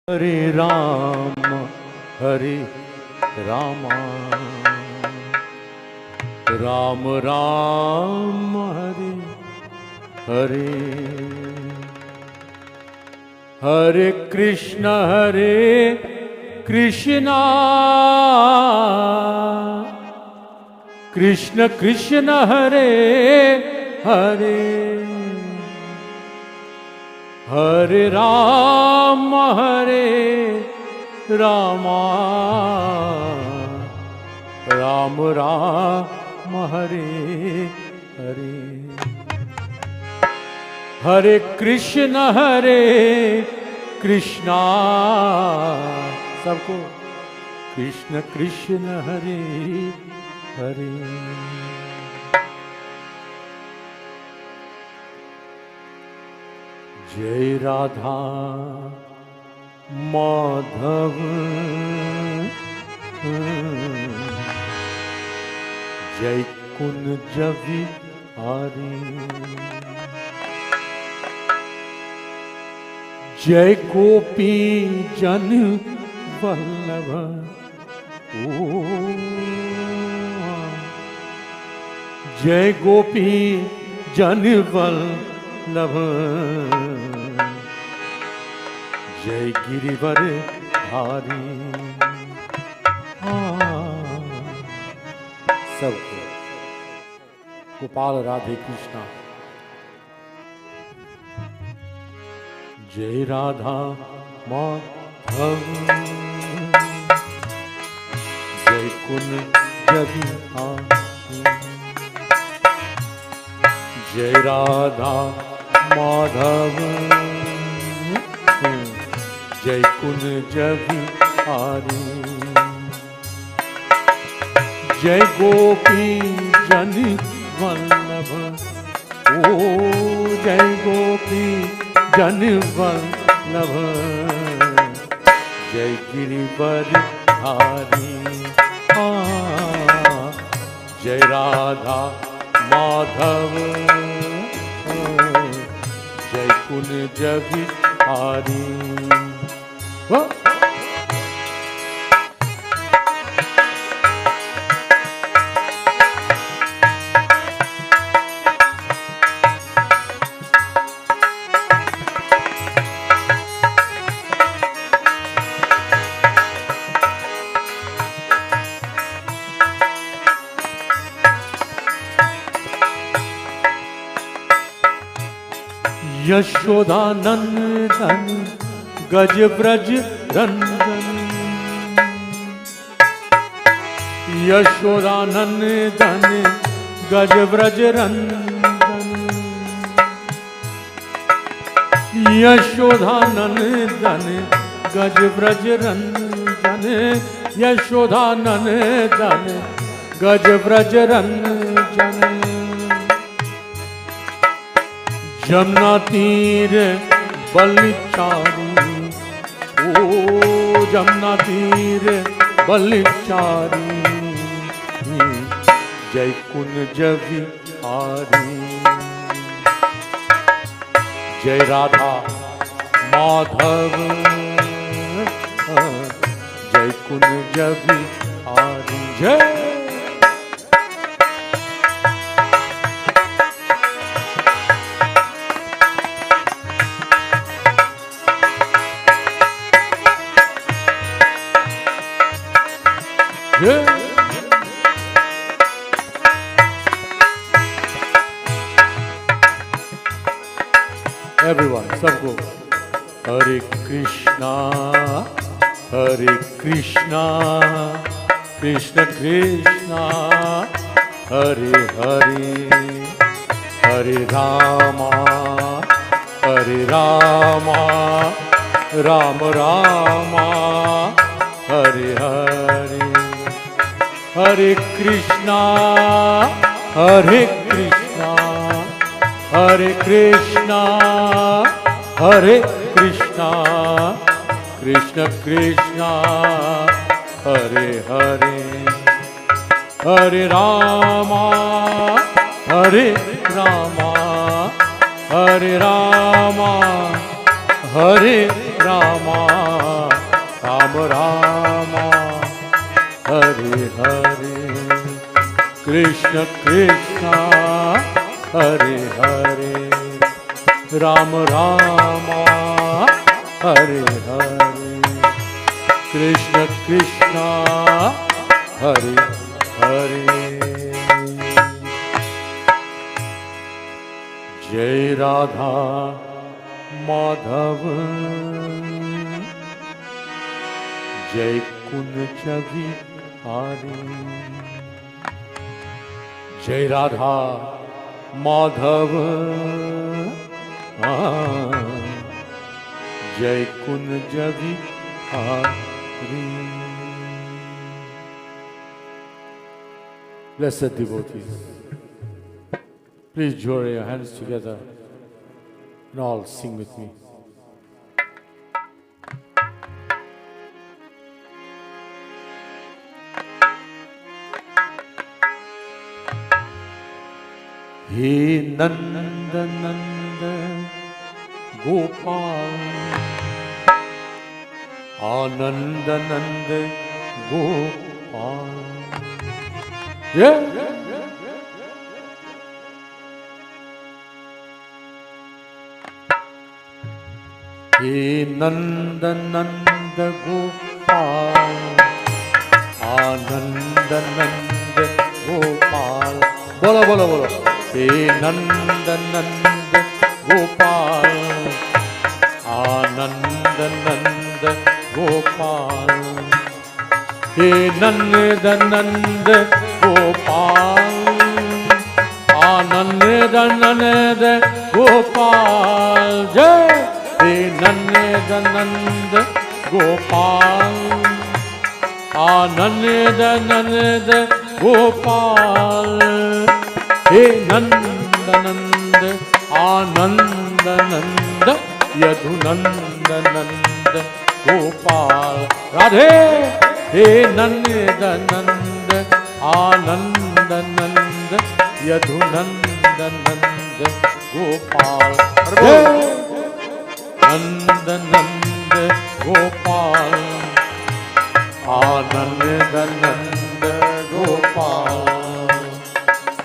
हरे राम राम राम हरे हरे, हरे कृष्ण कृष्ण कृष्ण हरे हरे, हरे राम राम राम हरे हरे, हरे कृष्ण सबको कृष्ण कृष्ण हरे हरे। जय राधा माधव जय कुंज विहारी, जय गोपी जन वल्लभ, जय गोपी जन वल्लभ, जय गिरिवर धारी। सब गोपाल राधे कृष्णा। जय राधा माधव जय कुंज विहारी, जय राधा माधव जय कुंज विहारी, जय गोपी जन वल्लभ, जय गोपी जन वल्लभ, जय गिरिवर धारी। जय राधा माधव जय कुंज विहारी। यशोदा नंदन गज ब्रज रंजन, यशोदा नंदन गज ब्रज रंजन, यशोदा नंदन गज ब्रज रंजन, यशोदा नंदन गज ब्रज रंजन। जमुना तीर बलचारी, जमुना तीर बलचारी, जय कुंज विहारी। जय राधा माधव जय कुंज विहारी। जय everyone, सबको हरे कृष्णा कृष्ण कृष्णा हरे हरे, हरे रामा राम रामा हरे हरे, हरे कृष्णा हरे कृष्णा कृष्ण कृष्णा हरे हरे, हरे रामा हरे रामा हरे रामा हरे Rama Rama Hare Hare Krishna Krishna Hare Hare Rama Rama Hare Hare Krishna Krishna Hare Hare Jai Radha Madhav Jai Kunj Vihari Jai Radha Madhav Jai Kunj Vihari. Blessed devotees, please join your hands together and all sing with me. He Nanda Nanda Gopal Ananda Nanda Gopal. Yeah. He Nanda Nanda Gopal Ananda Nanda Gopal. Bolo bolo bolo. He Nanda Nanda Gopal Ananda Nanda Gopal. He Nanda Nanda Gopal Ananda Nanda Gopal. Jai. He Nanda Nanda Gopal Ananda Nanda Gopal. He Nanda Nanda Ananda Nanda Yadu Nanda Nanda Gopal. Radhe. He Nanda Nanda Ananda Nanda Yadu Nanda Nanda Gopal. Nanda Nanda Gopal Ananda Nanda Gopal.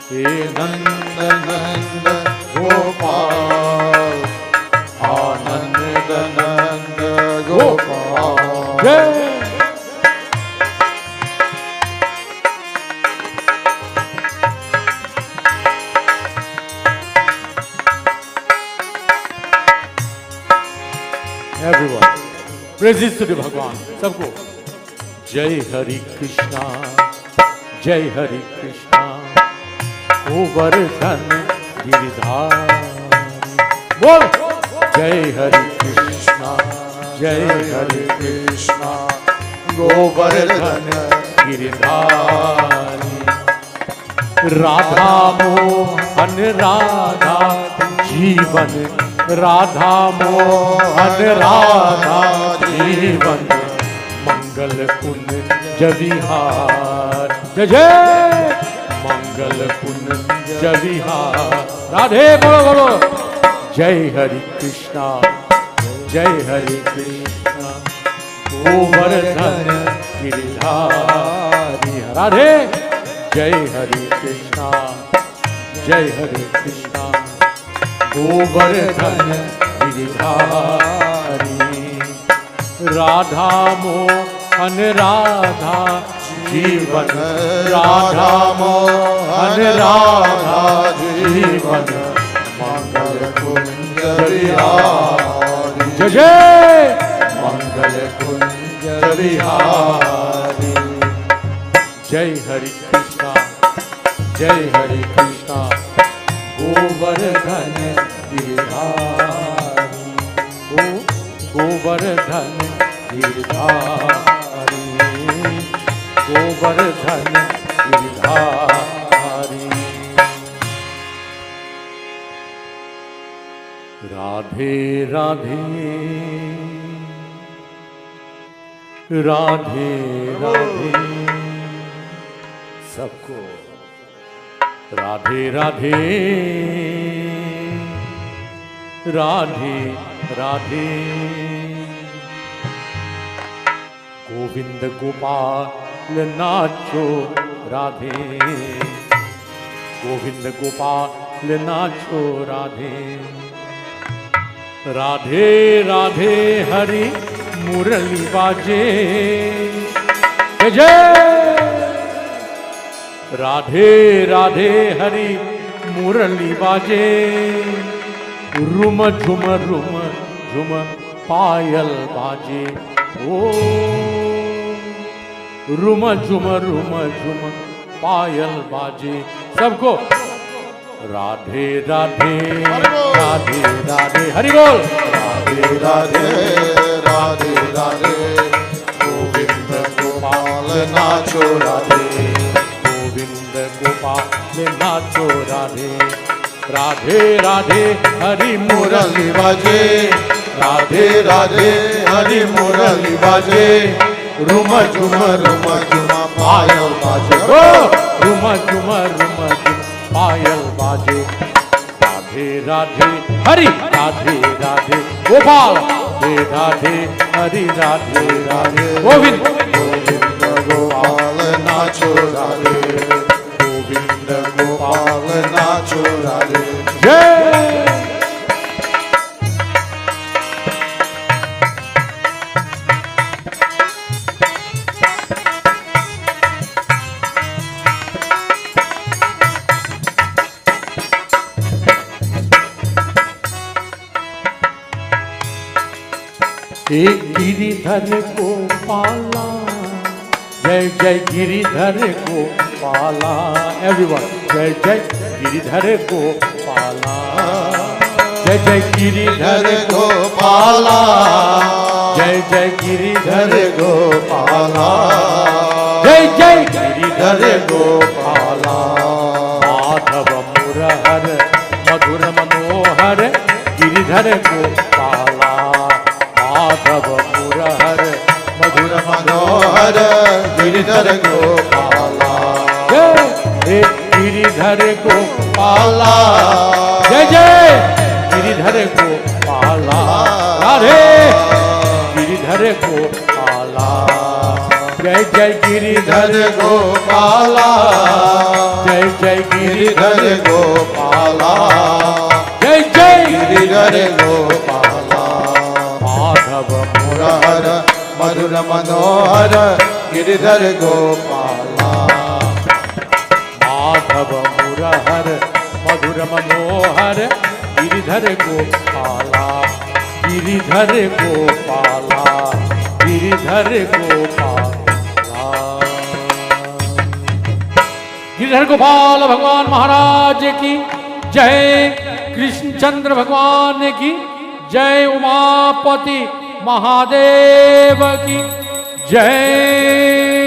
He Nanda Nanda Gopal Ananda Nanda Gopal. Yeah. Everyone, praises to the Bhagwan. सबको जय हरि कृष्णा जय हरि कृष्णा गोवर्धन गिरिधारी. बोल जय हरि कृष्णा जय हरि कृष्णा गोवर्धन गिरिधारी. राधा मोहन राधा जीवन राधा मोहन राधा जीवन मंगल कुंज विहार. जय जय मंगल कुंज विहार. राधे बोलो बोलो. जय हरि कृष्णा जय हरि कृष्णा गोवर्धन गिरिधारी. राधे. जय हरि कृष्णा जय हरि कृष्णा गोवर्धन गिरिधारी. राधा मोहन राधा जीवन राधा मोहन राधा जीवन मंगल कुंज विहारी. जय जय मंगल कुंज विहारी. जय हरि कृष्णा जय हरि कृष्णा गोवर्धन गिरिधारी. गोवर्धन गिरिधारी गोवर्धन गिरिधारी. राधे राधे राधे राधे. सबको राधे राधे राधे राधे. गोविंद गोपाल नाचो राधे, गोविंद गोपाल नाचो राधे। राधे राधे हरि मुरली बाजे, जय जय। राधे राधे हरि मुरली बाजे, रुम झुम पायल बाजे। ओ रुम झुम पायल बाजे। सबको राधे राधे राधे राधे हरि बोल। राधे राधे राधे राधे गोविंद गोपाल नाचो राधे, गोविंद गोपाल नाचो राधे। राधे राधे हरि मुरली बाजे, राधे राधे हरि मुरली बाजे, रुम झुम पायल बाजे। रुम झुम पायल बाजे। राधे राधे हरि राधे राधे गोपाल, राधे राधे हरि राधे राधे गोविंद गोविंद गोपाल नाचो राधे, गोविंद गोपाल नाचो राधे। जय। एक गिरिधर को पाला, जय जय गिरिधर को पाला। एवरीवन जय जय गिरिधर को पाला, जय जय गिरिधर को पाला, जय जय गिरिधर को पाला, जय जय गिरिधर को पाला। माधव मुरहर मधुर मनोहर गिरिधर को पाला। माधव मुरहर मधुर मनोहर गिरिधर गोपाला, गिरिधर को पाला, जय जय गिरिधर को पाला। राधे गिरिधर को पाला, जय जय गिरिधर को पाला, जय जय गिरिधर गोपाला, जय जय गिरिधर गोपाला। माधव मुरहर मधुर मनोहर गिरिधर गोपाला, माधव मुरहर मधुर मनोहर गिरिधर गोपाला। गिरिधर गोपाला, गिरिधर गोपाला। गिरिधर गोपाल भगवान महाराज की जय। कृष्णचंद्र भगवान की जय। उमापति महादेव की जय।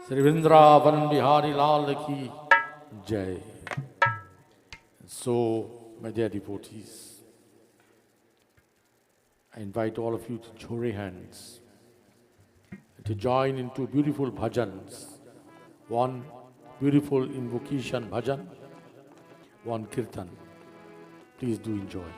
श्री वृंदावन बिहारी लाल की जय। So, my dear devotees, I invite all of you to join your hands, to join into beautiful bhajans. One beautiful invocation bhajan, one kirtan. Please do enjoy.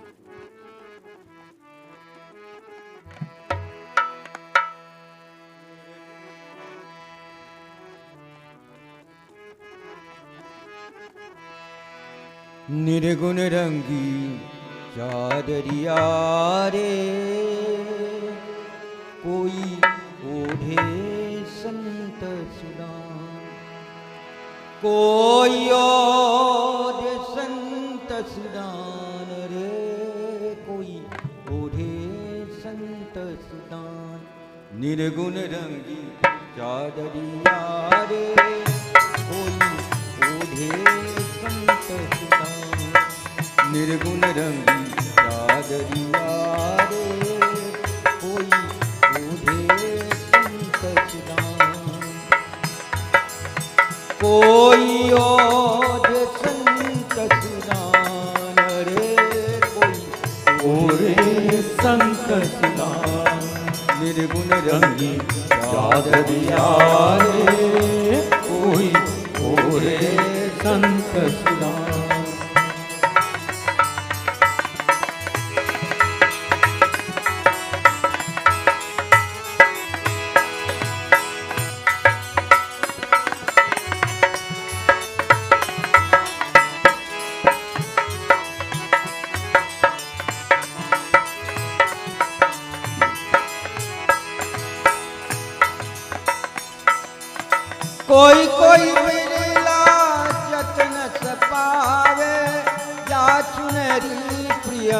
निर्गुण रंगी चादरिया रे, कोई ओढ़े संत सुदान, कोई ओढ़े संत सुदान रे, कोई ओढ़े संत सुदान। निर्गुण रंगी चादरिया रे, कोई ओढ़े संत सुदान। निर्गुण रंगी चादरिया रे, कोई ओढ़े संत सुदान, कोई ओढ़े संत सुदान रे, कोई ओढ़े संत सुदान। निर्गुण रंगी चादरिया रे कोई ओढ़े संत सुदान। कोई कोई बिरला जतन से पावे, या चुनरी प्रिय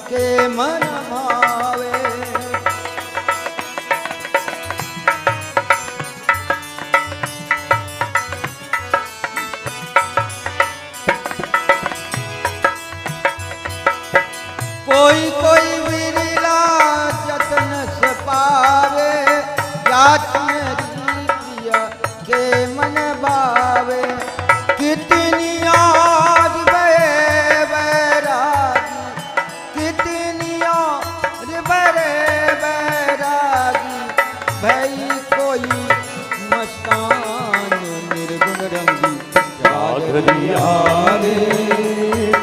के मन भावे। कोई कोई बिरला जतन से पावे, या चुनरी के मन भावे। कितनी आज बैरागी, कितनी आज बैरागी, भई कोई मस्तान निर्गुण रंगी चादरिया रे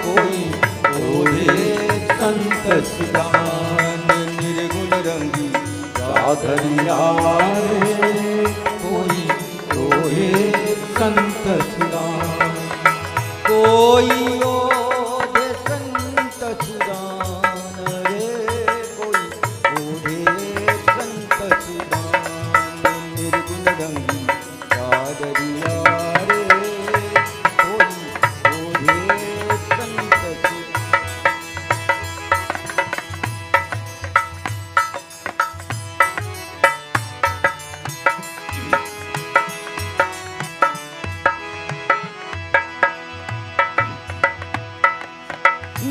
कोई ओढ़े संत सुदान। निर्गुण रंगी चादरिया रे कोई ओढ़े संत सुदान। कोई ओढ़े संत सुदान रे कोई ओढ़े संत सुदान। निर्गुण रंगी चादरिया रे कोई ओढ़े संत सुदान।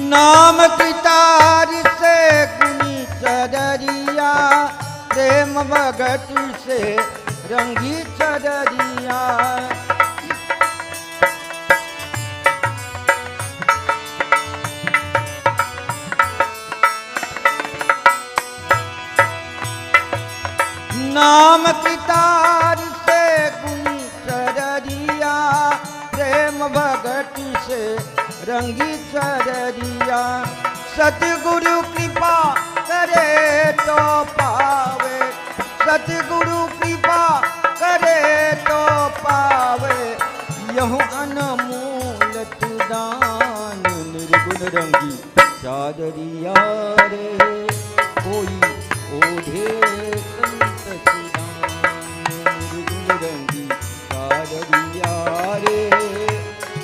नाम की तार से गुनी चदरिया, प्रेम भगत से रंगी चदरिया। नाम की तार से गुनी चदरिया, प्रेम भगत से रंगी चदरिया। सतगुरु कृपा करे तो पावे, सतगुरु कृपा करे तो पावे। यह अनमोल दान निर्गुण रंगी चादरिया रे कोई ओढ़े संत सुदान। निर्गुण रंगी चादरिया रे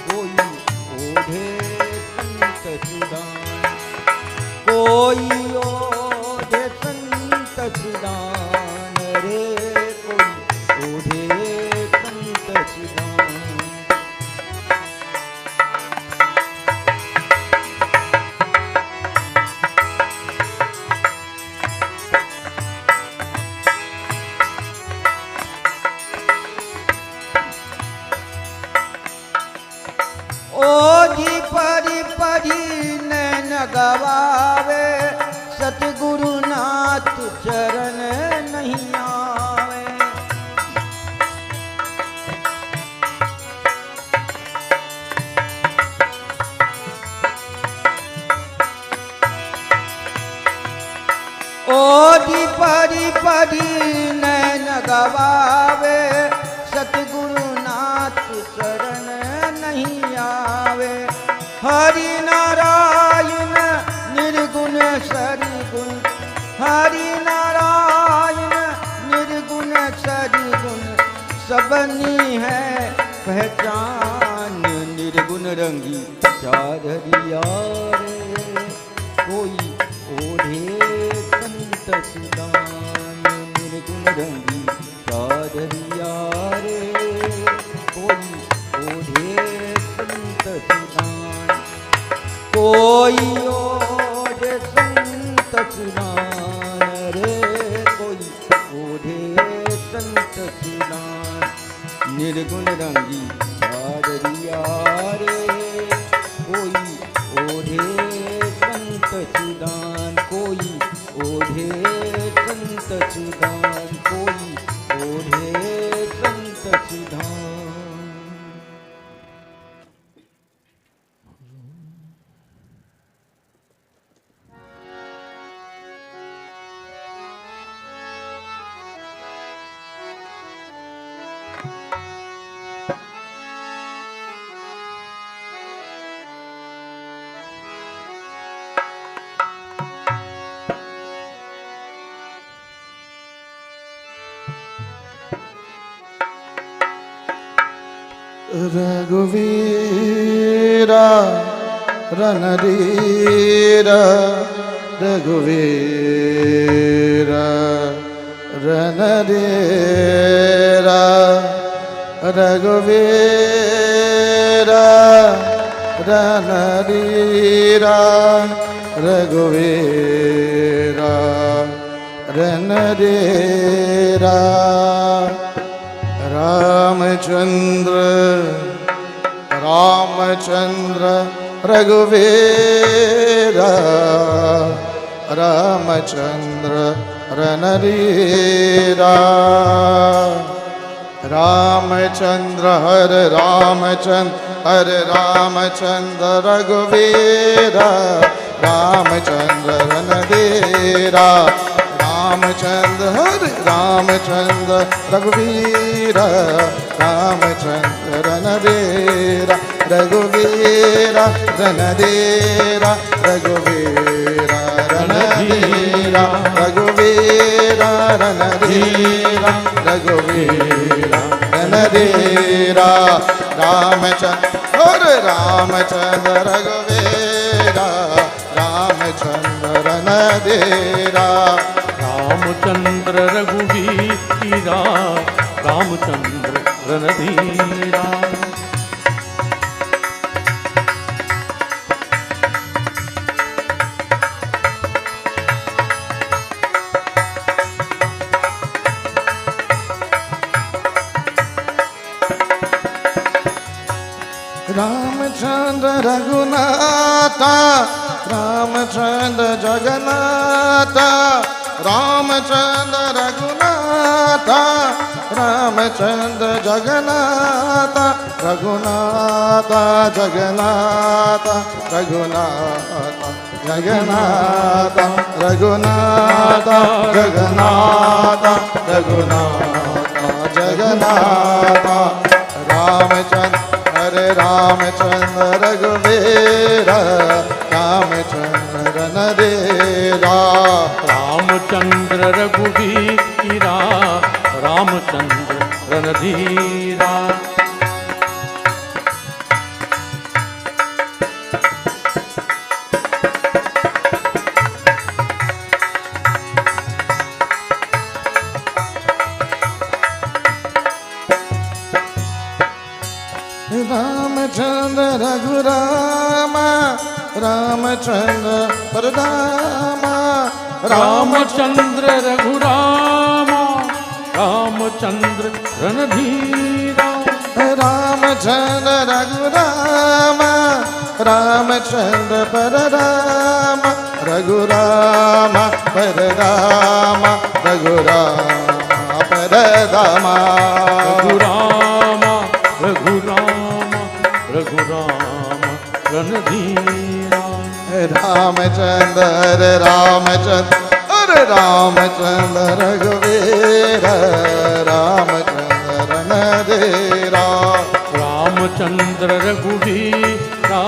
कोई ओढ़े संत सुदान। कोई ओढ़े संत सुदान रे कोई ओढ़े संत सुदान। ओझी परी परी नैन गवावे, सतगुरु नाथ चरण नहीं आवे। ओझी परी परी नैन गवावे, सतगुरु नाथ चरण नहीं आवे। हरि नारायण निर्गुण सरिगुण, हरि नारायण निर्गुण सरिगुण, सबनी है पहचान। निर्गुण रंगी चादरिया रे कोई ओढ़े संत सुदान। निर्गुण रंगी चादरिया रे कोई ओढ़े संत सुदान। कोई ओढ़े संत सुदान रे कोई ओढ़े संत सुदान। निर्गुण रंगी चादरिया रे कोई ओढ़े संत सुदान। कोई ओढ़े संत सुधाम, कोई ओढ़े संत सुधाम। रघुवीरा रणधीरा, रघुवीरा रणधीरा, रघुवीरा रणधीरा, रघुवीरा रणधीरा। रामचंद्र रामचंद्र रघुवीरा, रामचंद्र रणधीरा। रामचंद्र हर रामचंद्र हर रामचंद्र रघुवीरा, रामचंद्र रणधीरा। रामचंद्र हर रामचंद्र रघुवीरा, रामचंद्र रणधीरा, रघुवीरा रणधीरा, रघुवीरा रणधीरा, रघुवीरा रणधीरा, रघुवीरा रणधीरा। रामचंद्र हर रामचंद्र रघुवीरा, रामचंद्र रणधीरा। रामचंद्र रघुवीरा, रामचंद्र रणधीरा। रामचंद्र रघुनाथ, रामचंद्र जगन्नाथ, रामचंद्र रघुनाथ, रामचंद्र जगन्नाथ, रघुनाथ जगन्नाथ, रघुनाथ जगन्नाथ, रघुनाथ जगन्नाथ, रघुनाथ जगन्नाथ। रामचंद्र हरे रामचंद्र रघुवीरा, रामचंद्र रणधीरा। रामचंद्र रघुवीरा, रामचंद्र रणधीरा। रामचंद्र रघुराम, रामचंद्र परधाम, रामचंद्र रघुराम, रामचंद्र रणधीरा। रामचंद्र रघुराम, रामचंद्र परधाम, रघुराम परधाम, रघुराम परधाम, रघुराम रघुराम रघुराम रणधीरा। रामचंद्र रामचंद्र हरे रामचंद्र रघुवीरा, रामचंद्र रणधीरा। रामचंद्र रघुवीरा,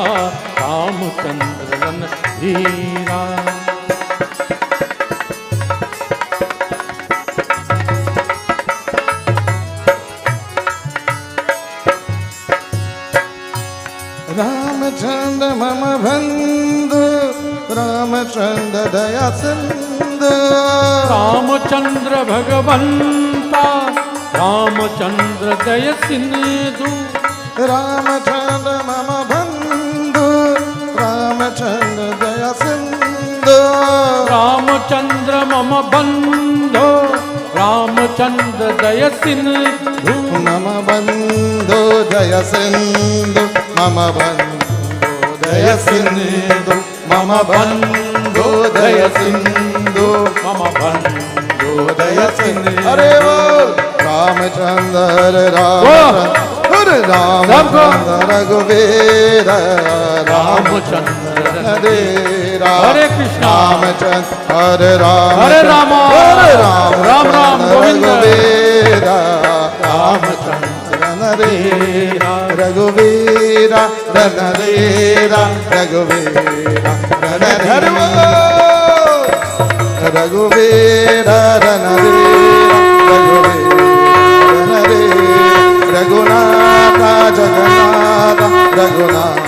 रामचंद्र रणधीरा। रामचंद्र मम बंधु, रामचंद्र दया सिंधु, रामचंद्र भगवंता, रामचंद्र दय सिंधु। रामचंद्र मम बंधु, रामचंद्र दया सिंधु, रामचंद्र मम बंधो, रामचंद्र दय सिंधु। मम बंधु दया सिंधु, मम बंधु दया सिंधु, मम बंधु दया सिंधु, मम बंधो सिंधु अरे बोल रामचंद्र रामचंद्र रामचंद्र रघुवीर रामचंद्र हरे हरे कृष्ण रामचंद्र हरे राम राम राम राम गोविंद रघुवीर रामचंद्र हरे रघुवीर रघुवीर रघुवीर रघुवीर रघुनाथ जगन्नाथ रघुनाथ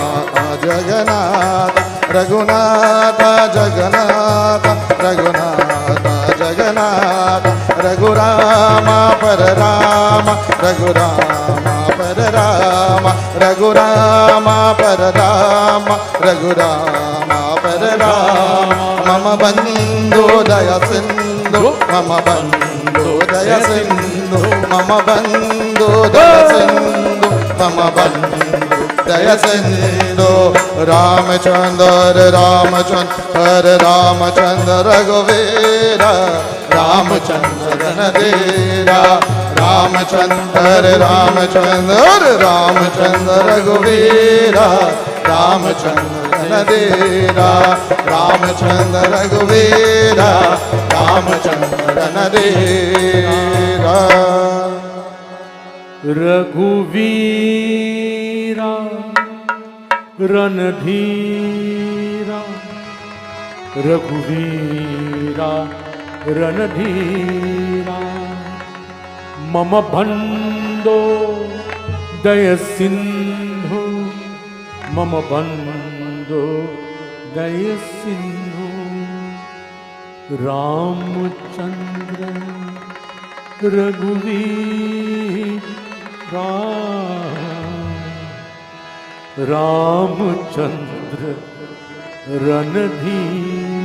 जगन्नाथ रघुनाथ जगन्नाथ रघुनाथ जगन्नाथ रघुराम पर राम रघुराम पर राम रघुराम पर राम रघुराम पर राम मम बंधु दय सिंधु मम बंधु दय सिंधु मम बंधु दय सिंधु मम बंधु दय सिंधु रामचंद्र रामचंद्र रामचंद्र रघुवीर रामचंद्र नदेरा रामचंद्र रामचंद्र रामचंद्र रघुवीर रामचंद्र नदेरा रामचंद्र रघुवीर रामचंद्र नदेरा रघुवीरा रणधीरा रघुवीरा रणधीरा मम बंधो दय सिंधु मम बंधो दय सिंधु रामचंद्र रघुवीरा रामचंद्र रणधीरा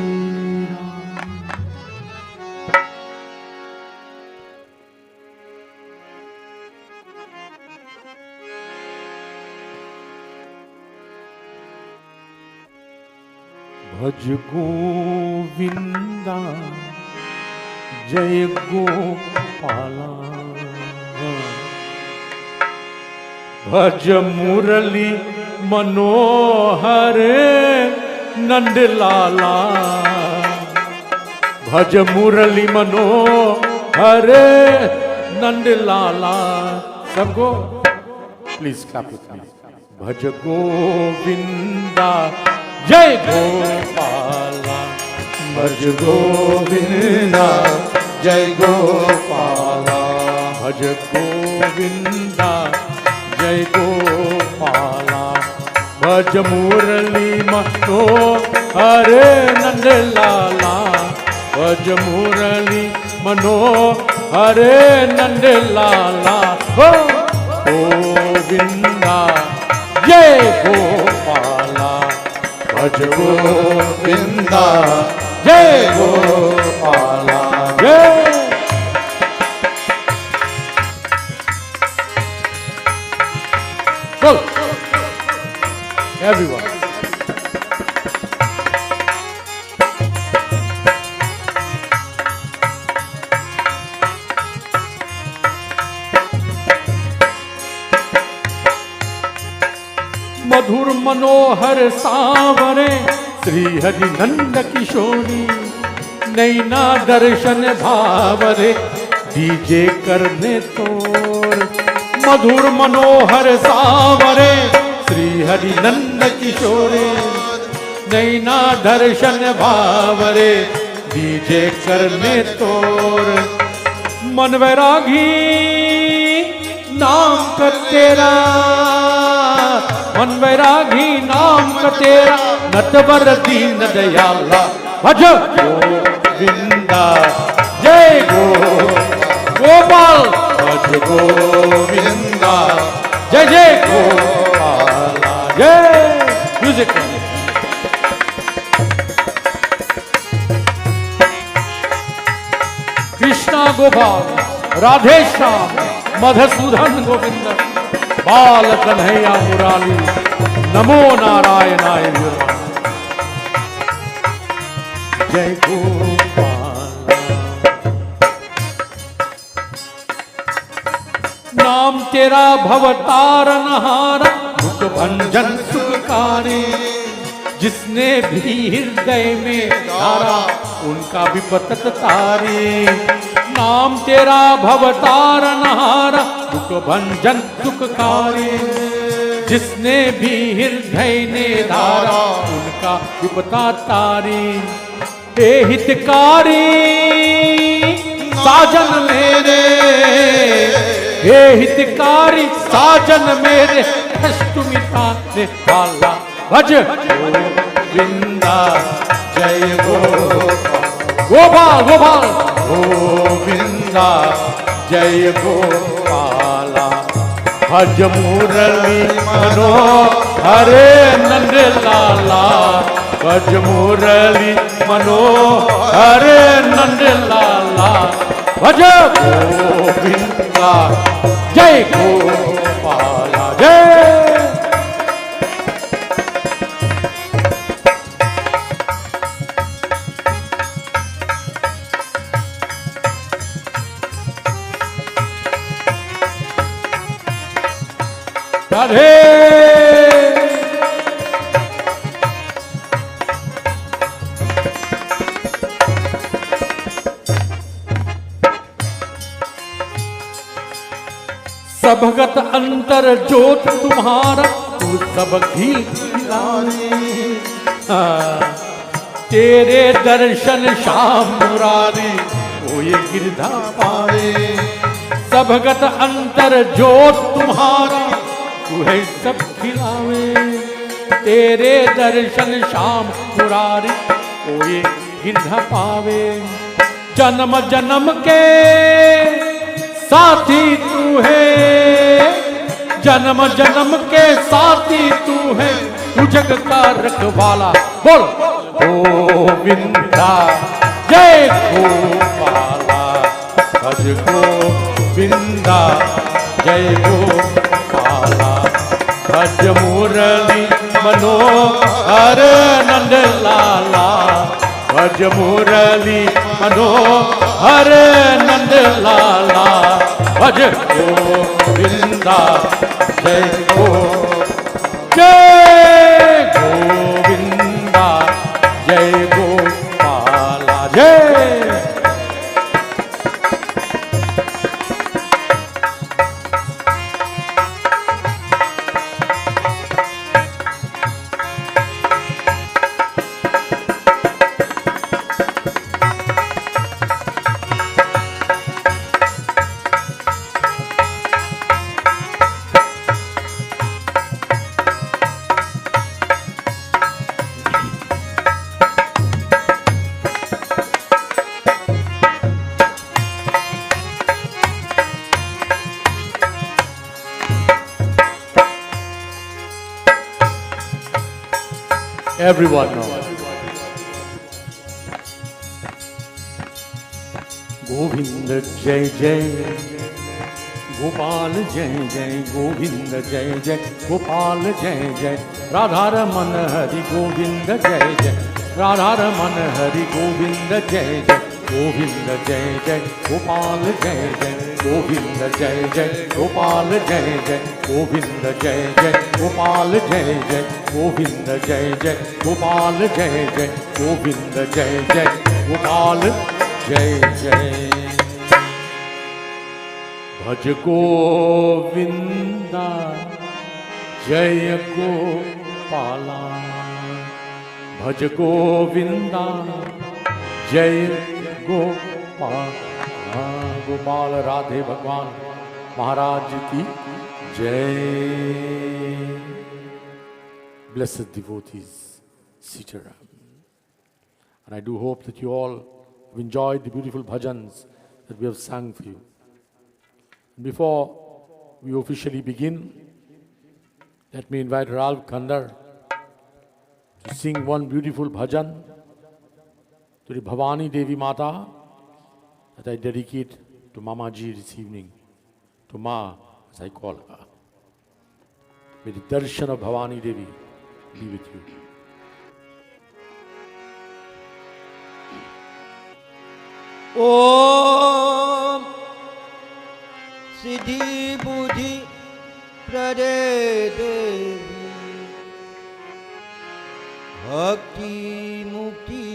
भज गोविंदा जय गोपाला भज मुरली मनोहर नंदलाला भज मुरली मनोहर नंदलाला सबको प्लीज क्लैप विथ मी भज गोविंदा जय गोपाला भज गोविंदा जय गोपाला भज गोविंदा जय गोपाला भज मुरली मनोहर नंदलाला भज मुरली मनोहर नंदलाला हो गोविंदा जय गोपाला भज गोविंदा जय गोपाला जय Go! Everyone. मधुर मनोहर सावरे श्री हरि नंद किशोरी नैना दर्शन भावरे दीजे करने तोर मधुर मनोहर सावरे श्री हरि नंद किशोरे नैना दर्शन भावरे दीजे करने तोर मन वैरागी नाम का तेरा मन वैरागी नाम का तेरा नटवर दीन दयाला भज गोविंदा जय गोपाल भज गोविंदा जय जय गोपाला जय म्यूजिक कृष्णा गोपाल राधे श्याम मधुसूदन गोविंद बाल कन्हैया मुरारी नमो नारायणाय जय गोपाल तेरा भवतारनहार दुख भंजन सुखकारी। जिसने भी हृदय में धारा उनका विपत तारी। नाम तेरा भवतारनहार दुख भंजन सुखकारी। जिसने भी हृदय ने धारा उनका विपता तारी। हे हितकारी साजन मेरे, हे हितकारी साजन मेरे, कष्ट मिटाने वाला भज गोविंदा जय गोपाल गोपाल गोविंदा जय गोपाला। भज मुरली मनोहरे नंद लाला। भज मुरली मनोहरे नंद लाला। भज गोविंदा जय गोपाला जय। राधे सबगत अंतर ज्योत तुम्हारा तू सब घी तेरे दर्शन श्याम मुरारी ओ ये गिरधा पाए। सबगत अंतर ज्योत तुम्हारा तू है सब खिलावे। तेरे दर्शन श्याम मुरारी ओ ये गिरधा पावे। जन्म जन्म के साथी तू है। जन्म जन्म के साथी तू है। तू जग का रखवाला बोल गोविंदा जय गोपाला। भज गोविंदा जय गोपाला। भज मुरली मनोहर नंद लाला। भज मुरली मनोहर नंद लाला। भज गोविंदा जय गोविंदा जय गोपाला जय। Everyone knows. गोविंद जय जय गोपाल जय जय। गोविंद जय जय गोपाल जय जय। राधा रमन हरि गोविंद जय जय। राधा रमन हरि गोविंद जय जय। गोविंद जय जय गोपाल जय जय। गोविंद जय जय गोपाल जय जय। गोविंद जय जय गोपाल जय जय। गोविंद जय जय गोपाल जय जय। गोविंद जय जय गोपाल जय जय। भज गोविंदा जय गोपाला। भज गोविंदा जय गोपाला। गोपाल राधे भगवान महाराज की जय। Blessed devotees, sit around. And I do hope that you all have enjoyed the beautiful bhajans that we have sung for you. Before we officially begin, let me invite Ralph Kandar to sing one beautiful bhajan to the Bhavani Devi Mata that I dedicate to Mama Ji this evening, to Ma as I call her. May the darshan of Bhavani Devi be with you. Om Siddhi Buddhi प्रदे देवी भक्ति मुक्ति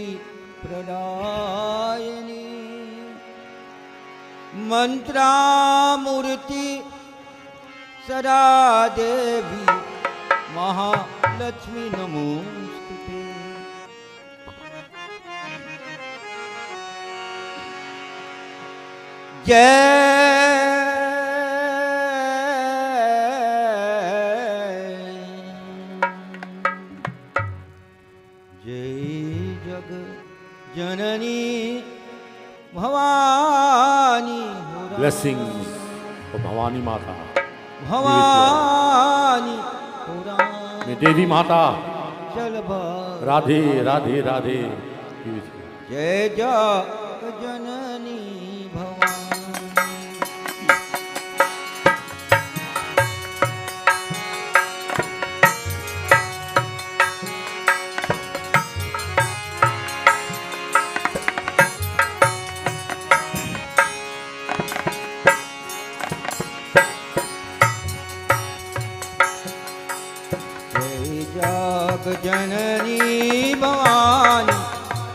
प्रदायिनी मंत्रामूर्ति सदा देवी महालक्ष्मी नमोस्तुते। जग जननी Bhavani blessings for Bhavani माता, भवानी में देवी माता चल राधे राधे राधे। जय जग जननी भवानी। जननी भवानी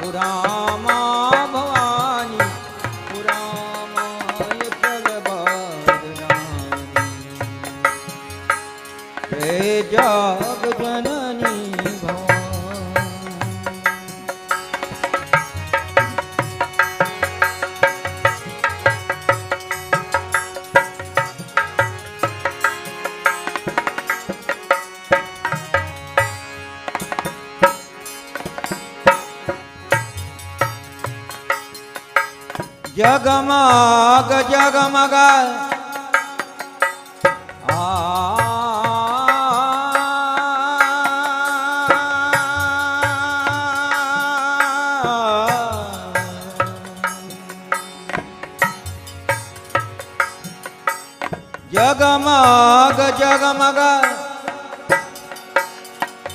पुरामा भवानी पुरामाय चल बरदानी। जय जग जननी जगमग जगमग जगमग जगमग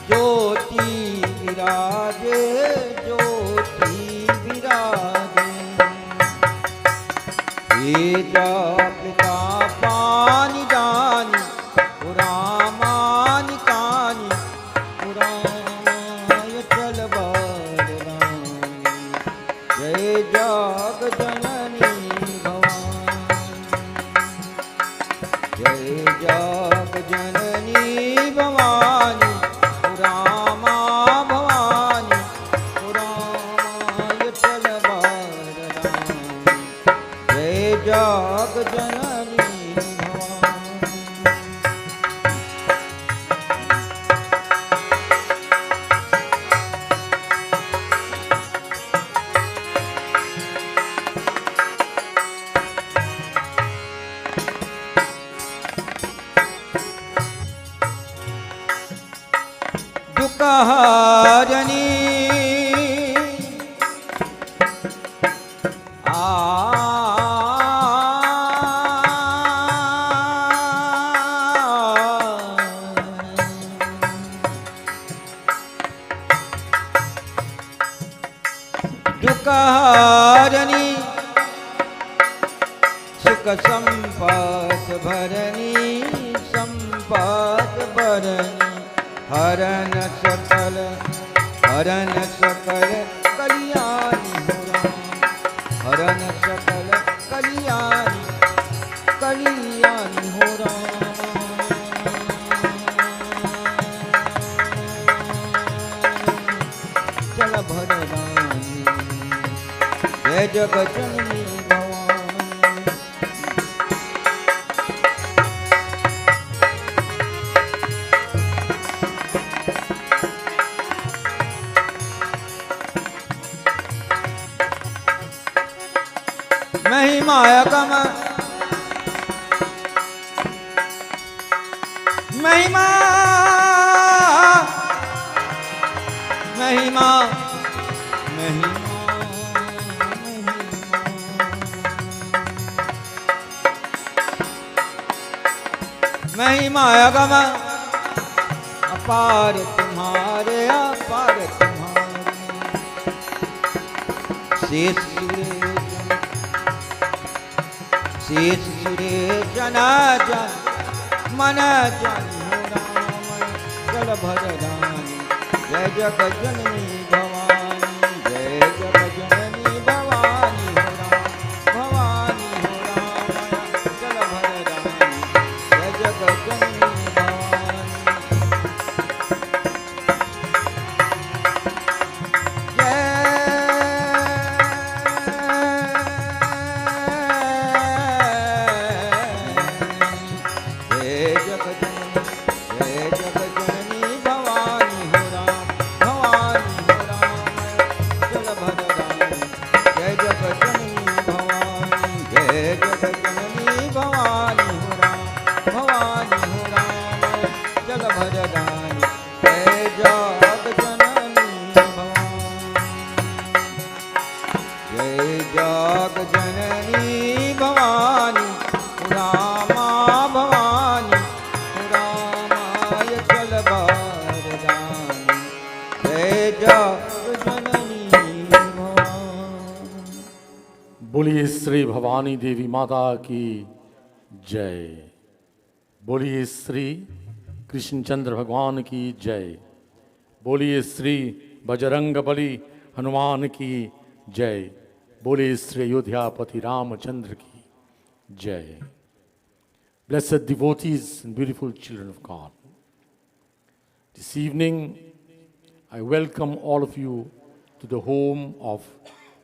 ज्योति विराजे ज्योति विराजे। पिता पानी दानी पुरामानी कानी पुरामाय चल बरदानी। जय जग जननी भवानी जय जग जननी भवानी पुरामा भवानी पुरामाय चल बरदानी। जय जग जननी दुःखहरणी दुःखहरणी सुख संपत भरणी संपत भरणी हरण सकल कल्याणी हो राम हरण सकल कल्याणी कल्याणी हो राम। चल भरदानी जय जग जननी महिमायकम महिमा महिमा महिमा महिमायकम अपार तुम्हारे अपार तुम्हारे शेष शेष सुरेश जनार्दन मन जानी हो राम चल भरदानी जय जग जननी भवानी जय जग जननी भवानी हो राम भवानी हो राम चल भरदानी जय जग जननी भवानी बोलिए श्री भवानी देवी माता की जय। बोलिए श्री कृष्णचंद्र भगवान की जय। बोलिए श्री बजरंग बली हनुमान की जय। बोलिए श्री अयोध्यापति रामचंद्र की जय। Blessed devotees and beautiful children of God, this evening I welcome all of you to the home of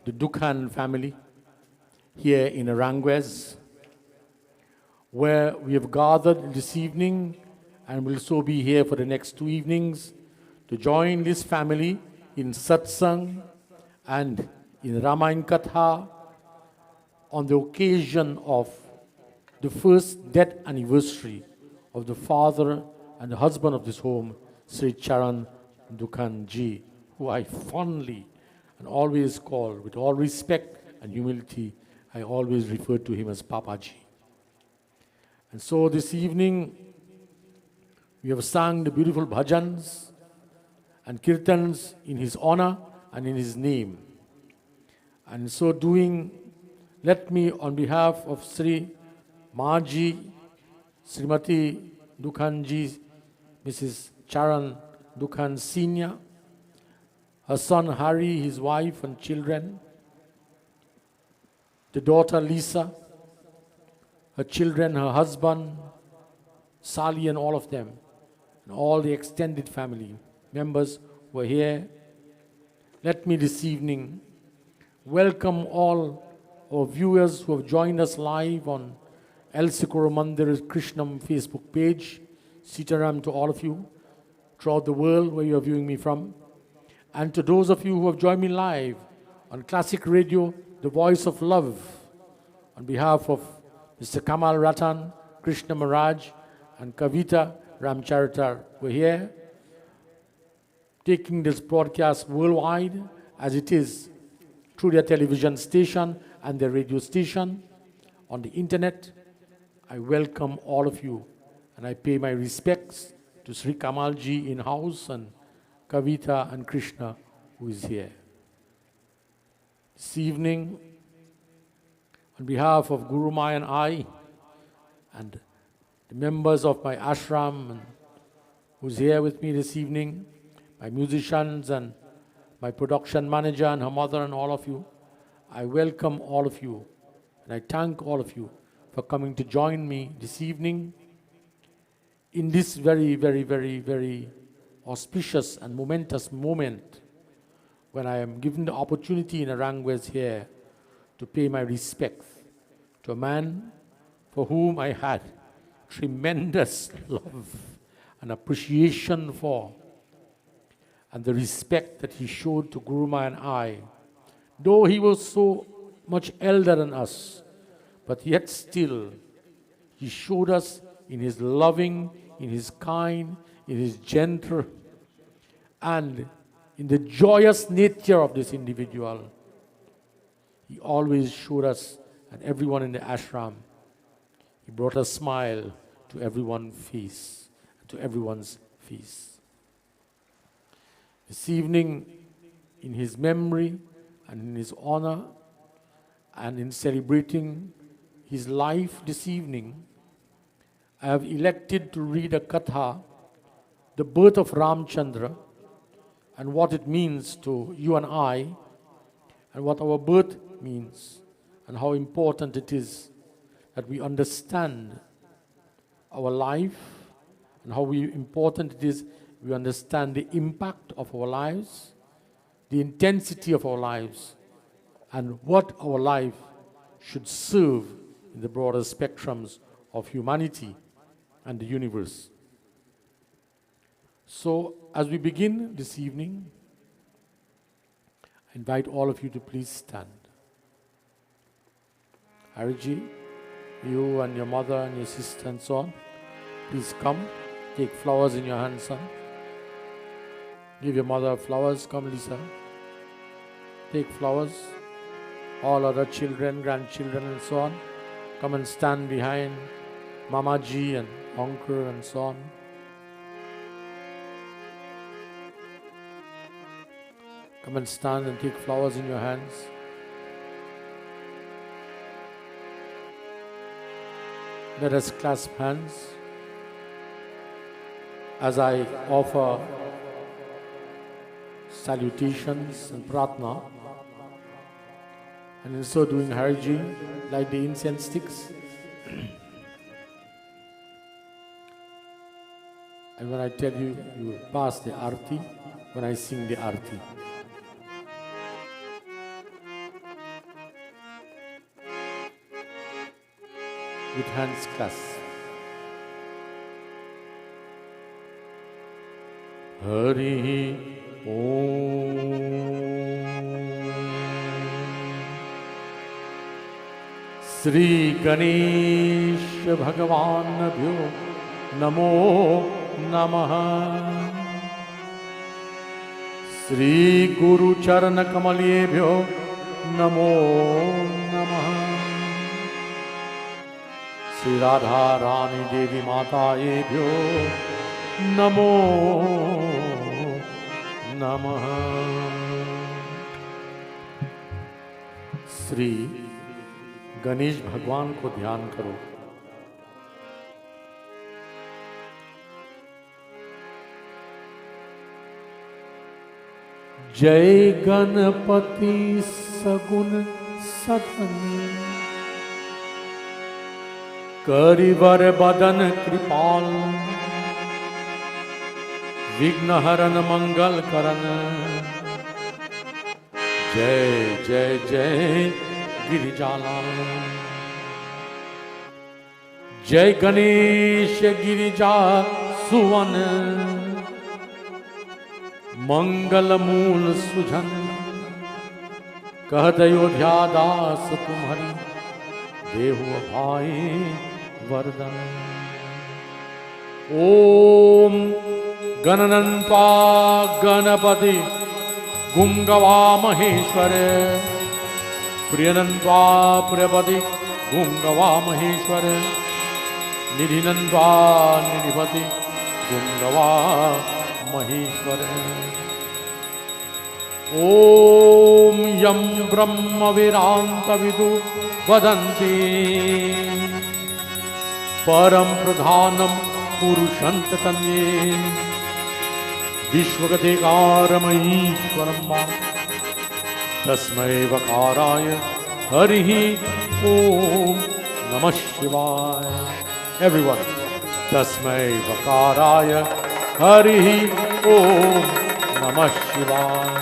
the Dookhan family here in Aranguez, where we have gathered this evening and will so be here for the next 2 evenings to join this family in Satsangh and in Ramayana Katha on the occasion of the first death anniversary of the father and the husband of this home, Sri Charran Dookhan ji, who I fondly and always call with all respect and humility. I always refer to him as Papaji. And so this evening, we have sung the beautiful bhajans and kirtans in his honor and in his name. And in so doing, let me, on behalf of Sri Maji, Srimati Dookhanji, Mrs. Charran Dookhan Senior, her son Hari, his wife and children, the daughter Lisa, her children, her husband, Sali, and all of them, and all the extended family members who are here. Let me this evening welcome all our viewers who have joined us live on El Sikoro Mandir Krishnam Facebook page. Sitaram to all of you throughout the world where you are viewing me from. And to those of you who have joined me live on Classic Radio, The Voice of Love, on behalf of Mr. Kamal Ratan, Krishna Maharaj, and Kavita Ramcharita, we're here taking this broadcast worldwide as it is through their television station and their radio station on the internet. I welcome all of you and I pay my respects to Sri Kamalji in house and Kavita and Krishna who is here. This evening, on behalf of Guru Mai and I, and the members of my ashram and who's here with me this evening, my musicians and my production manager and her mother and all of you, I welcome all of you and I thank all of you for coming to join me this evening in this very, very, very, very auspicious and momentous moment when I am given the opportunity in Aranguez here to pay my respects to a man for whom I had tremendous love and appreciation for, and the respect that he showed to Guru Ma and I. Though he was so much elder than us, but yet still he showed us in his loving, in his kind, in his gentle, and in the joyous nature of this individual. He always showed us and everyone in the ashram. He brought a smile to everyone's face, to everyone's face. This evening, in his memory and in his honor, and in celebrating his life this evening, I have elected to read a katha, the birth of Ramchandra, and what it means to you and I, and what our birth means, and how important it is that we understand our life, and how important it is we understand the impact of our lives, the intensity of our lives, and what our life should serve in the broader spectrums of humanity and the universe. So, as we begin this evening, I invite all of you to please stand. Hariji, you and your mother and your sister and so on, please come. Take flowers in your hand, son. Give your mother flowers. Come, Lisa. Take flowers. All other children, grandchildren and so on, come and stand behind Mamaji and uncle and so on. Come and stand and take flowers in your hands. Let us clasp hands as I offer salutations and pratna. And in so doing, Hariji, light the incense sticks. And when I tell you, you will pass the arti when I sing the arti. With hands clasped. Hari Om. Shri Ganesh Bhagavan Bhyo Namo Namaha. Shri Guru Charran Kamalebhyo Namo Namaha. Shri Radha Rani Devi Mataebhyo Namo Namaha. Shri Ganesh भगवान को ध्यान करो। जय गणपति सगुण सदन करिवर बदन कृपाल विघ्नहरण मंगल करन। जय जय जय गिरिजालाल। जय गणेश गिरिजा सुवन मंगल मूल सुजन। कहत अयोध्या दास तुम्हारी देहु भाई वरदान। ओम गणनंता गणपति गुंगवा महेश्वर। प्रियनंद्वा प्रियपति गुंगवा महेश्वर। निधिनंद्वा निधिपति गुंगवा महेश्वर। ओम यम ब्रह्म वेदांत विदु वदन्ति परम प्रधानम पुरुषंत तन्ये विश्वगतिकारमईश्वरम् मा तस्मै वकाराय हरिः ओम नमः शिवाय। Everyone, तस्मै वकाराय हरिः ओम नमः शिवाय।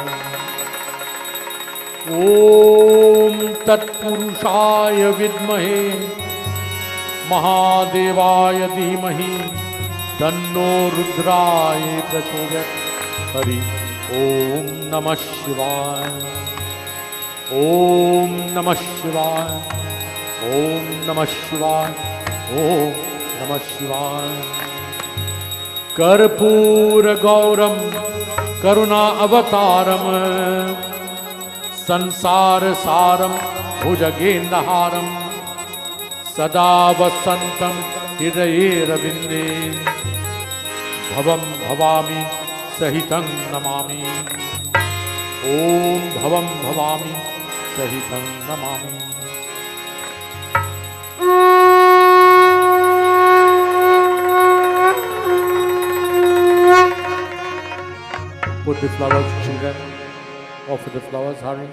ओम तत्पुरुषाय विद्महे महादेवाय धीमहि तन्नो रुद्राय प्रचोदयात्। हरि ओम नमः शिवाय। ओम नमः शिवाय। ओम नमः शिवाय। ओम नमः शिवाय। कर्पूर गौरम करुणा अवतारम संसार सारम भुजगेन्द्रहारम सदा वसंतम हृदये रविंदे भवम भवामि सहितं नमामि। ओम भवम भवामि सहितं Namami. the flowers, children. Offer the flowers, Hari.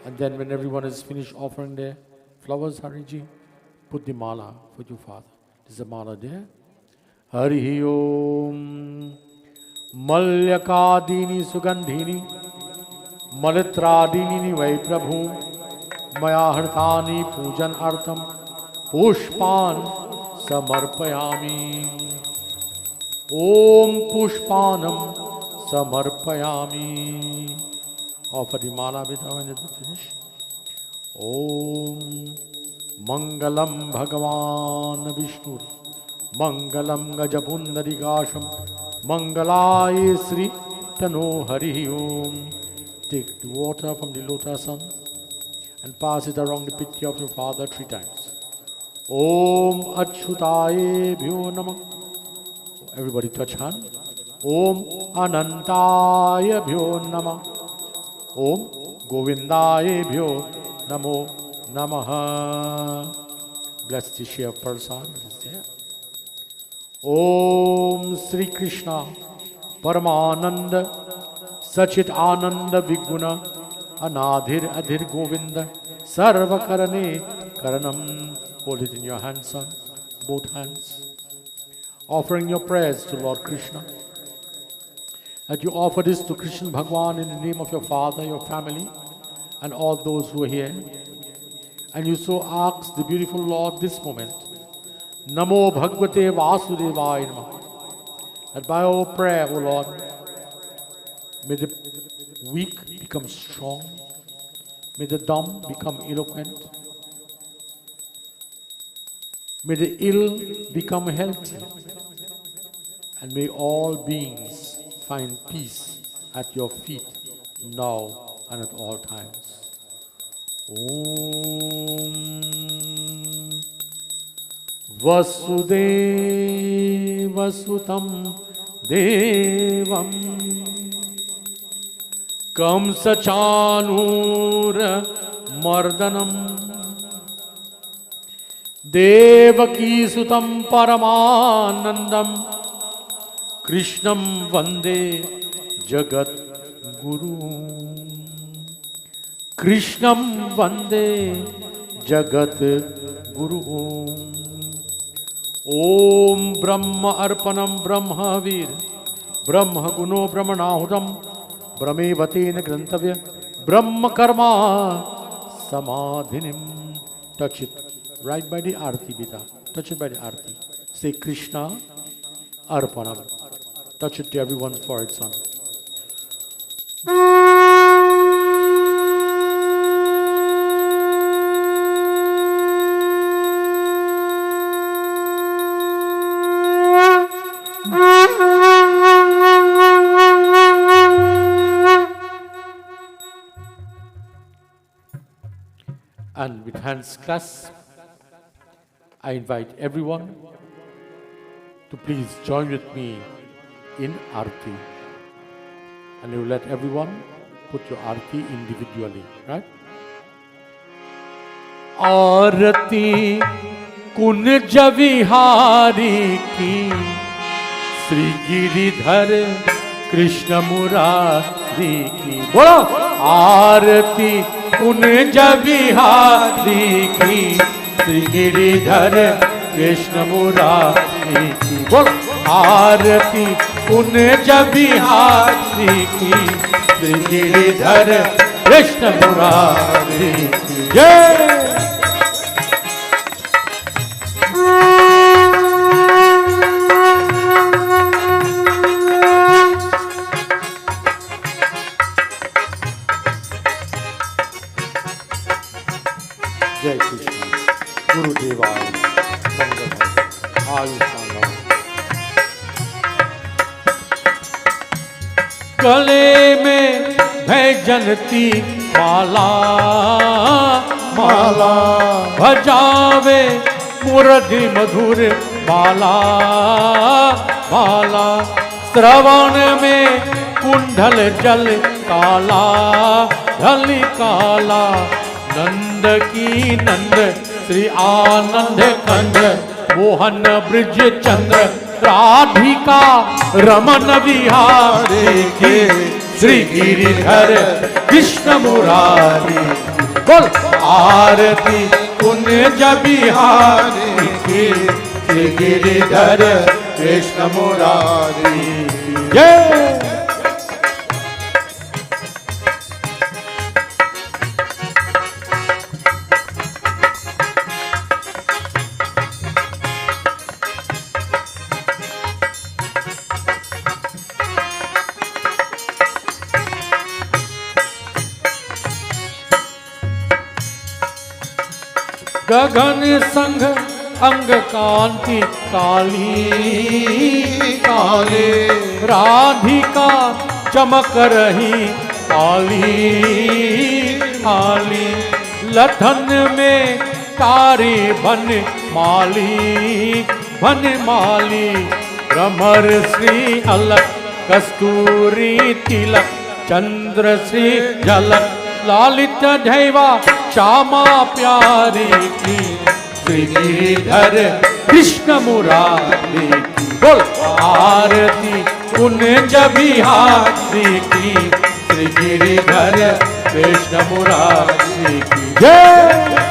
And then when everyone is finished offering their flowers, Hariji, put the mala for your father. There's a mala there. Hari Om Malyakadini Sugandhini Malitradini Vai Prabhu Maya Harthani Pujan Artham Pushpan Samarpayami Om Pushpanam Samarpayami. Offer the mala with when it is finished. Om Mangalam Bhagavan Vishnu Mangalam Gajapundadikasham Mangalaya Sri Tano Hari Om. Take the water from the lotus and pass it around the piti of your father 3 times. Om Achyutaye Bhyo Namah. Everybody touch hand. Om Anantaya Bhyo Namah. Om Govindaya Bhyo Namo Namaha. Bless the share of Prasad. Om Sri Krishna Paramananda Sachit Ananda Viguna Anadhir Adhir Govinda Sarva Karane Karanam. Hold it in your hands, son. Both hands. Offering your prayers to Lord Krishna. That you offer this to Krishna Bhagwan in the name of your father, your family, and all those who are here. And you so ask the beautiful Lord this moment, Namo Bhagavate Vasudevaya Namaha. That by our prayer, O Lord, may the weak become strong, may the dumb become eloquent, may the ill become healthy, and may all beings find peace at your feet now and at all times. Om Vasudeva Sutam Devam Kamsa Chanura Mardanam Devaki Sutam Paramanandam Krishnam Vande Jagat Guru. Krishnam Vande Jagat Guru. Om Brahma Arpanam Brahma Vir Brahma Guno Brahmanahutam Brahmevatena Grantavya Brahma Karma Samadhinim. Touch it right by the Arti Bita. Touch it by the Arti. Say Krishna Arpanam. Touch it to everyone's forehead, son. And with hands clasped, I invite everyone to please join with me in Arti. And you let everyone put your Arti individually, right? Arati Kunj Vihari ki Sri Giridhar Krishna Murari ki. Bolo! Arati Kunj Vihari ki Sri Giridhar Krishna Murari ki. Bolo! Arati Kunj Vihari ki Sri Giridhar Krishna Murari ki. Yeah! Jai Krishna, Guru Devaya, Mangal Ayushman. गले में भैजनती माला माला भजावे मुरली मधुर बाला बाला श्रवण में कुंडल जल काला ढल काला नंद की नंद श्री आनंद कंद मोहन ब्रिज चंद्र राधिका रमन बिहारी की, श्री गिरिधर कृष्ण मुरारी। बोल आरती कुंज बिहारी की, श्री गिरिधर कृष्ण मुरारी। जय गगन संग अंग कांति काली काले, राधिका चमक रही आली आली। लठन में तारे बन माली, भ्रमर श्री अलक कस्तूरी तिलक, चंद्र श्री झलक लालित दैवा श्यामा प्यारी की, श्री गिरिधर कृष्ण मुरारी की। बोल आरती कुंज बिहारी की, श्री गिरिधर कृष्ण मुरारी की। जय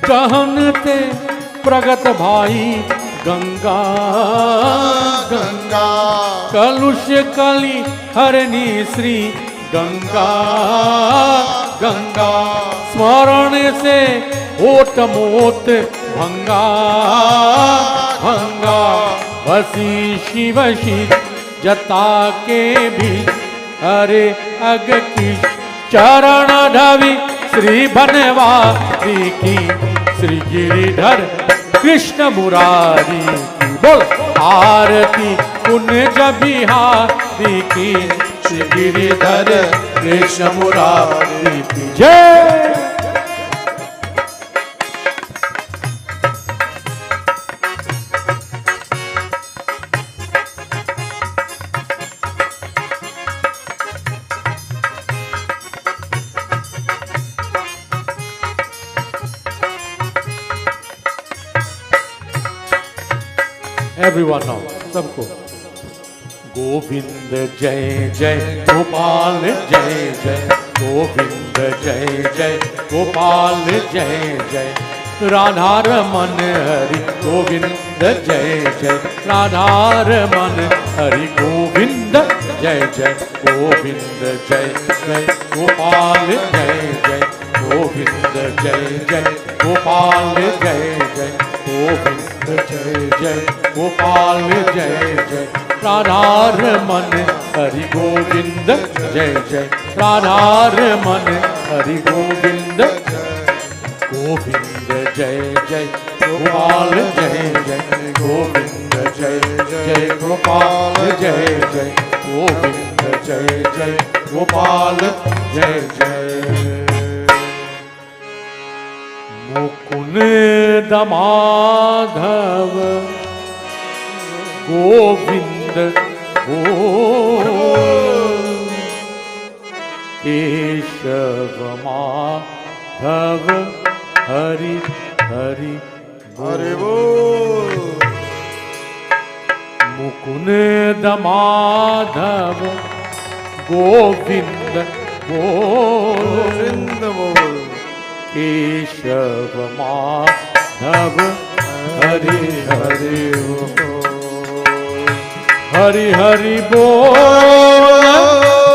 कहनते प्रगट भाई गंगा गंगा, कलुष कली हरणी श्री गंगा गंगा। स्मरण से ओट मोट भंगा भंगा, वसी शिव शीत जता के भी हरे अग की, चरण ढवी श्री बनवारी की, श्री गिरिधर कृष्ण मुरारी की। बोल आरती कुंज बिहारी की, श्री गिरिधर कृष्ण मुरारी की। जय एवरीवन नाउ, सबको। गोविंद जय जय गोपाल जय जय, गोविंद जय जय गोपाल जय जय। राधा रमन हरि गोविंद जय जय, राधा रमन हरि गोविंद जय जय। गोविंद जय जय गोपाल जय जय, गोविंद जय जय गोपाल जय जय। गोविंद जय जय गोपाल जय जय, राधा रमन हरि गोविंद जय जय, राधा रमन हरि गोविंद। गोविंद जय जय गोपाल जय जय, गोविंद जय जय गोपाल जय जय। गोविंद जय जय गोपाल जय जय। मुकुंद माधव गोविंद केशव माधव हरि हरि हरि बोल। मुकुंद माधव गोविंद गोविंद बोल। केशव माधव हरि हरि हरि हरि बोल,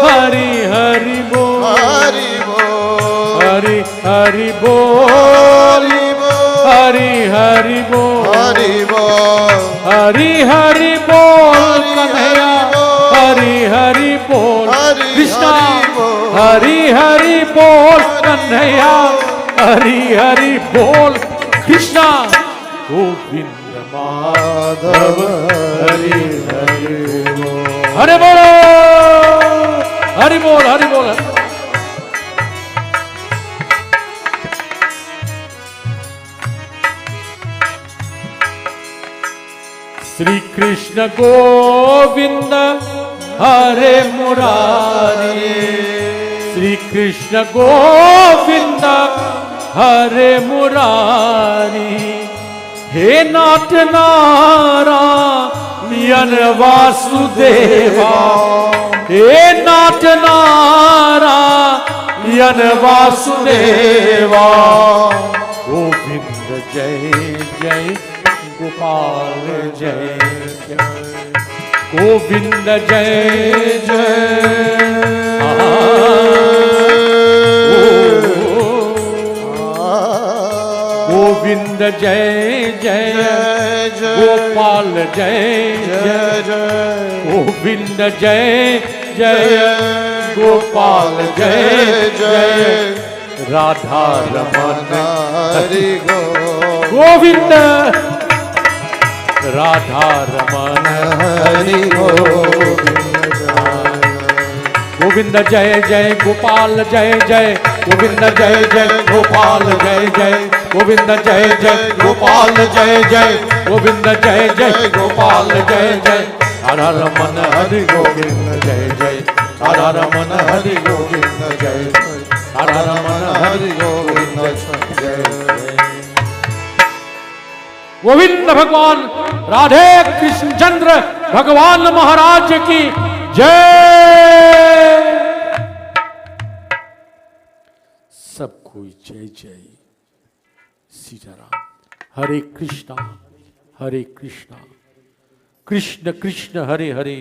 हरि हरि बोल, हरि हरि बोल, हरि हरि बोल, हरि हरि बोल कन्हैया, हरि हरि बोल कृष्णा, हरि हरि बोल कन्हैया, हरि हरि बोल कृष्णा। गोविंद माधव हरि हरि बोल। हरि बोल, हरि बोल, हरि बोल। श्री कृष्ण गोविंद हरे मुरारी, श्री कृष्ण गोविंद हरे मुरारी, हे नाथ नारायण वासुदेवा, हे नाथ नारायण वासुदेवा, गोविंद जय जय गोपाल जय जय, गोविंद जय जय, गोविंद जय जय गोपाल जय जय, गोविंद जय जय गोपाल जय जय, राधा रमन हरि गोविंद, राधा रमन हरि गोविंद जय जय गोपाल जय जय, गोविंद जय जय गोपाल जय जय, गोविंद जय जय गोपाल जय जय, गोविंद जय जय गोपाल जय जय, राधा रमन हरि गोविंद जय जय, राधा रमन हरि गोविंद जय जय, राधा रमन हरि गोविंद जय जय। गोविंद भगवान राधे कृष्ण चंद्र भगवान महाराज की जय। सब कोई जय जय सीताराम। हरे कृष्णा कृष्ण कृष्ण हरे हरे,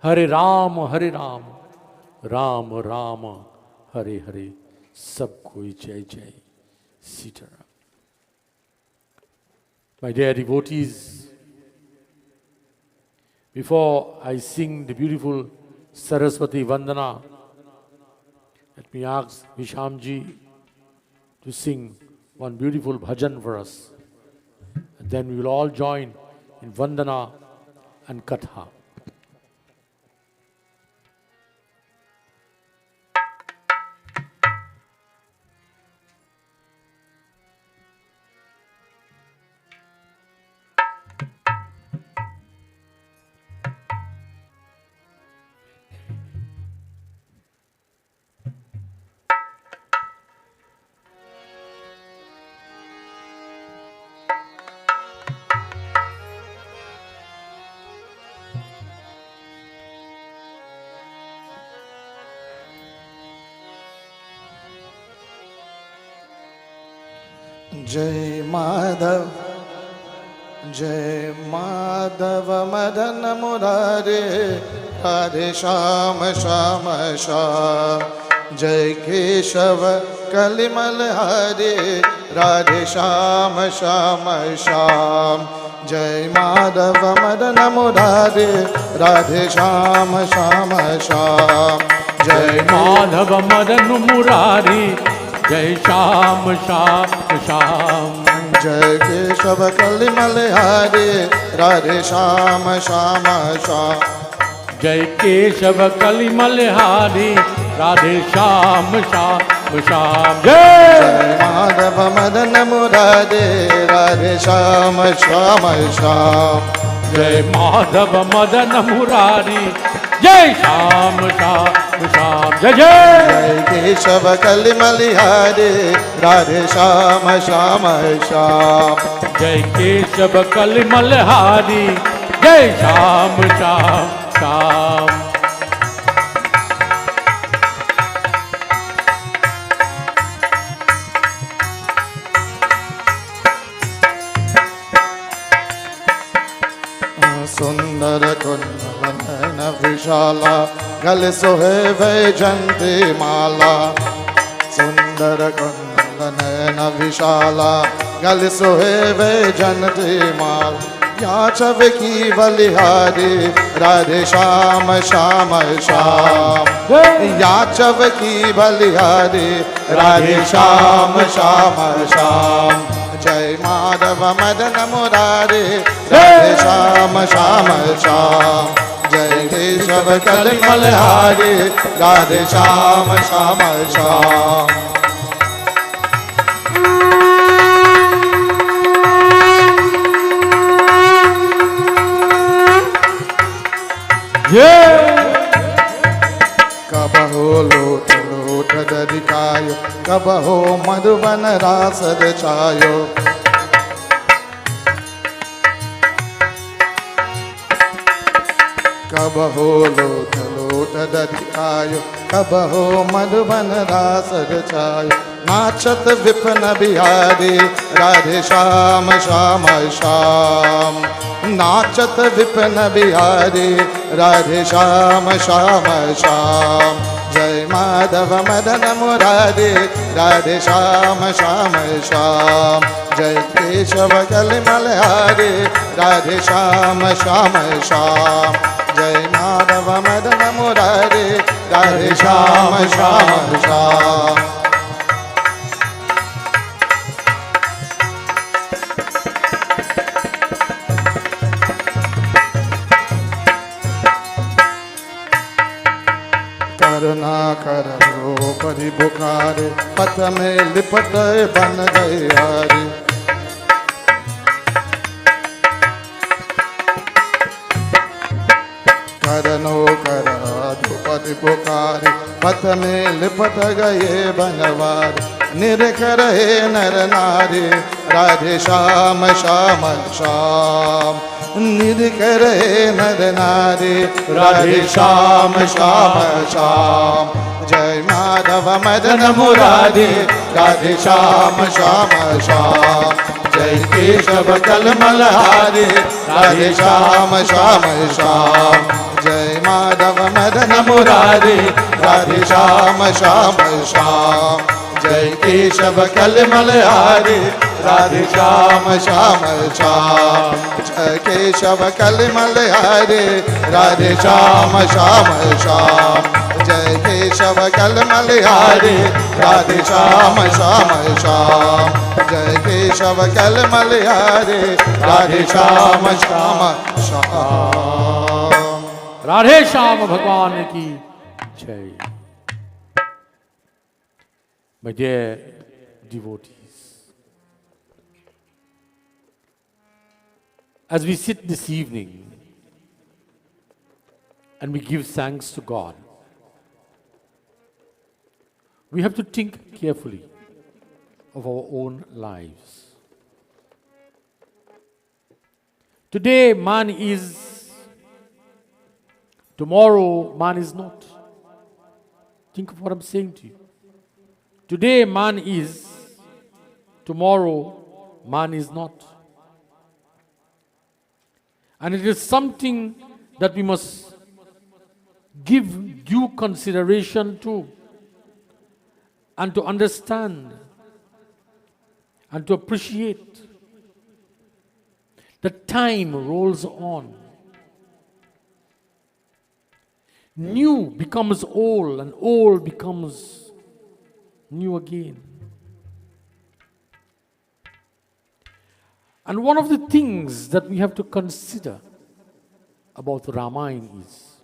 हरे राम राम राम हरे हरे। सब कोई जय जय Sitaram. My dear devotees, before I sing the beautiful Saraswati Vandana, let me ask Vishamji to sing one beautiful bhajan for us. And then we will all join in Vandana and Katha. जय माधव मदन मुरारे, राधे श्याम श्याम श्याम। जय केशव कलिमल हरे, राधे श्याम श्याम श्याम। जय माधव मदन मुरारे, राधे श्याम श्याम श्याम। जय माधव मदन मुरारी, जय श्याम श्याम श्याम। जय केशव कलिमल हरे, राधे श्याम श्याम श्याम। जय केशव कलिमल हरे, राधे श्याम श्याम श्याम। जय माधव मदन मुरारे, राधे श्याम श्याम श्याम। जय माधव मदन मुरारी, जय श्याम श्याम श्याम। जय जय केशव कलिमल हरे, राधे श्याम श्याम श्याम। जय केशव कलिमल हरे, जय श्याम श्याम श्याम। सुंदर कुंदन विशाला, गल सोहे वैजंती माला। सुंदर कुंदन विशाला, गल सोहे वैजंती माला। याचव की बलिहारी, राधे श्याम श्याम श्याम। याचव की बलिहारी, राधे श्याम श्याम श्याम। जय माधव मदन मुरारे राधे श्याम श्याम श्याम जय केशव कलिमल हारे राधे श्याम श्याम श्याम कब हो लोट लोट दरिकायो कब हो मधुबन रास रचायो कब हो लोट लोट दरिकायो कब हो मधुबन रास रचायो नाचत विपिन बिहारी राधे श्याम श्याम श्याम नाचत विपिन बिहारी राधे श्याम श्याम श्याम जय माधव मदन मुरारी राधे श्याम श्याम श्याम जय केशव कलिमल हारे राधे श्याम श्याम श्याम जय माधव मदन मुरारी राधे श्याम श्याम श्याम करुणा करो परि पुकारे पथ में लिपट बन गए हारे करनो करा पति पुकारे पथ में लिपट गए बनवार निरख रहे नर नारी राधे श्याम श्याम श्याम निरख रहे नर नारी राधे श्याम श्याम श्याम जय माधव मदन मुरारी राधे श्याम श्याम श्याम जय केशव कलमल हारे राधे श्याम श्याम श्याम जय माधव मदन मुरारी राधे श्याम श्याम श्याम जय केशव कलमल हारे राधे श्याम श्याम श्याम जय केशव कलमल हारे राधे श्याम श्याम श्याम जय केशव कलमल हारे राधे श्याम श्याम श्याम जय केशव कलमल हारे राधे श्याम श्याम श्याम राधे श्याम भगवान की जय। My dear devotees, as we sit this evening and we give thanks to God, we have to think carefully of our own lives. Today man is, tomorrow man is not. Think of what I'm saying to you. Today man is, tomorrow man is not. And it is something that we must give due consideration to, and to understand, and to appreciate. The time rolls on. New becomes old, and old becomes new again. And one of the things that we have to consider about Ramayana is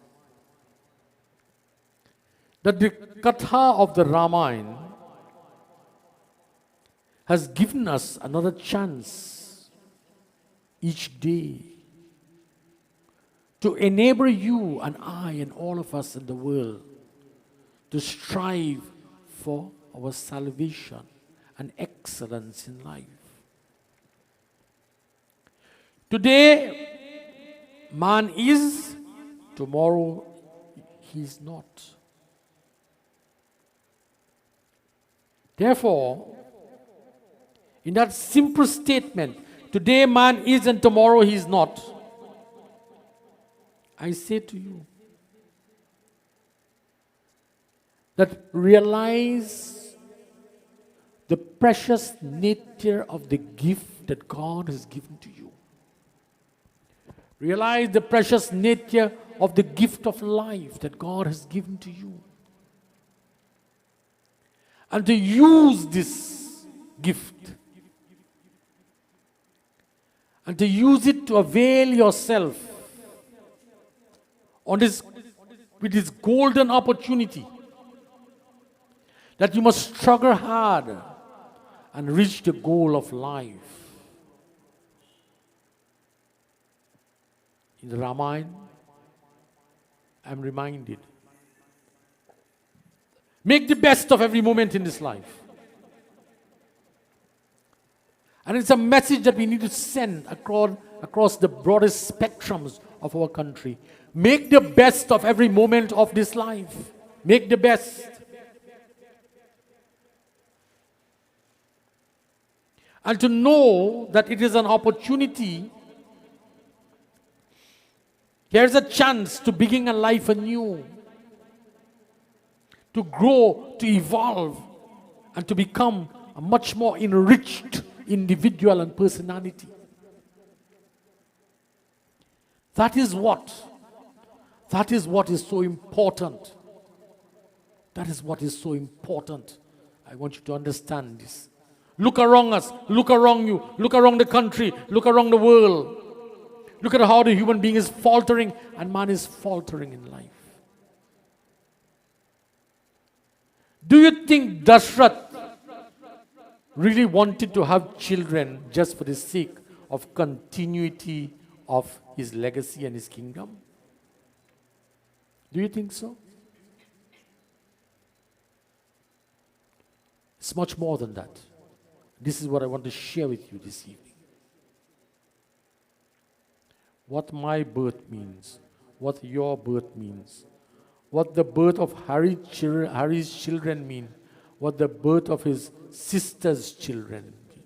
that the Katha of the Ramayana has given us another chance each day to enable you and I and all of us in the world to strive for our salvation and excellence in life. Today, man is, tomorrow he is not. Therefore, in that simple statement, today man is and tomorrow he is not, I say to you that realize the precious nature of the gift that God has given to you. Realize the precious nature of the gift of life that God has given to you. And to use this gift and to use it to avail yourself on this, with this golden opportunity that you must struggle hard and reach the goal of life. In the Ramayana, I'm reminded, make the best of every moment in this life. And it's a message that we need to send across the broadest spectrums of our country. Make the best of every moment of this life. Make the best. And to know that it is an opportunity, here's a chance to begin a life anew, to grow, to evolve, and to become a much more enriched individual and personality. That is what is so important. That is what is so important. I want you to understand this. Look around us, look around you, look around the country, look around the world. Look at how the human being is faltering and man is faltering in life. Do you think Dashrath really wanted to have children just for the sake of continuity of his legacy and his kingdom? Do you think so? It's much more than that. This is what I want to share with you this evening. What my birth means, what your birth means, what the birth of Hari's children mean, what the birth of his sister's children mean,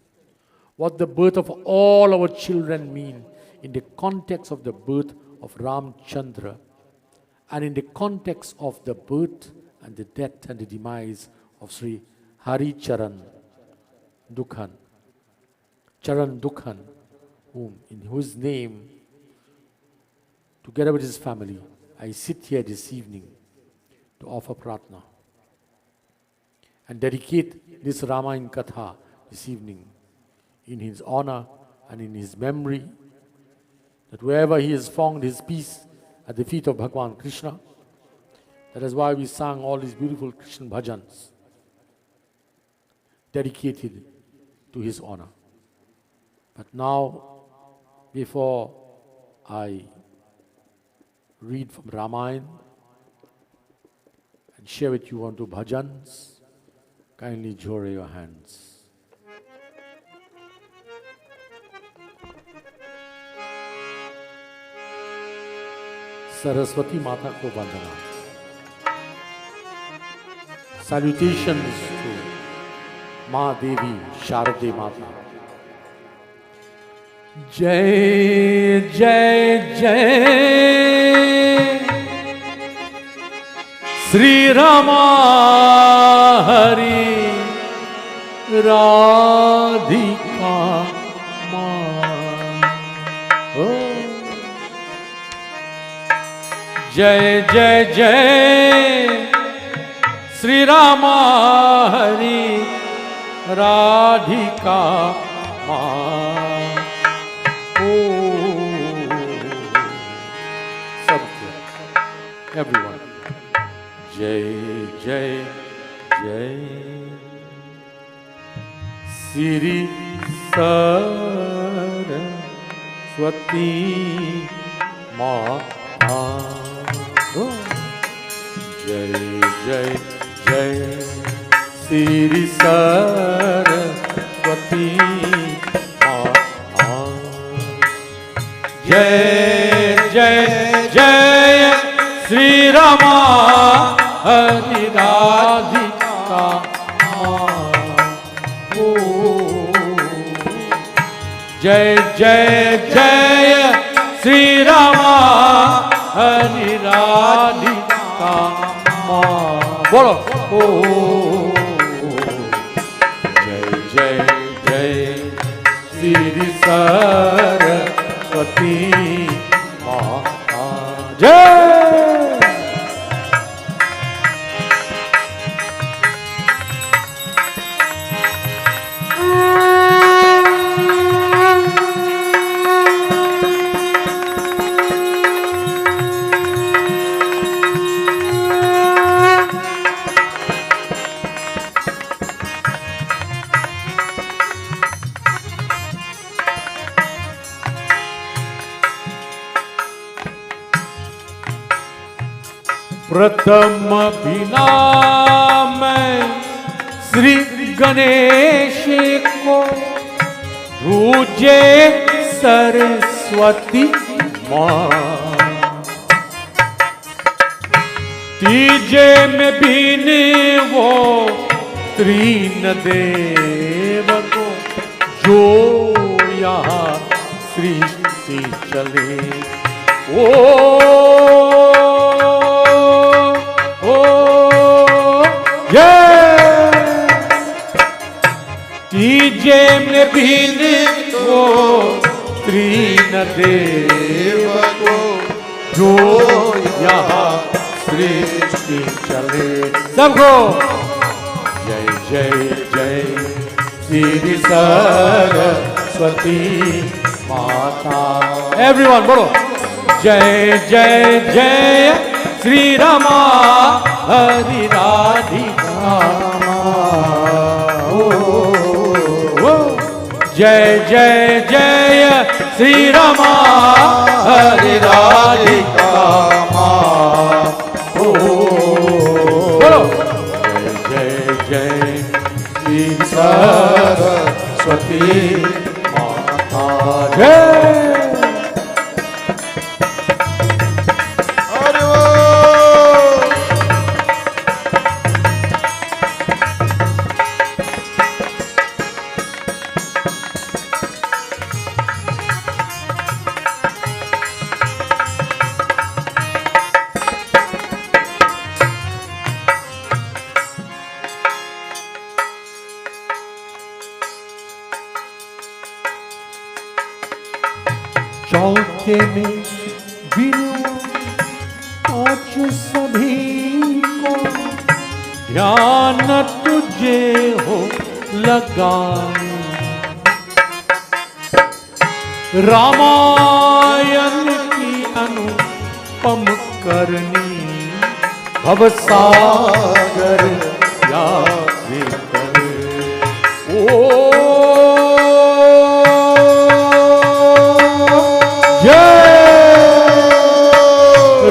what the birth of all our children mean in the context of the birth of Ramchandra and in the context of the birth and the death and the demise of Sri Hari Charran Dookhan, Charran Dookhan, in whose name, together with his family, I sit here this evening to offer pratna and dedicate this Ramayana Katha this evening in his honor and in his memory, that wherever he has found his peace at the feet of Bhagwan Krishna, that is why we sang all these beautiful Krishna bhajans dedicated to his honor. But now, before I read from Ramayana and share with you one two bhajans, kindly jore your hands. Saraswati Mata ko vandana. Salutations to Ma Devi Sharade Mata. Jai Jai Jai Sri Rama Hari Radhika Ma. Jai Jai Jai Sri Rama Hari Radhika Ma. Everyone. Jai Jai Jai Sri Saraswati Mata. Jai Jai Jai Sri Saraswati Mata. Jai Jai Jai Sri Rama Hari Radhika Ma. Jai Jai Jai Sri Rama Hari Radhika Ma. Bolo. Jai Jai Jai Sri Saraswati Ma. Jai. प्रथम अभिनाम श्री गणेश को पूजे सरस्वती माँ। तीजे में बीने वो त्रीन देव को जो यहाँ सृष्टि चले। ओ ये तीजे में बीने वो त्रीन देव को जो यहाँ सृष्टि चले। सबको जय जय जय श्री सरस्वती माता। एवरीवन बोलो जय जय जय श्री रमा हरि राधिका। जय जय जय श्री रमा हरि राधिका। बोलो जय जय जय श्री सरस्वती माता। जय चौथे में बिनु पाँच सभी को ध्यान तुझे हो लगाए। रामायण की अनुपम करनी भवसागर याद करे। ओ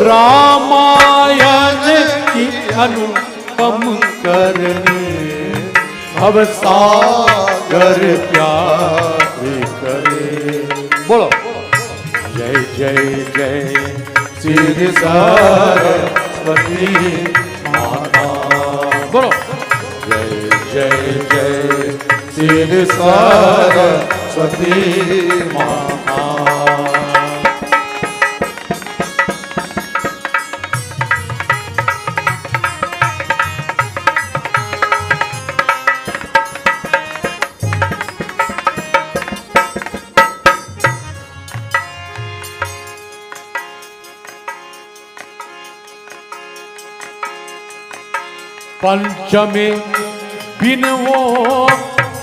रामायण की अनुपम करनी भवसागर प्यार करे। बोलो जय जय जय श्री सरस्वती माता। बोलो जय जय जय श्री सरस्वती माता। पंचमे बिन वो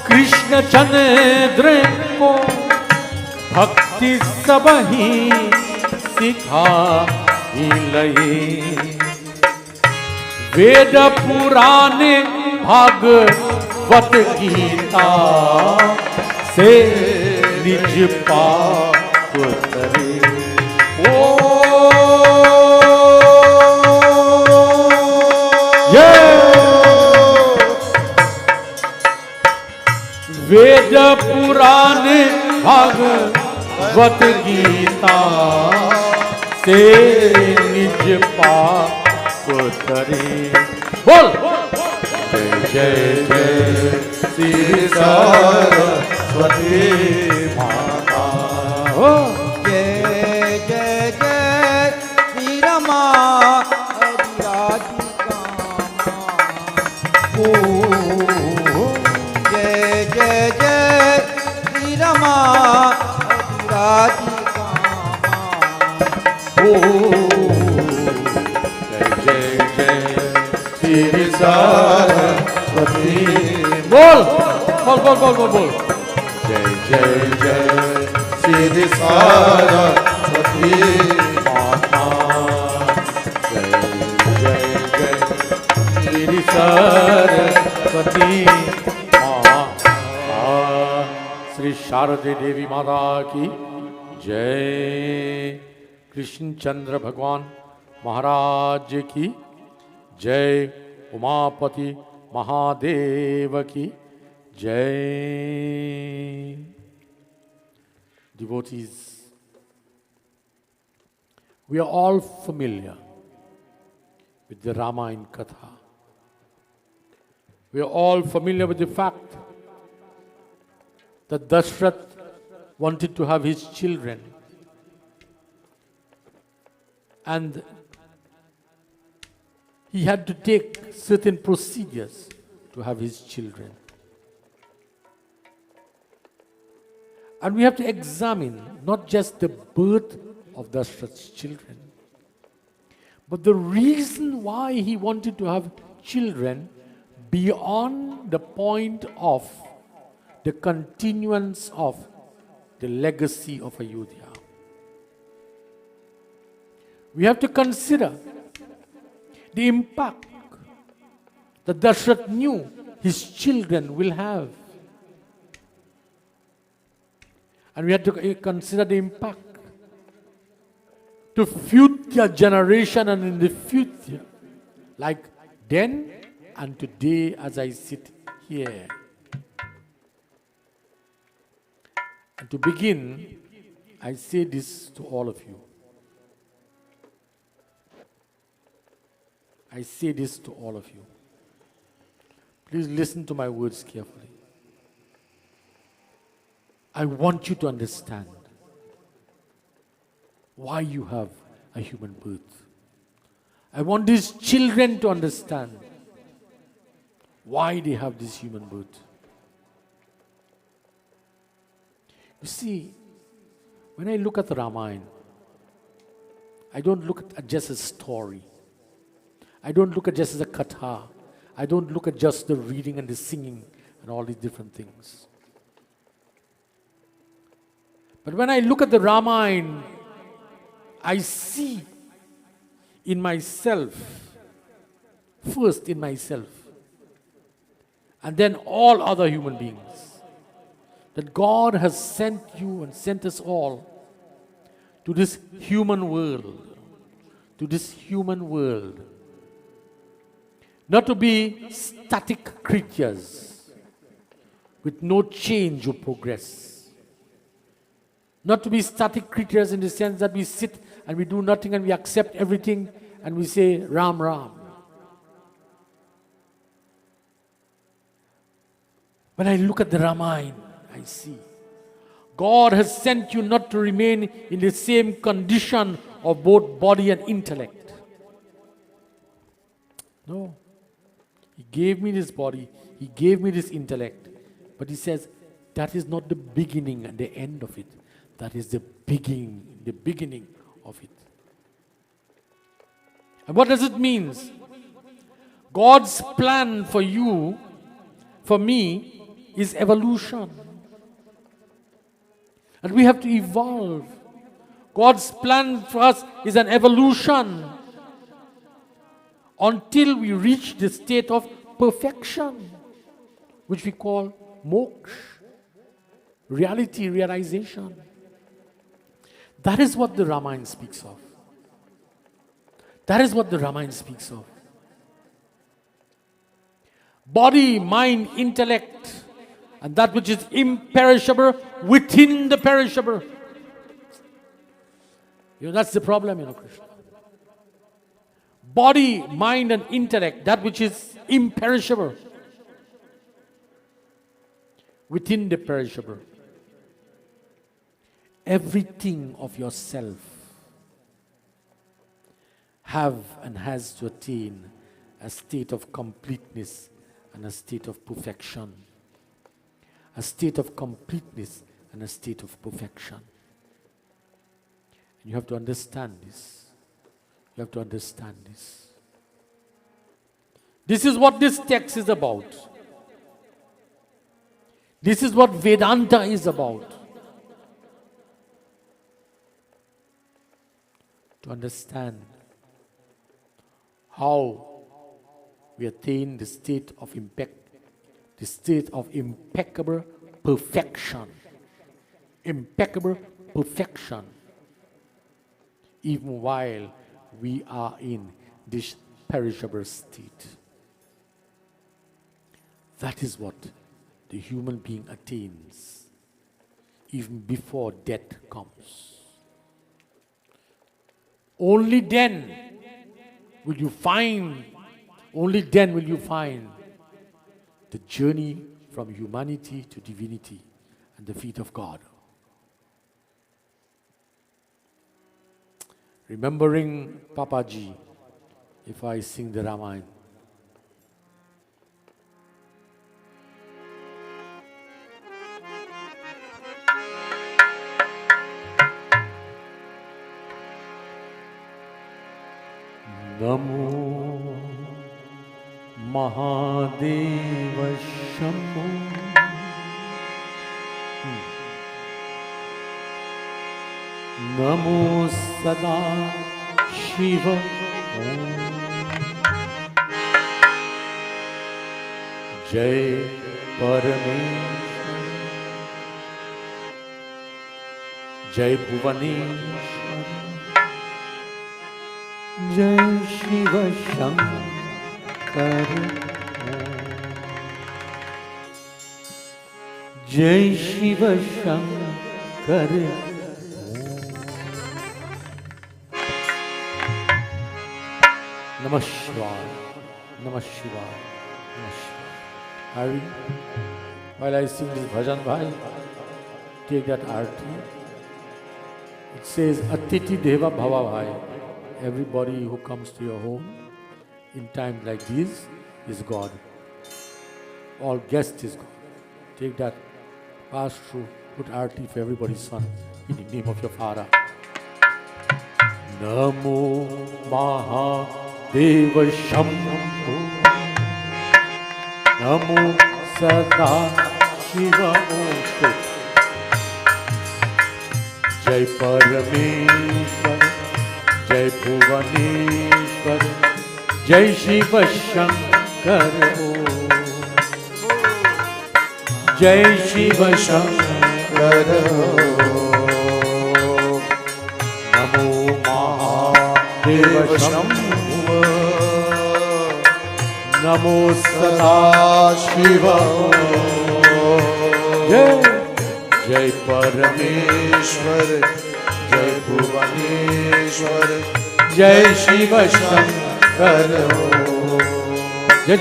कृष्ण चंद्र को भक्ति सब ही सिखा ही लई। वेद पुराण भागवत गीता से निज पाप करे। ओ वेद पुराण भागवत गीता से निज पाप करे। बोल जय जय जय श्री सरस्वती माता। जय जय जय श्री रमा हरि राधिका। जय जय श्री रमा हरि राधिका। जय जय जय श्री सरस्वती। बोल बोल बोल बोल बोल बोल जय जय जय श्री सरस्वती माता। जय जय जय श्री सरस्वती श्री शारदे देवी माता की जय। कृष्ण चंद्र भगवान महाराज की Jai Umapati Mahadeva ki Jai. Devotees, we are all familiar with the Ramayana Katha. We are all familiar with the fact that Dashrath wanted to have his children, and he had to take certain procedures to have his children. And we have to examine not just the birth of Dashrath's children, but the reason why he wanted to have children beyond the point of the continuance of the legacy of Ayodhya. We have to consider the impact that Dashrath knew his children will have. And we have to consider the impact to future generation and in the future, like then and today as I sit here. And to begin, I say this to all of you. I say this to all of you. Please listen to my words carefully. I want you to understand why you have a human birth. I want these children to understand why they have this human birth. You see, when I look at Ramayana, I don't look at just a story. I don't look at just as a katha. I don't look at just the reading and the singing and all these different things. But when I look at the Ramayana, I see in myself, first in myself, and then all other human beings, that God has sent you and sent us all to this human world, not to be static creatures with no change or progress. Not to be static creatures in the sense that we sit and we do nothing and we accept everything and we say Ram Ram. When I look at the Ramayana, I see God has sent you not to remain in the same condition of both body and intellect. No. He gave me this body, He gave me this intellect. But He says, that is not the beginning and the end of it. That is the beginning of it. And what does it mean? God's plan for you, for me, is evolution. And we have to evolve. God's plan for us is an evolution until we reach the state of perfection, which we call moksha, reality, realization. That is what the Ramayana speaks of. That is what the Ramayana speaks of. Body, mind, intellect, and that which is imperishable within the perishable. That's the problem, Krishna. Body, mind, and intellect, that which is imperishable within the perishable. Everything of yourself have and has to attain a state of completeness and a state of perfection. A state of completeness and a state of perfection. And you have to understand this. You have to understand this. This is what this text is about. This is what Vedanta is about. To understand how we attain the state of impeccable perfection. Impeccable perfection. Even while we are in this perishable state. That is what the human being attains even before death comes. Only then will you find the journey from humanity to divinity at the feet of God. Remembering Papaji, if I sing the Ramayana. Namo Mahadeva Shambho. Namo Sada Shiva. Jai Parameshwar. Jai Bhuvaneshwar. Jai Shiva Shankar. Jai Shiva Shankar. Namah Shivaya, Namah Shivaya, Namah Shivaya. Hari, while I sing this bhajan, bhai, take that arti. It says, Atiti Deva Bhava Bhai. Everybody who comes to your home in times like these is God. All guests is God. Take that, pass through, put arti for everybody's son in the name of your Father. Namo Mahadeva Shambho. Namo Sada Shiva Ostu. Jai Parameshwar. Jai Bhuvaneshwar. Jai Shiva Shankar. Jai Shiva Shankar. Namo Mahadeva Shambho. Namo Sada Shiva. Jai Parameshwar. Jai Bhuvaneshwar. Jai Shiva Shankar. Jai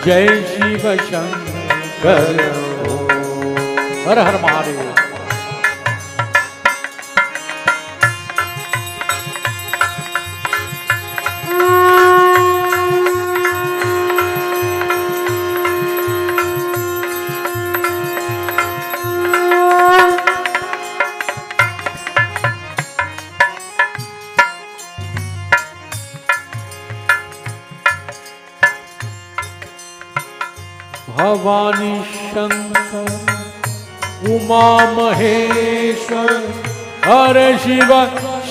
Jai Shiva Shankar. Har Har Mahadev. Bhavani Shankar, Uma Maheshwar, Hare Shiva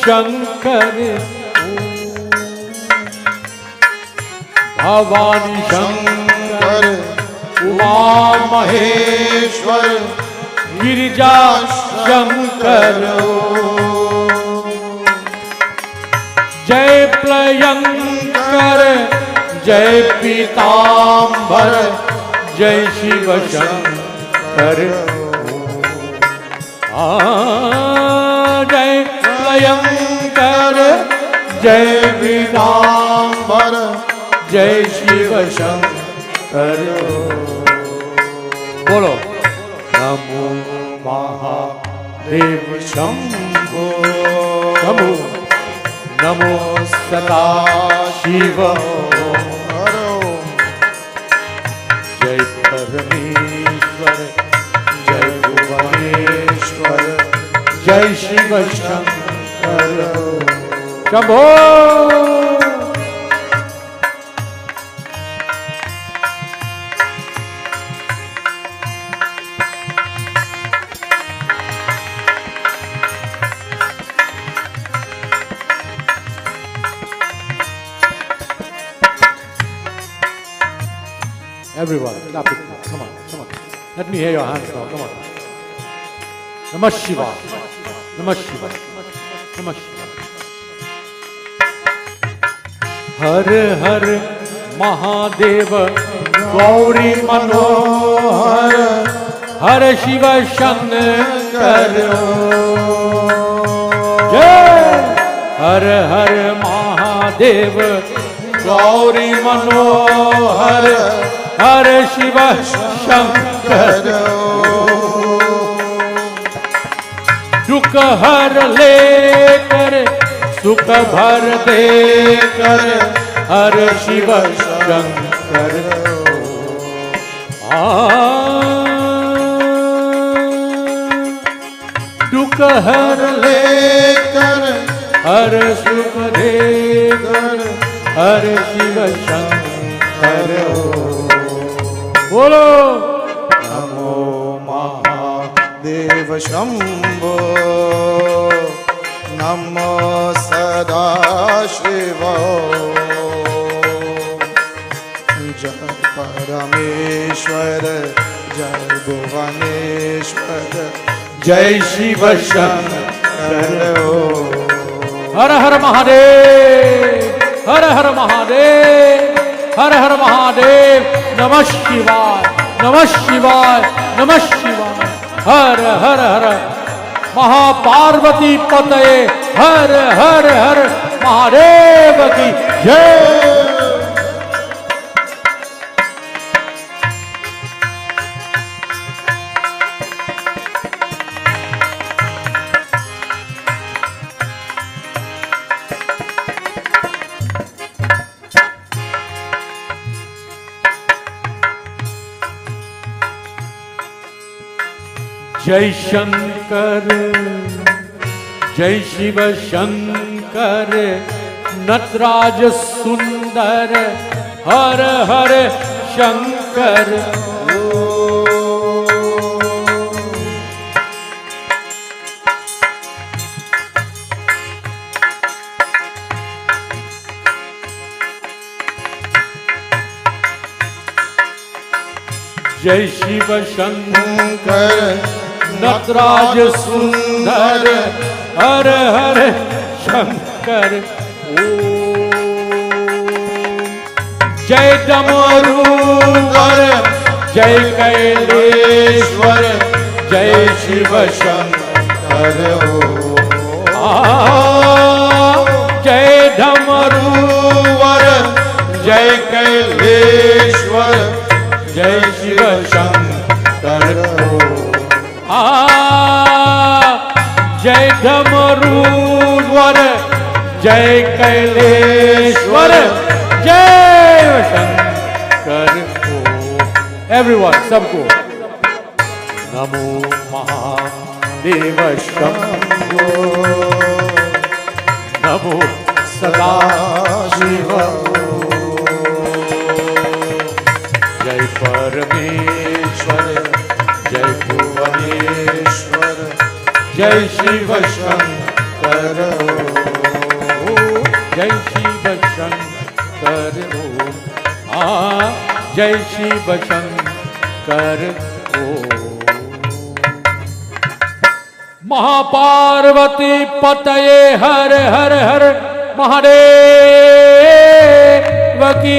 Shankar. Bhavani Shankar, Uma Maheshwar, Girija Shankar. Jai Playankar, Jai Pitambar. Jai Shiva Shankar. Jai Playankar. Jai Vidambar. Jai Shiva Shankar. Bolo. Namo Mahadeva Shambho. Namo Sada Shiva. Jai Parameshwar. Jai Bhuvaneshwar. Jai Shiva Shankar. Shambho. Everyone, clap it now. Come on, come on. Let me hear your hands now. Come on. Namah Shivaya. Namah Shivaya. Namah Shivaya. हर हर महादेव गौरी मनोहर हर शिव शंकर जय हर हर महादेव गौरी मनोहर हर शिव शंकर दुख हर लेकर सुख भर देकर हर शिव शंकर दुख हर लेकर हर सुख देकर हर शिव शंकर बोलो नमो महादेव शंभो नमो सदा शिव जय परमेश्वर जय भुवनेश्वर जय शिव शंकर हर हर महादेव हर हर महादेव हर हर महादेव नमः शिवाय नमः शिवाय नमः शिवाय हर हर हर महापार्वती पतये हर हर हर महादेव की जय जय शंकर जय शिव शंकर नटराज सुंदर हर हर शंकर जय शिव शंकर नटराज सुंदर हर हर शंकर जय डमरूवर जय कैलेश्वर जय शिव शंकर जय डमरूवर जय कैलेश्वर जय शिव शंकर जय डमरूवर जय कैलेश्वर जय शंकर एवरीवन सबको नमो महादेव शंभो नमो सदा शिव जय परमेश्वर जय भुवनेश्वर जय शिव शंकर जय शिव शंकर जय शिव शंकर महापार्वती पतये हर हर हर महादेव की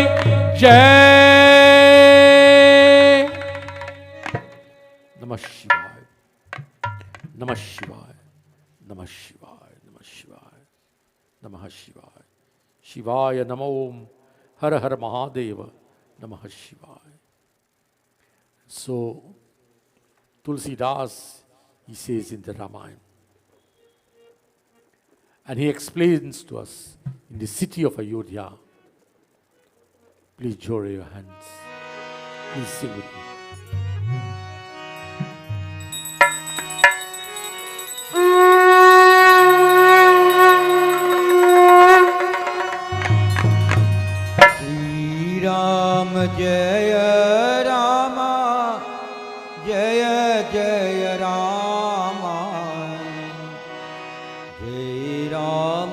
जय नमः शिवाय नमः शिवाय नमः शिवाय नमः शिवाय नमः शिवाय शिवाय नमो हर हर महादेव नमः शिवाय. So Tulsidas, he says in the Ramayana, and he explains to us in the city of Ayodhya. Please join your hands. Please sing with me. जय राम जय जय राम जय राम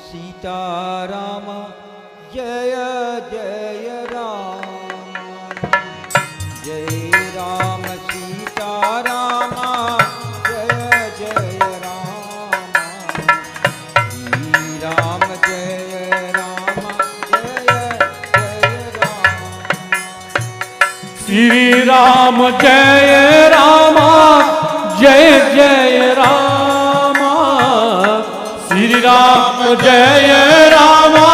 सीता राम जय जय राम जय राम सीता राम जय जय राम श्री राम जय राम जय श्री राम जय रामा जय जय रामा श्री राम जय रामा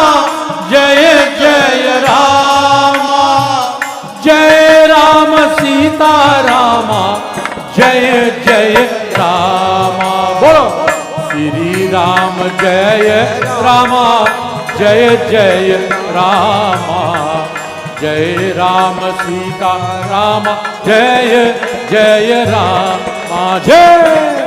जय जय रामा जय राम सीता रामा जय जय रामा बोलो श्री राम जय रामा जय जय रामा जय राम सीता राम जय जय राम जय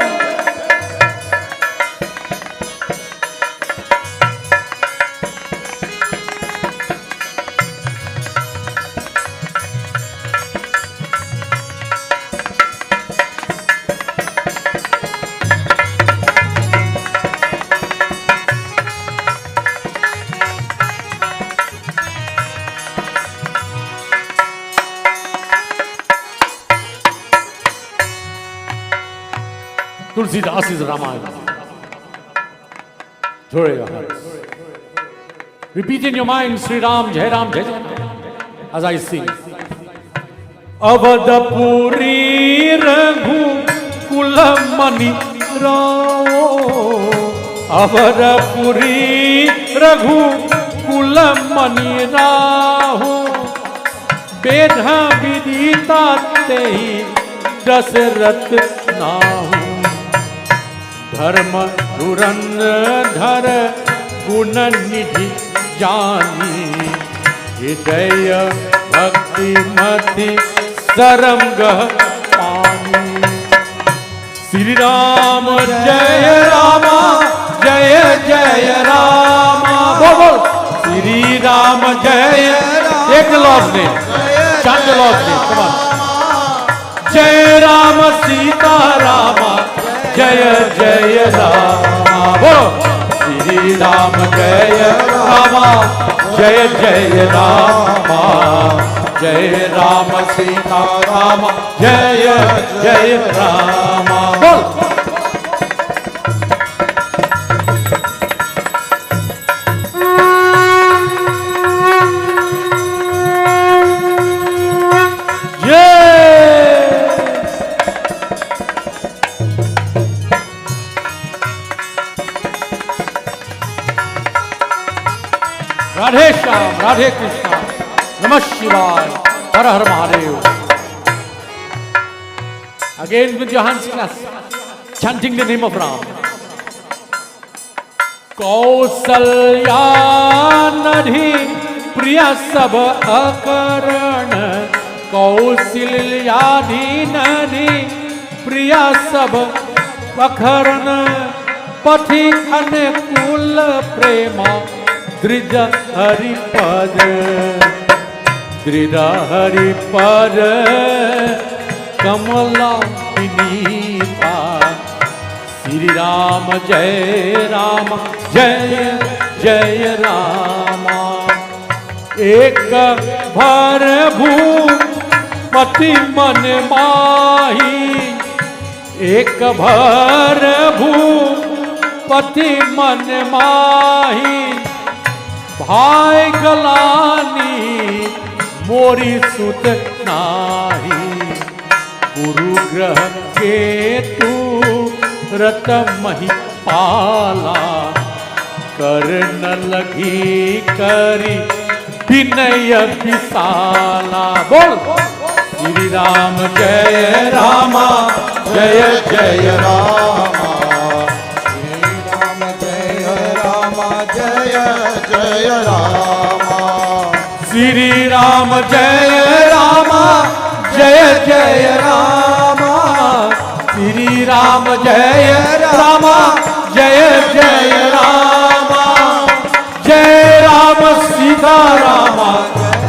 तुलसीदास is Ramayana. जोड़े your hands. Repeat in your mind, Sri Ram, Jai Ram, Jai Jai. As I sing. Avadapuri Raghu Kulamani Rao. Avadapuri Raghu Kulamani Rao. Bedha Vidita Tehi Dasrat Nahu. धर्म धुरंधर गुण निधि जानी हृदय भक्ति मति सरंग पानी श्री राम जय रामा जय जय रामा बोल श्री राम जय एक लॉस ने चंद लॉस ने जय राम सीता रामा जय जय रामा बोलो श्री राम जय रामा जय जय रामा जय राम सीता रामा जय जय रामा बोल राधे श्याम राधे कृष्णा नमः शिवाय हर हर Mahadev again with your hands clasped chanting the name of Ram Kausalya नधि प्रिय सब अकरण कौशल्याधीनधि प्रिय सब अखरण पथि अनुकूल प्रेमा दृढ़ हरिपद कमला विनीता श्री राम जय जय रामा एक भर भूपति मन माही एक भर भूपति मन माही भाई गलानी मोरी सुत नाही गुरु ग्रह के तू रत मही पाला कर न लगी करी विनय विशाला बोल श्री राम जय रामा जय जय रामा जय रामा श्री राम जय रामा जय जय रामा श्री राम जय रामा जय जय रामा जय राम सीता रामा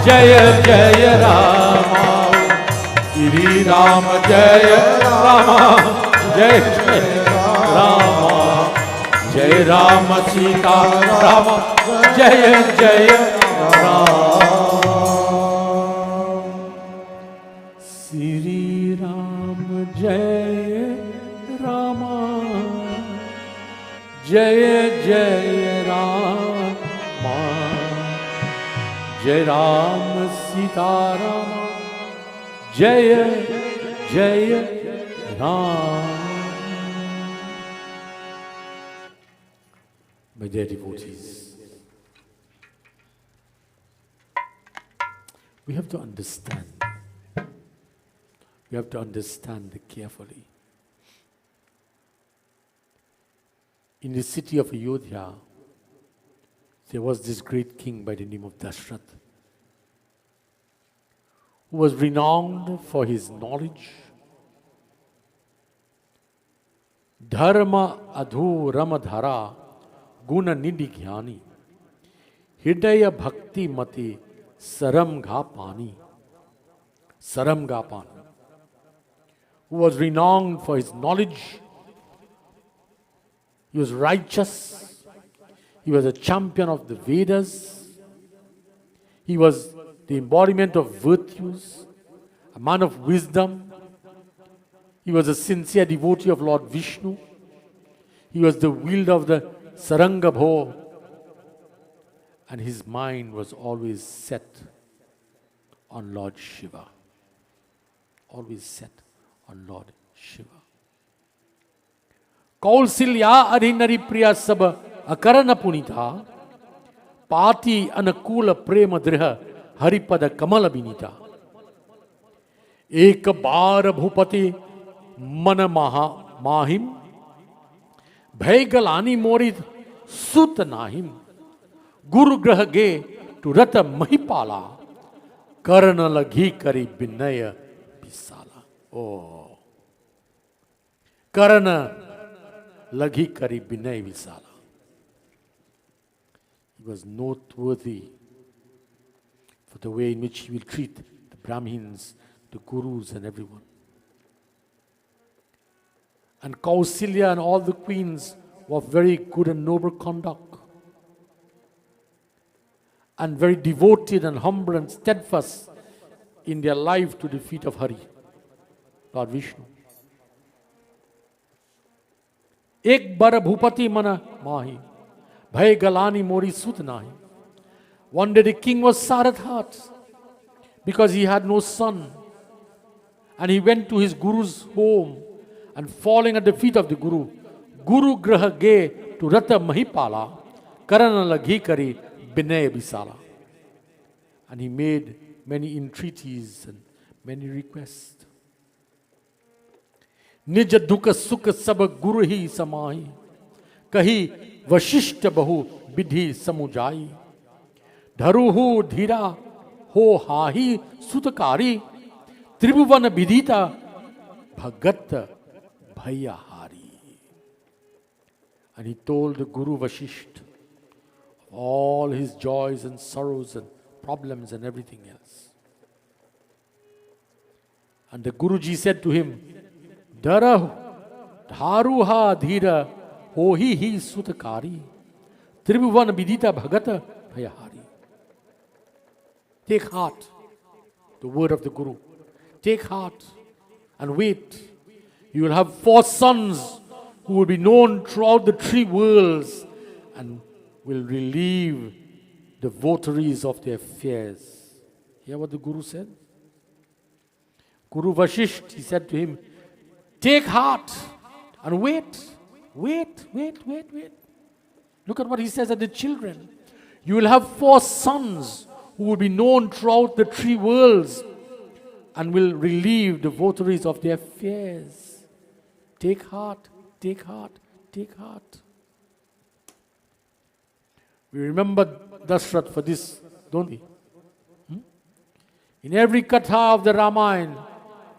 जय जय रामा श्री राम जय रामा जय जय रामा जय राम सीता राम जय जय राम श्री राम जय रामा जय जय रामा जय Ram Sita Ram Jaya Jaya Ram. My dear devotees, we have to understand. We have to understand it carefully. In the city of Ayodhya, there was this great king by the name of Dashrath, who was renowned for his knowledge. Dharma adhu ramadhara guna nidhi jnani hridaya bhakti mati saram pani. Saram pani. Who was renowned for his knowledge. He was righteous. He was a champion of the Vedas. He was the embodiment of virtues, a man of wisdom. He was a sincere devotee of Lord Vishnu. He was the wielder of the Saranga Bho. And his mind was always set on Lord Shiva. Always set on Lord Shiva. Kausilya adhinari priya sab akarana punita pati anakula prema driha haripada kamala binita ek bar bhupati mana mahim bhaigalani morid sut nahim guru graha ge to rata mahipala karana laghi kari binaya bisala. Oh, karana laghi kari binay visala. He was noteworthy for the way in which he will treat the Brahmins, the Gurus and everyone. And Kausilya and all the queens were of very good and noble conduct, and very devoted and humble and steadfast in their life to the feet of Hari, Lord Vishnu. Ek bar bhupati mana mahi, bhai galani mori sut nahi. One day the king was sad at heart because he had no son. And he went to his guru's home and falling at the feet of the guru, Guru graha ge to rata mahipala, karana laghi kari binay bisala. And he made many entreaties and many requests. निज दुख सुख सब गुरु ही समाही कही वशिष्ठ बहु विधि समुजाई धरुहु धीरा हो हाही सुतकारी त्रिभुवन विदिता भगत भयहारी. And he told the Guru Vashisht all his joys and sorrows and problems and everything else. And the Guruji said to him, Darahu dharuha dhira hohi hi sutakari tribhuvan vidita bhagata bhayahari. Take heart, the word of the Guru. Take heart and wait. You will have 4 sons who will be known throughout the 3 worlds and will relieve the votaries of their fears. Hear what the Guru said? Guru Vashisht, he said to him, take heart and wait. Look at what he says at the children. You will have 4 sons who will be known throughout the 3 worlds and will relieve the votaries of their fears. Take heart, take heart, take heart. We remember Dashrath for this, don't we? In every katha of the Ramayana,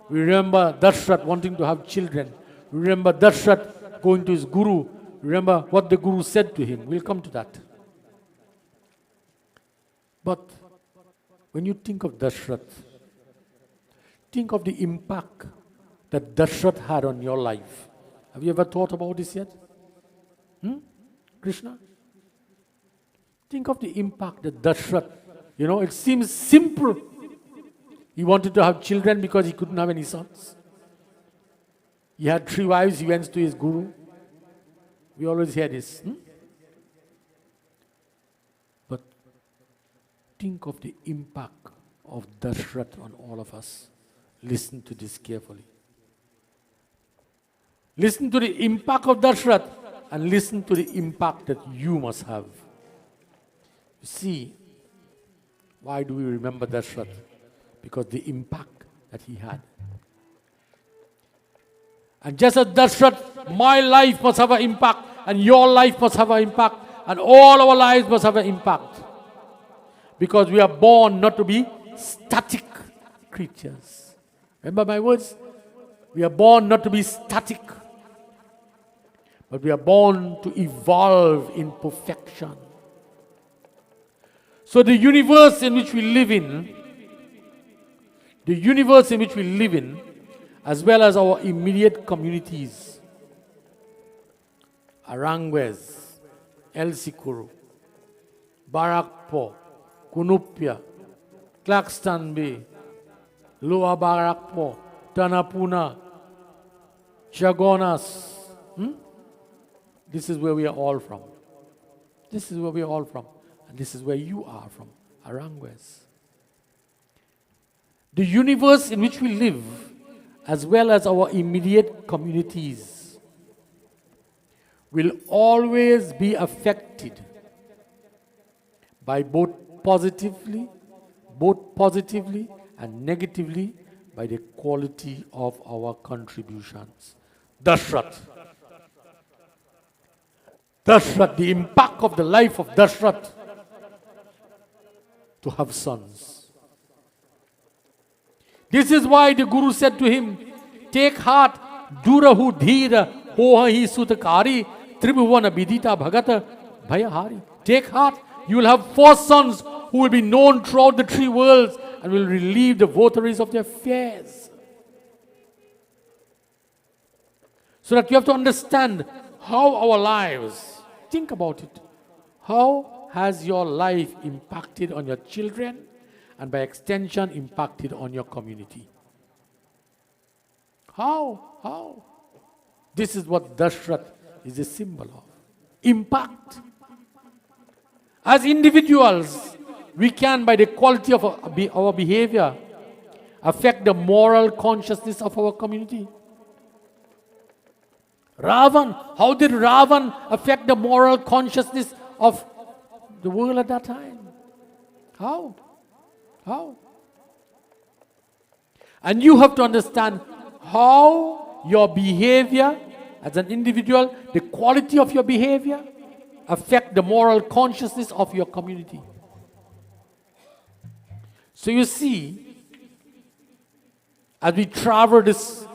we remember Dashrath wanting to have children. We remember Dashrath going to his Guru. Remember what the Guru said to him. We'll come to that. But when you think of Dashrath, think of the impact that Dashrath had on your life. Have you ever thought about this yet? Krishna? Think of the impact that Dashrath, it seems simple. He wanted to have children because he couldn't have any sons. He had 3 wives, he went to his Guru. We always hear this. But think of the impact of Dashrath on all of us. Listen to this carefully. Listen to the impact of Dashrath and listen to the impact that you must have. You see, why do we remember Dashrath? Because the impact that he had. And just as Dashrath, my life must have an impact, and your life must have an impact, and all our lives must have an impact. Because we are born not to be static creatures. Remember my words? We are born not to be static, but we are born to evolve in perfection. So the universe in which we live in, as well as our immediate communities, Arangwes, El Sikuru, Barakpo, Kunupia, Claxton Bay, Lower Barakpo, Tanapuna, Chagonas. This is where we are all from. This is where we are all from. And this is where you are from, Arangwes. The universe in which we live, as well as our immediate communities, will always be affected by both positively and negatively by the quality of our contributions. Dashrath, the impact of the life of Dashrath to have sons. This is why the Guru said to him, take heart, durahu dhira, hoha hi sutakari, tribhuvana bidita bhagata bhayahari. Take heart, you will have 4 sons who will be known throughout the 3 worlds and will relieve the votaries of their fears. So that you have to understand how our lives, think about it, how has your life impacted on your children and by extension impacted on your community? How? This is what Dashrath is a symbol of. Impact. As individuals, we can, by the quality of our behavior, affect the moral consciousness of our community. Ravan, how did Ravan affect the moral consciousness of the world at that time? How? And you have to understand how your behavior as an individual, the quality of your behavior, affect the moral consciousness of your community. So you see, as we travel this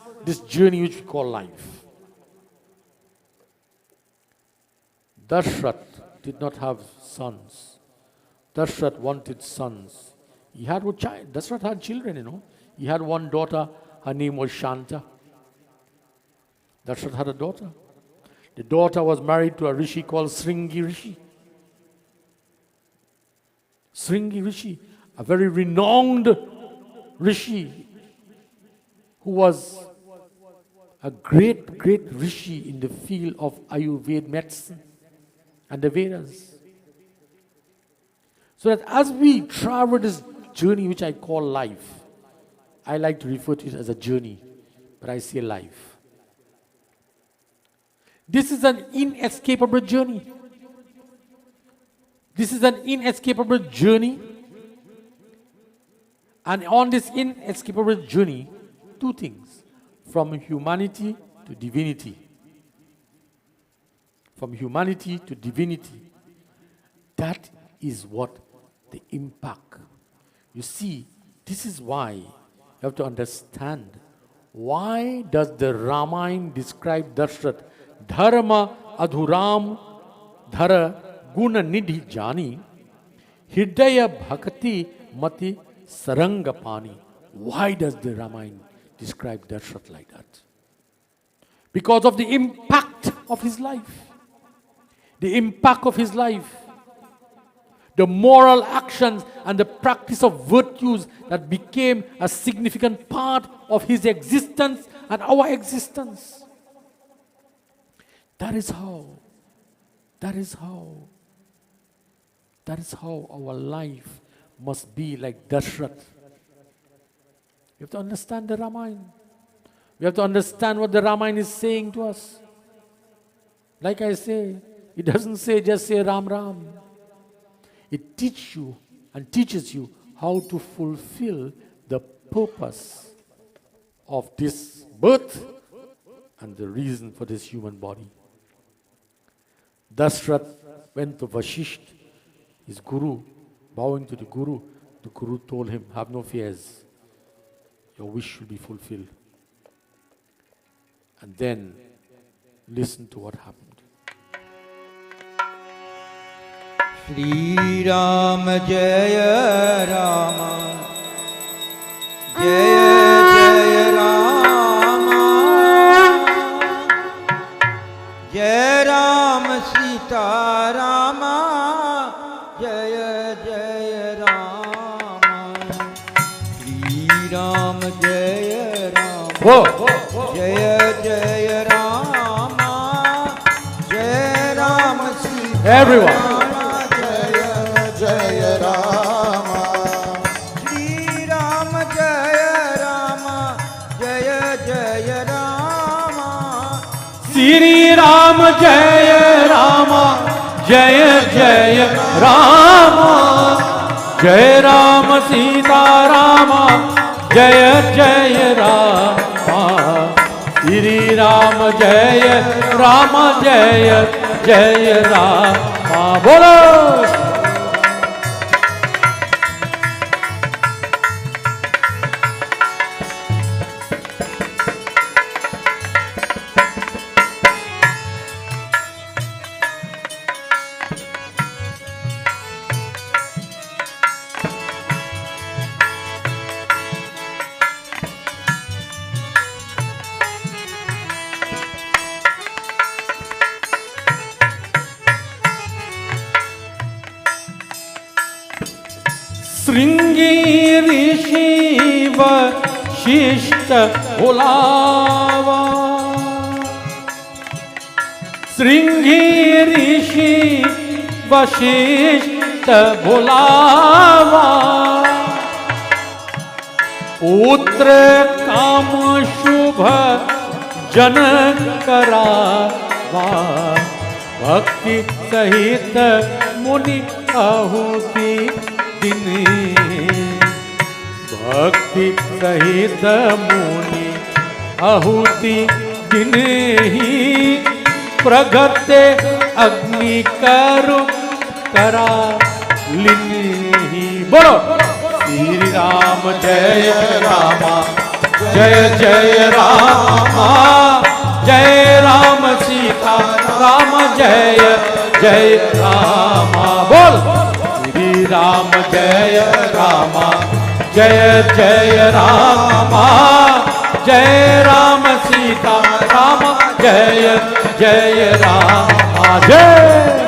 journey which we call life, Dashrath did not have sons. Dashrath wanted sons. He had one child. Dashrath had children, He had one daughter. Her name was Shanta. Dashrath had a daughter. The daughter was married to a rishi called Sringi Rishi. Sringi Rishi, a very renowned rishi who was a great rishi in the field of Ayurveda medicine and the Vedas. So that as we travel this journey which I call life, I like to refer to it as a journey, but I say life. This is an inescapable journey. And on this inescapable journey, 2 things. From humanity to divinity. That is what the impact. You see, this is why you have to understand, why does the Ramayana describe Dashrath? Dharma adhuram dhara guna nidhi jani hridaya bhakti mati saranga pani. Why does the Ramayana describe Dashrath like that? Because of the impact of his life. The moral actions and the practice of virtues that became a significant part of his existence and our existence. That is how our life must be like Dashrath. We have to understand the Ramayana. We have to understand what the Ramayana is saying to us. Like I say, it doesn't say just say Ram Ram. It teaches you and teaches you how to fulfill the purpose of this birth and the reason for this human body. Dashrath went to Vashisht, his guru, bowing to the guru. The guru told him, have no fears. Your wish will be fulfilled. And then listen to what happened. Shri Ram Jaya Rama Jaya Jaya Rama Jaya Ram Sita Rama Jaya Jaya Rama Shri Ram Jaya Rama Jaya Jaya Rama Jaya Ram Sita Everyone. Jaya Rama Shri Ram Jaya Rama Jaya Jaya Rama Shri Ram Jaya Rama Jaya Jaya Rama Jaya Ram Sita Rama Jaya Jaya Rama Shri Ram Jaya Rama Jaya Jaya Rama. Bolo! Sringi Rishi Vashishta Bulava Sringi Rishi Vashishta Bulava Putra Kam Shubha Janak Karava Bhakti Sahita Muni Ahuti भक्ति सहित मुनि आहुति दिन ही प्रगटे अग्नि करु करा लिनि बोलो श्री राम जय रामा जय जय रामा जय राम सीता राम जय जय रामा बोल Shri Ram Jaya Rama Jaya Jaya Rama Jaya Ram Sita Rama Jaya Jaya Rama Jaya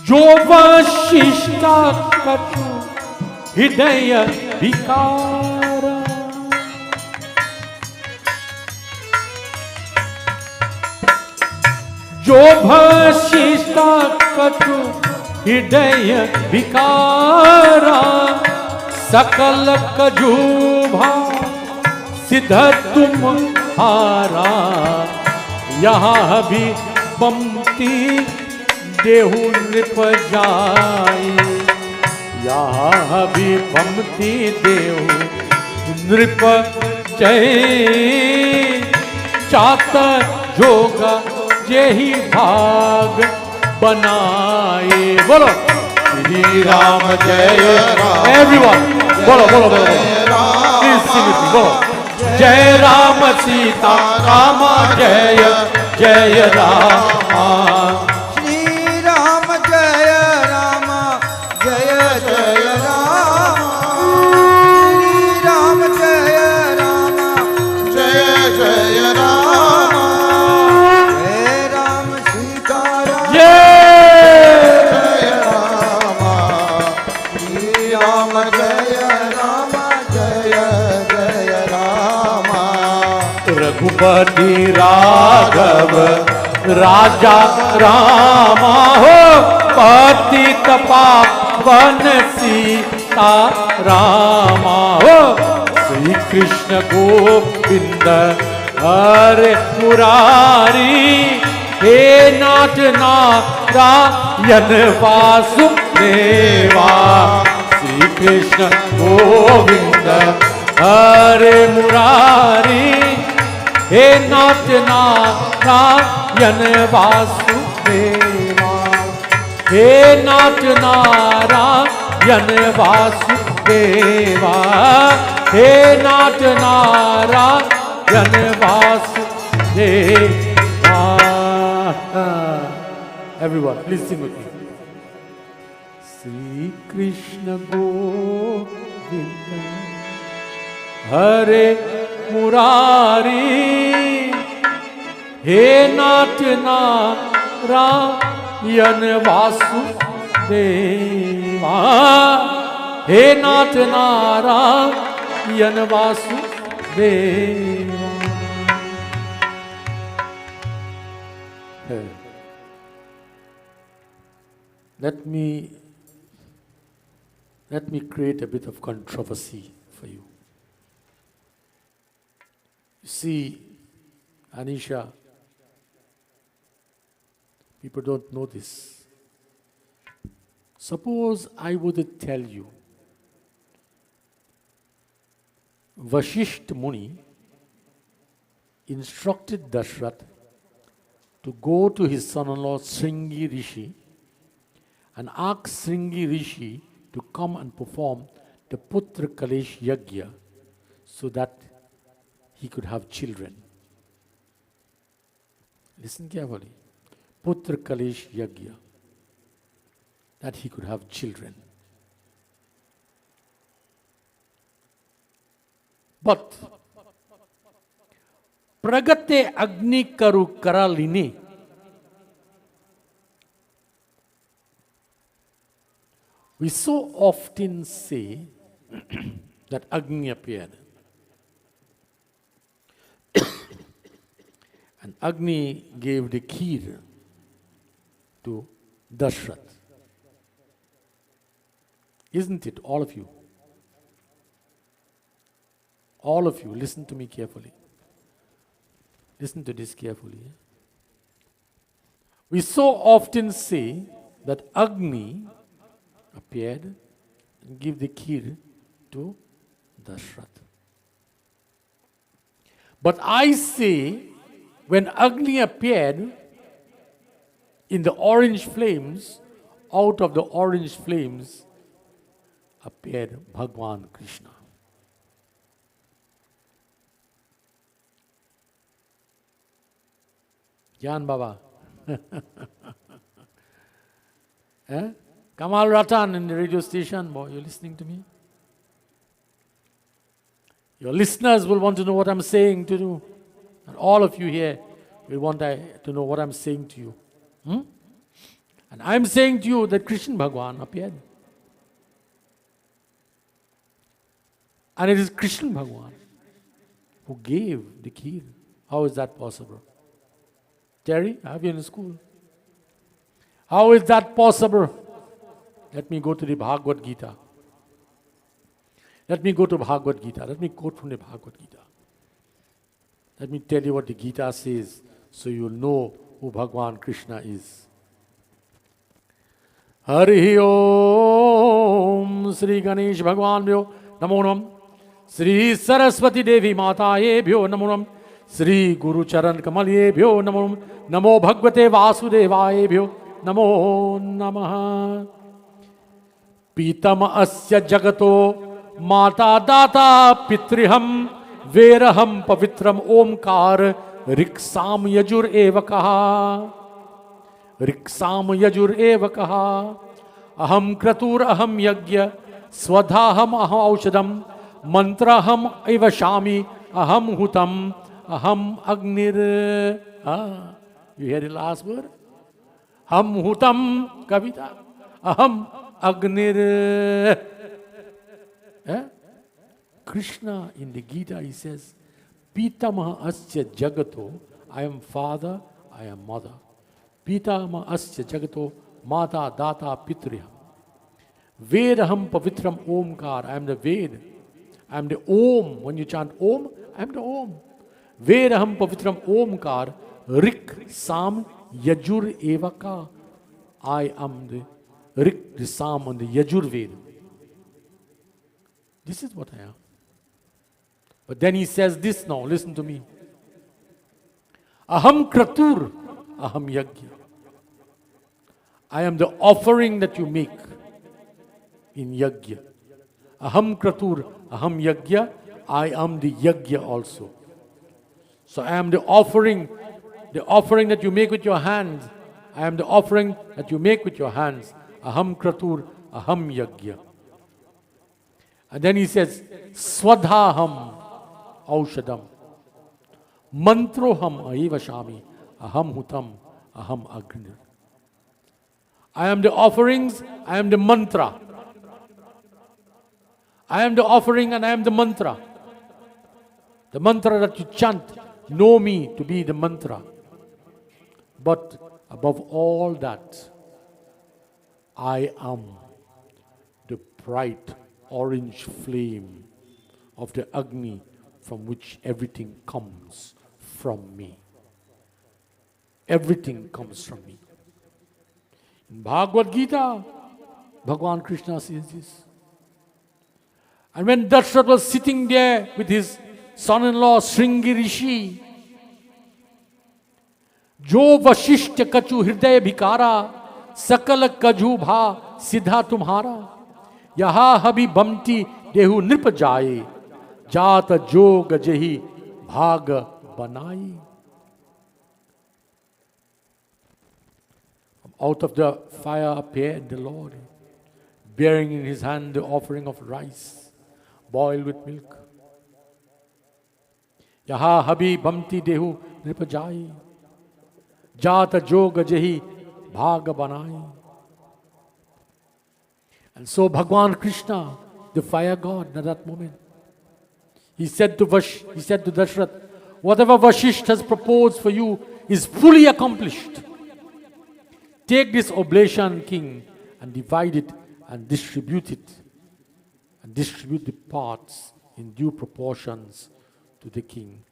जो वशिष्ठा कछु हृदय विकार जो वशिष्ठा कछु हृदय विकारा सकल कजूभा सिद्ध तुम हारा यहाँ भी पंक्ति देहु नृप जाए यहाँ भी पंक्ति देहु नृप जय चात जोगा जेहि भाग बनाए बोलो श्री राम जय राम एवरीवन बोलो बोलो बोलो प्लीज सिंग इट बोलो जय राम सीता राम जय जय राम रघुपति राघव राजा रामा हो पतित पावन सीता रामा हो श्री कृष्ण गोविंद हरे मुरारी हे नाथ नारायण वासुदेवा श्री कृष्ण गोविंद हरे मुरारी हे नाथ नारायण वासुदेवा हे नाथ नारायण वासुदेवा हे नाथ Narayan Vasudeva. Everyone, please sing with me. Sri Krishna Govinda Hare Murari He Nath Narayan Vasudeva He Nath Narayan Vasudeva. Let me create a bit of controversy for you. You see, Anisha, people don't know this. Suppose I would tell you, Vashisht Muni instructed Dashrath to go to his son-in-law Sringi Rishi and ask Sringi Rishi to come and perform the Putra Kalesh Yagya so that he could have children. Listen carefully. Putra Kalesh Yagya, that he could have children. But Pragate Agni Karu Karaline, we so often say that Agni appeared. And Agni gave the kheer to Dashrath. Isn't it, all of you? All of you, listen to me carefully. Listen to this carefully. We so often say that Agni appeared and gave the kheer to Dashrath. But I say, when Agni appeared in the orange flames, out of the orange flames appeared Bhagwan Krishna. Jan Baba. Kamal Ratan in the radio station, boy, you listening to me? Your listeners will want to know what I'm saying to you. And all of you here will want to know what I'm saying to you. And I'm saying to you that Krishna Bhagwan appeared. And it is Krishna Bhagwan who gave the kheer. How is that possible? Terry, I have you in school. How is that possible? Let me go to the Bhagavad Gita. Let me go to Bhagavad Gita. Let me quote from the Bhagavad Gita. Let me tell you what the Gita says so you'll know who Bhagwan Krishna is. Hari Om Sri Ganesh Bhagwan Bhyo Namo Nam Sri Saraswati Devi Mataye Bhyo Namo Nam Sri Guru Charan Kamalye Bhyo Namo Nam Namo Bhagavate Vasudevaye Bhyo Namo Namaha Pitama Asya Jagato Mata Data Pitriham Veraham Pavitram Omkar Riksam Yajur Evakaha Riksam Yajur Evakaha Aham Kratur Aham Yagya Swadhaham Aham Aushadam Mantraham Evashami Aham Hutam Aham Agnir. You hear the last word? Ham Hutam Kavita Aham Agnir. Krishna in the Gita, he says, Pitamaha asya jagato, I am father, I am mother. Pitamaha asya jagato, mata data pitriham. Vedaham pavitram omkar, I am the Ved. I am the Om. When you chant Om, I am the Om. Vedaham pavitram omkar, rik sam yajur evaka. I am the rik, the Sam, and the Yajur Ved. This is what I am. But then he says this now, listen to me. Aham kratur, aham yagya. I am the offering that you make in yagya. Aham kratur, aham yagya. I am the yagya also. So I am the offering that you make with your hands. I am the offering that you make with your hands. Aham kratur, aham yagya. And then he says, Swadhaham aushadam. Mantroham aivashami. Aham hutam, aham agni. I am the offerings, I am the mantra. I am the offering and I am the mantra. The mantra that you chant, know me to be the mantra. But above all that, I am the bright orange flame of the Agni from which everything comes from me. Everything comes from me. In Bhagavad Gita, Bhagavan Krishna says this. And when Darshat was sitting there with his son-in-law Shringi Rishi, Jo Vashishtha Kachu Hridaya Bhikara, Sakala Kaju Bha Siddha Tumhara, Yaha Habi Bhamti Dehu Nripajaye, Jata Joga Jahi Bhaga Banai. Out of the fire appeared the Lord, bearing in his hand the offering of rice, boiled with milk. Yaha Habi Bhamti Dehu Nripajaye, Jata Joga Jahi Bhaga Banai. And so Bhagwan Krishna, the fire god at that moment, he said to Dashrath, whatever Vashisht has proposed for you is fully accomplished. Take this oblation, king, and divide it and distribute it. And distribute the parts in due proportions to the king.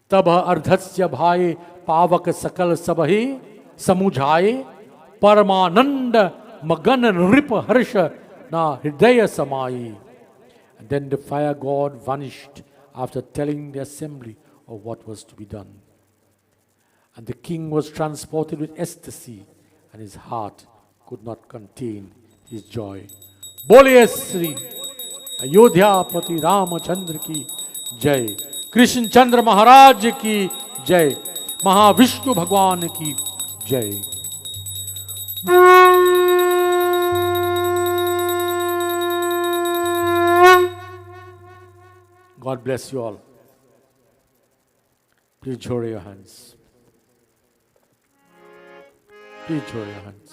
Tabha ardhatsya bhaye pavak sakal sabhe samujhaye paramananda magana nripa harsha na hridaya samayi. And then the fire god vanished after telling the assembly of what was to be done. And the king was transported with ecstasy, and his heart could not contain his joy. Boliye Sri Ayodhya Pati Ramachandra ki Jai. Krishna Chandra Maharaj ki Jai. Mahavishnu Bhagwan ki Jai. God bless you all. Please join your hands. Please join your hands.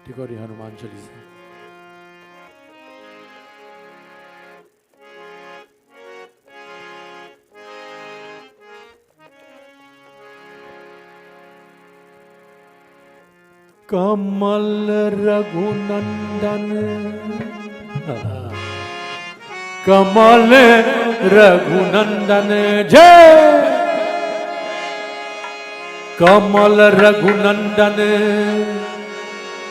Take out the Hanuman Chalisa. Kamal Raghunandan Kamal Raghunandan Jai Kamal Raghunandan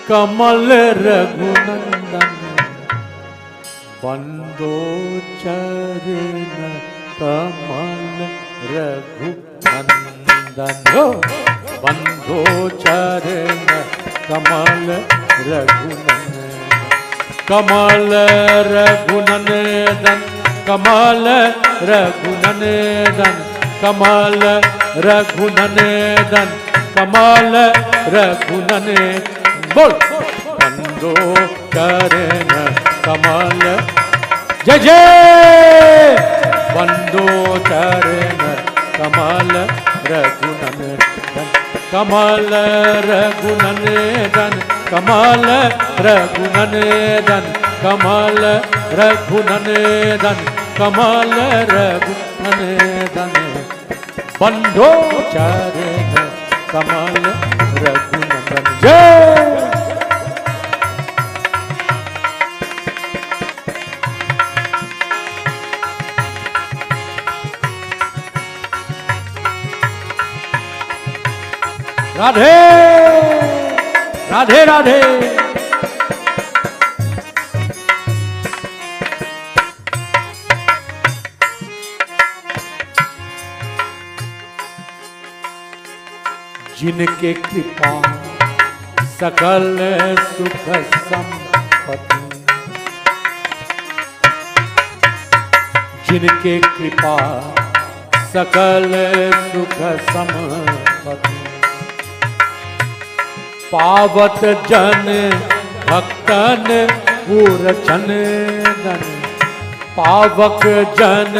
Kamal Raghunandan Bando Charana Kamal Raghunandan Bando Charana Kamal Raghunandan Kamal Raghunandan Kamal Raghunandan Kamal Raghunandan Kamal Raghunandan Bol Bando Charana Kamal Jai Jai Bando Charana Kamal Raghunandan Kamal Raghunandan Kamal Raghunandan कमल रघुनंदन कमल रघुनंदन बंधो चरण कमल रघुनंदन जय राधे राधे राधे जिनके कृपा सकल सुख संपत्ति जिनके कृपा सकल सुख संपत्ति पावत जन भक्तन पूरचन धन पावक जन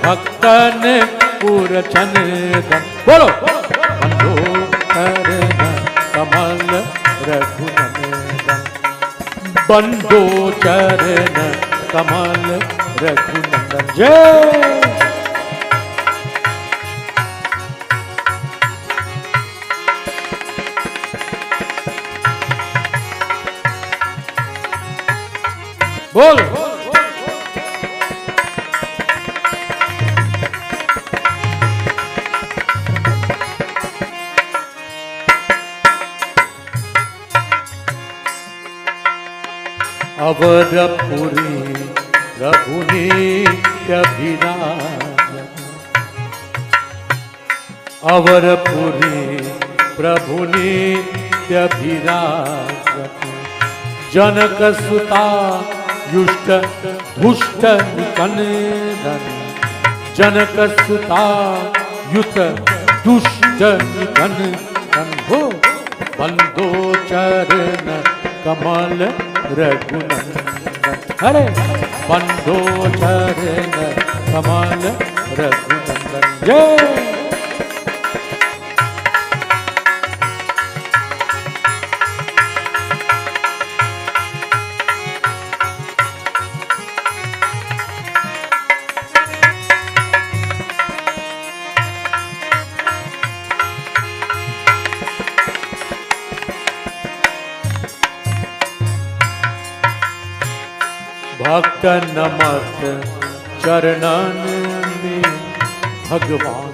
भक्तन पूरचन धन बोलो बंधो चरण कमल रघुनंदन बंधो चरण कमल रघुनंदन जय बोल अवरपुरी प्रभुनित्यभिराज अवरपुरी प्रभुनित्यभिराज जनक सुता युष्ट धुष्ट निकंदन जनक सुता युत दुष्ट निकंदन हो बंदो चरण कमल रघुनंदन अरे बंदो चरण कमल रघुनंदन जय भक्त नमत चरणन में भगवान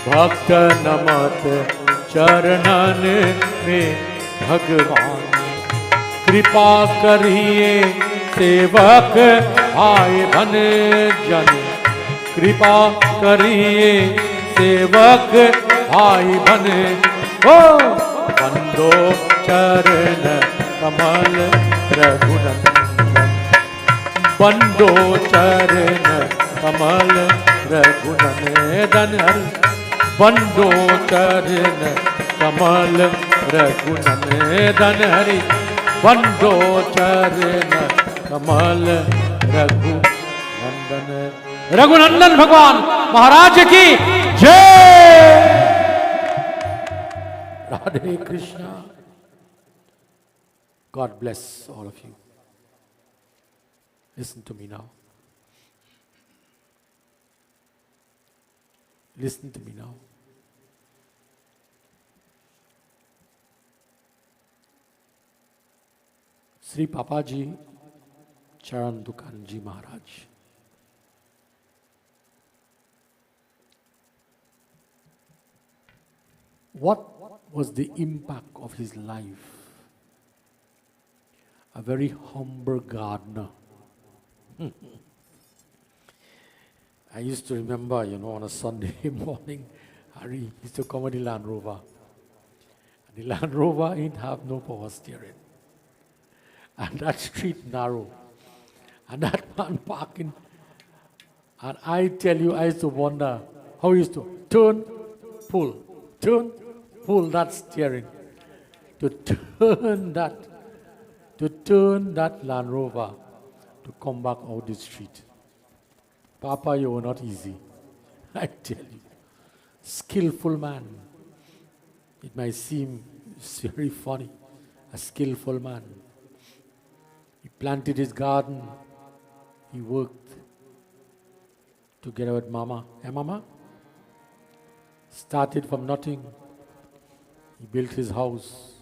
भक्त नमत चरणन में भगवान कृपा करिए सेवक आए बन जन कृपा करिए सेवक आए बन ओ बंदो चरण कमल रघुनंदन बंदो चरण कमल रघुनंदन हरि बंदो चरण कमल रघुनंदन हरि बंदो चरण कमल रघुनंदन रघुनंदन भगवान महाराज की जय Radhe Krishna God bless all of you. Listen to me now. Listen to me now. Sri Papaji Charran Dookhan Ji Maharaj. What was the impact of his life? A very humble gardener. I used to remember, on a Sunday morning, Hari used to come with the Land Rover. And the Land Rover ain't have no power steering. And that street narrow. And that man parking. And I tell you, I used to wonder how he used to turn, pull that steering. To turn that Land Rover to come back out the street. Papa, you were not easy. I tell you. Skillful man. It might seem very funny, a skillful man. He planted his garden. He worked together with Mama. Eh, Mama? Started from nothing. He built his house,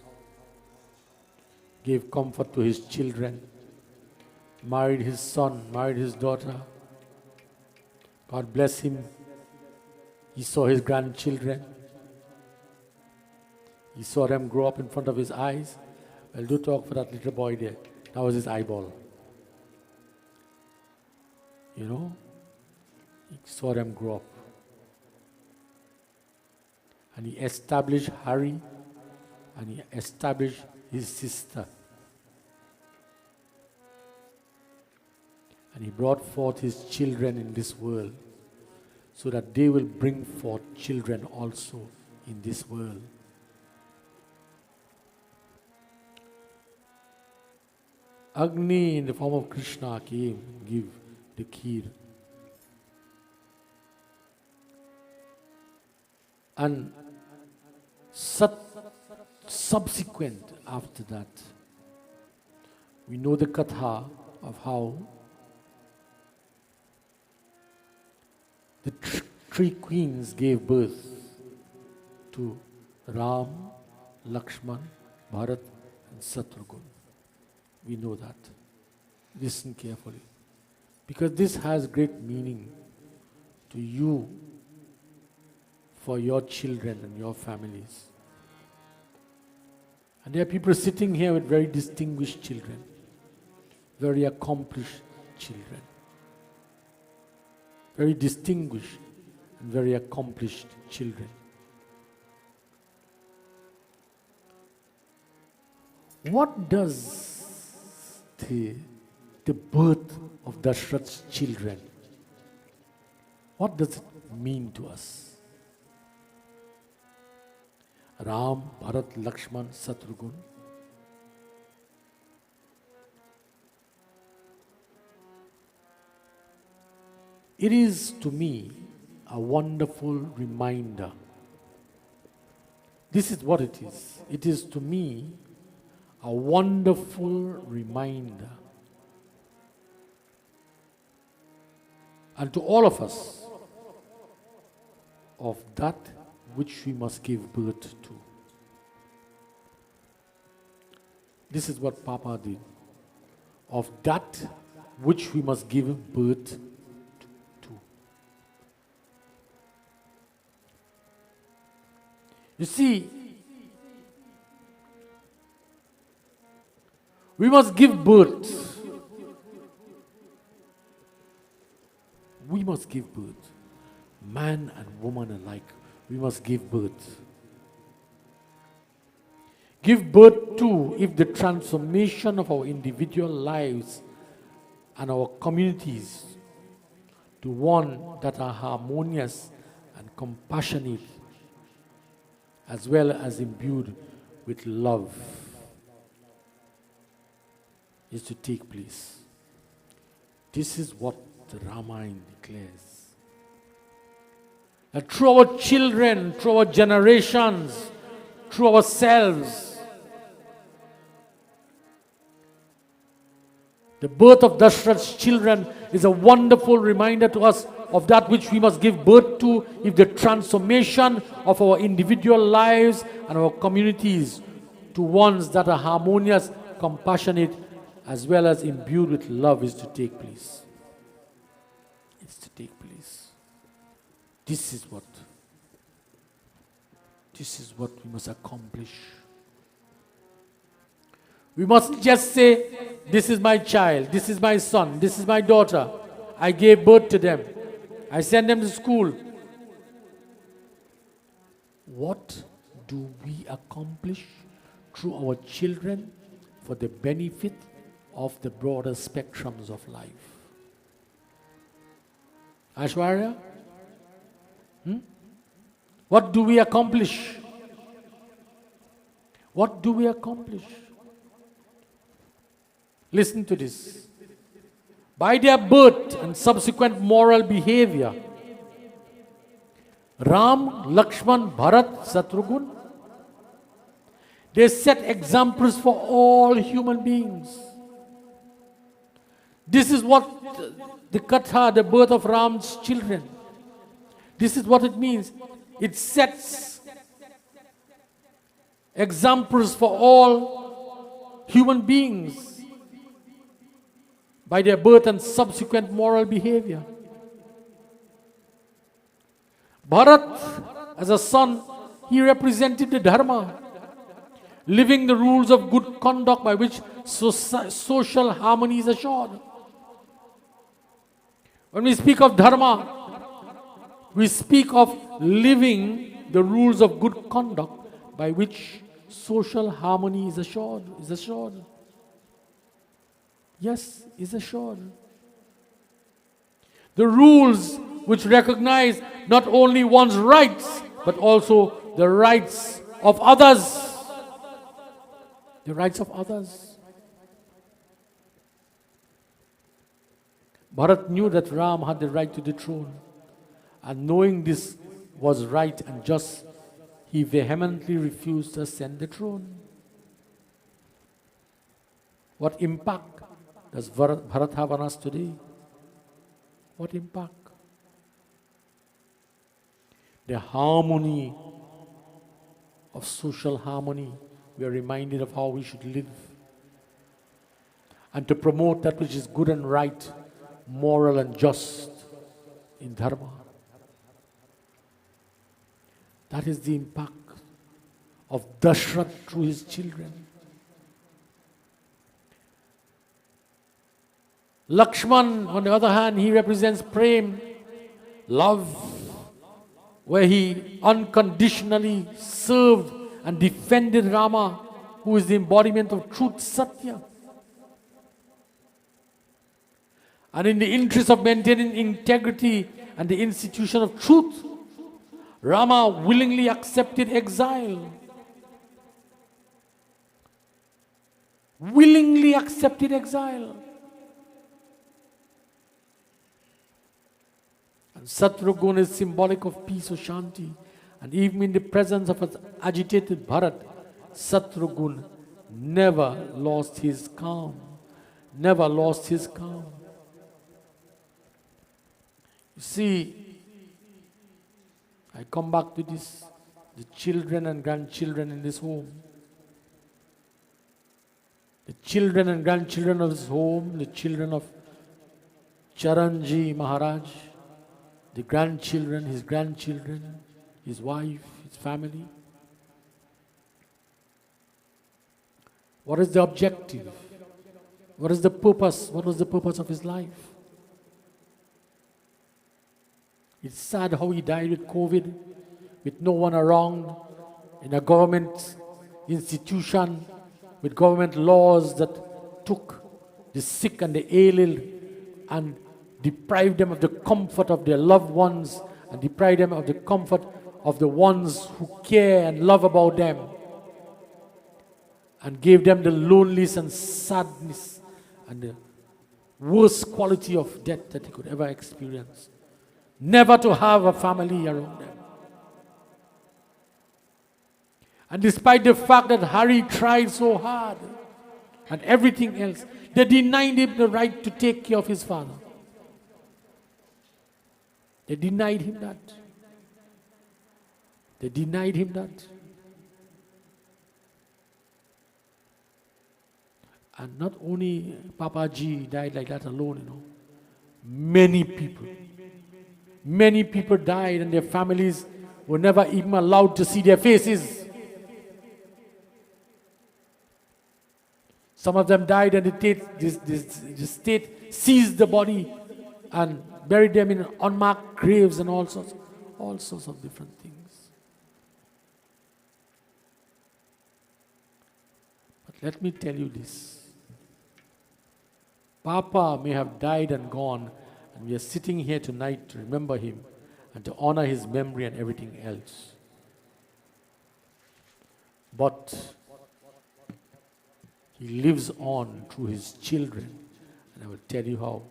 gave comfort to his children, married his son, married his daughter. God bless him. He saw his grandchildren. He saw them grow up in front of his eyes. Well, do talk for that little boy there. That was his eyeball. You know? He saw them grow up. And he established Harry, and he established his sister. And he brought forth his children in this world, so that they will bring forth children also in this world. Agni in the form of Krishna came, give the kheer. And subsequent after that, we know the katha of how the three queens gave birth to Ram, Lakshman, Bharat and Shatrughan. We know that. Listen carefully. Because this has great meaning to you, for your children and your families. And there are people sitting here with very distinguished children, very accomplished children, very distinguished and very accomplished children. What does the birth of Dashrath's children, what does it mean to us? Ram, Bharat, Lakshman, Shatrughan. It is to me a wonderful reminder. This is what it is. It is to me a wonderful reminder. And to all of us of that which we must give birth to. This is what Papa did. Of that which we must give birth to. You see, we must give birth. We must give birth. Man and woman alike. We must give birth. Give birth to, if the transformation of our individual lives and our communities to one that are harmonious and compassionate, as well as imbued with love, is to take place. This is what the Ramayana declares. That through our children, through our generations, through ourselves, the birth of Dashrath's children is a wonderful reminder to us of that which we must give birth to if the transformation of our individual lives and our communities to ones that are harmonious, compassionate, as well as imbued with love is to take place. It's to take place. This is what we must accomplish. We mustn't just say, this is my child, this is my son, this is my daughter. I gave birth to them. I sent them to school. What do we accomplish through our children for the benefit of the broader spectrums of life? Aishwarya? What do we accomplish? What do we accomplish? Listen to this. By their birth and subsequent moral behavior, Ram, Lakshman, Bharat, Shatrughan, They set examples for all human beings. This is what the Katha, the birth of Ram's children, this is what it means. It sets examples for all human beings by their birth and subsequent moral behavior. Bharat, as a son, he represented the Dharma, living the rules of good conduct by which social harmony is assured. When we speak of Dharma, we speak of living the rules of good conduct by which social harmony is assured. Yes, is assured. The rules which recognize not only one's rights, but also the rights of others. The rights of others. Bharat knew that Ram had the right to the throne. And knowing this was right and just, he vehemently refused to ascend the throne. What impact does Bharat have on us today? What impact? The harmony of social harmony. We are reminded of how we should live. And to promote that which is good and right, moral and just in Dharma. That is the impact of Dashrath through his children. Lakshman, on the other hand, he represents prem, love, where he unconditionally served and defended Rama, who is the embodiment of truth, Satya. And in the interest of maintaining integrity and the institution of truth, Rama willingly accepted exile. Willingly accepted exile. And Satrugna is symbolic of peace or Shanti. And even in the presence of an agitated Bharat, Satrugna never lost his calm. Never lost his calm. You see, I come back to this, the children and grandchildren in this home. The children and grandchildren of this home, the children of Charanji Maharaj, the grandchildren, his wife, his family. What is the objective? What is the purpose? What was the purpose of his life? It's sad how he died with COVID, with no one around, in a government institution, with government laws that took the sick and the ill and deprived them of the comfort of their loved ones and deprived them of the comfort of the ones who care and love about them, and gave them the loneliness and sadness and the worst quality of death that they could ever experience. Never to have a family around them. And despite the fact that Hari tried so hard and everything else, they denied him the right to take care of his father. They denied him that. They denied him that. And not only Papaji died like that alone, you know. Many people died and their families were never even allowed to see their faces. Some of them died and the state seized the body and buried them in unmarked graves and all sorts of different things. But let me tell you this. Papa may have died and gone, and we are sitting here tonight to remember him and to honor his memory and everything else. But he lives on through his children, and I will tell you how.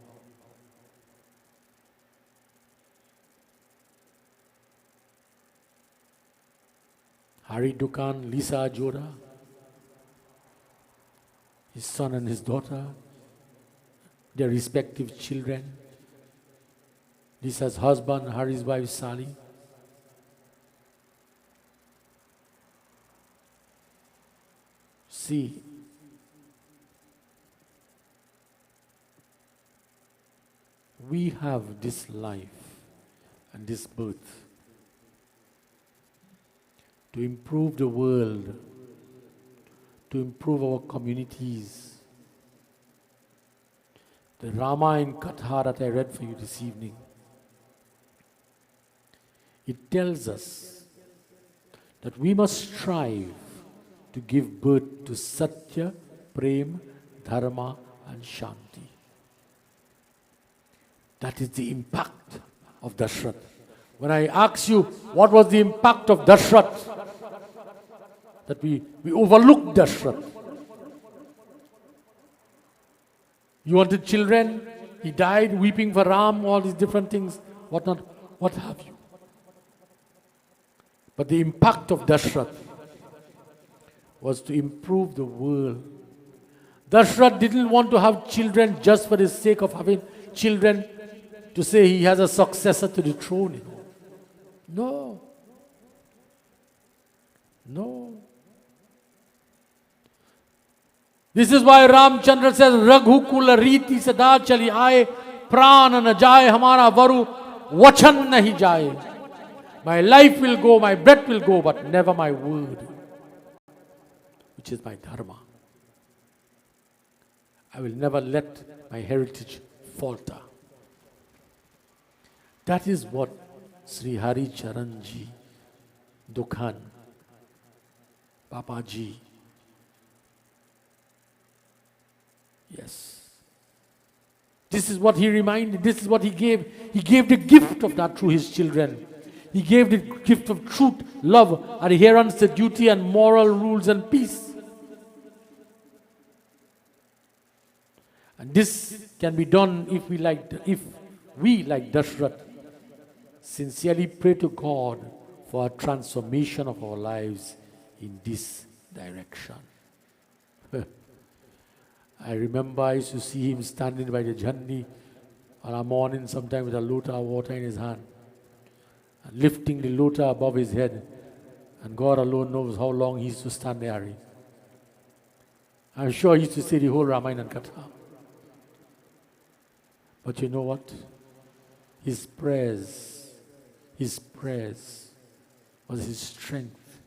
Hari Doohan, Lisa Jora, his son and his daughter, their respective children. Lisa's husband, Hari's wife, Sally. See, we have this life and this birth to improve the world, to improve our communities. The Ramayana Katha that I read for you this evening, it tells us that we must strive to give birth to Satya, Prem, Dharma and Shanti. That is the impact of Dashrath. When I ask you, what was the impact of Dashrath? That we overlooked Dashrath. You wanted children, he died weeping for Ram, all these different things, whatnot, what have you. But the impact of Dashrath was to improve the world. Dashrath didn't want to have children just for the sake of having children to say he has a successor to the throne. No. No. This is why Ramchandra says, Raghu kula riti sada chali aaye, prana na jaye hamara varu, vachan nahi jaye. My life will go, my breath will go, but never my word, which is my dharma. I will never let my heritage falter. That is what Sri Hari Charran Ji Dookhan, Papa Ji, yes. This is what he reminded, this is what he gave. He gave the gift of that through his children. He gave the gift of truth, love, adherence to duty and moral rules and peace. And this can be done if we like Dashrath, sincerely pray to God for a transformation of our lives in this direction. I remember I used to see him standing by the Jhandi on a morning sometime with a lota of water in his hand, and lifting the lota above his head, and God alone knows how long he used to stand there. I'm sure he used to say the whole Ramayana Katha. But you know what? His prayers was his strength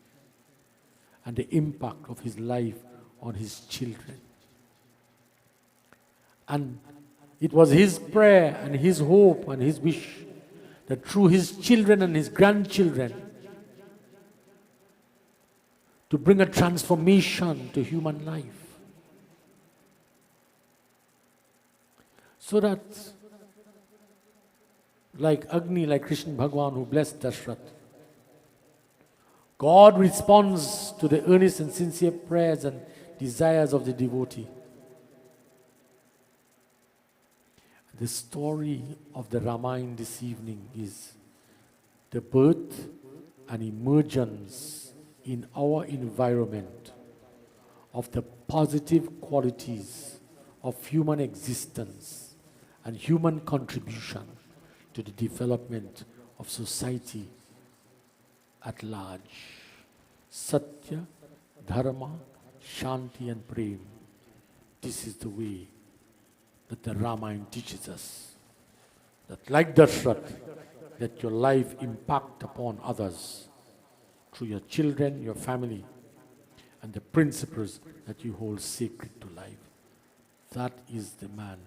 and the impact of his life on his children. And it was his prayer and his hope and his wish that through his children and his grandchildren to bring a transformation to human life. So that like Agni, like Krishna Bhagwan who blessed Dashrath, God responds to the earnest and sincere prayers and desires of the devotee. The story of the Ramayana this evening is the birth and emergence in our environment of the positive qualities of human existence and human contribution to the development of society at large. Satya, Dharma, Shanti and Prem. This is the way that the Ramayana teaches us. That like Dashrath, let your life impact upon others through your children, your family, and the principles that you hold sacred to life. That is the man.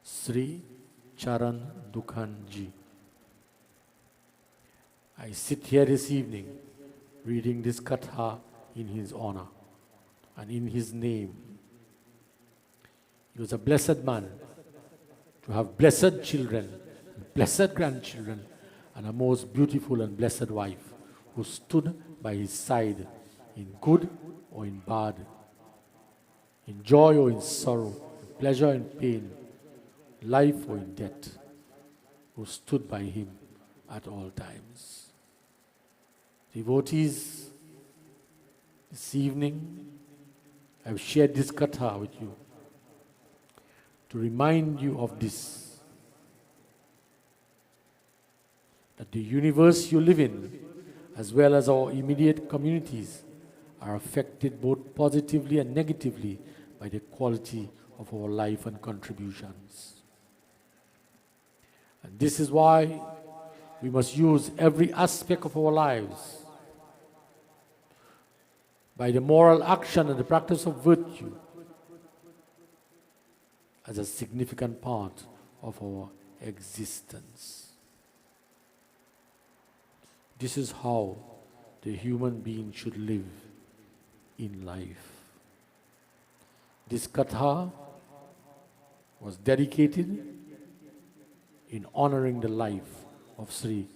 Sri Charran Dookhan Ji. I sit here this evening reading this katha in his honor and in his name. He was a blessed man to have blessed children, blessed grandchildren, and a most beautiful and blessed wife who stood by his side in good or in bad, in joy or in sorrow, in pleasure and pain, life or in death, who stood by him at all times. Devotees, this evening, I've shared this katha with you to remind you of this, that the universe you live in, as well as our immediate communities, are affected both positively and negatively by the quality of our life and contributions. And this is why we must use every aspect of our lives by the moral action and the practice of virtue as a significant part of our existence. This is how the human being should live in life. This katha was dedicated in honoring the life of Sri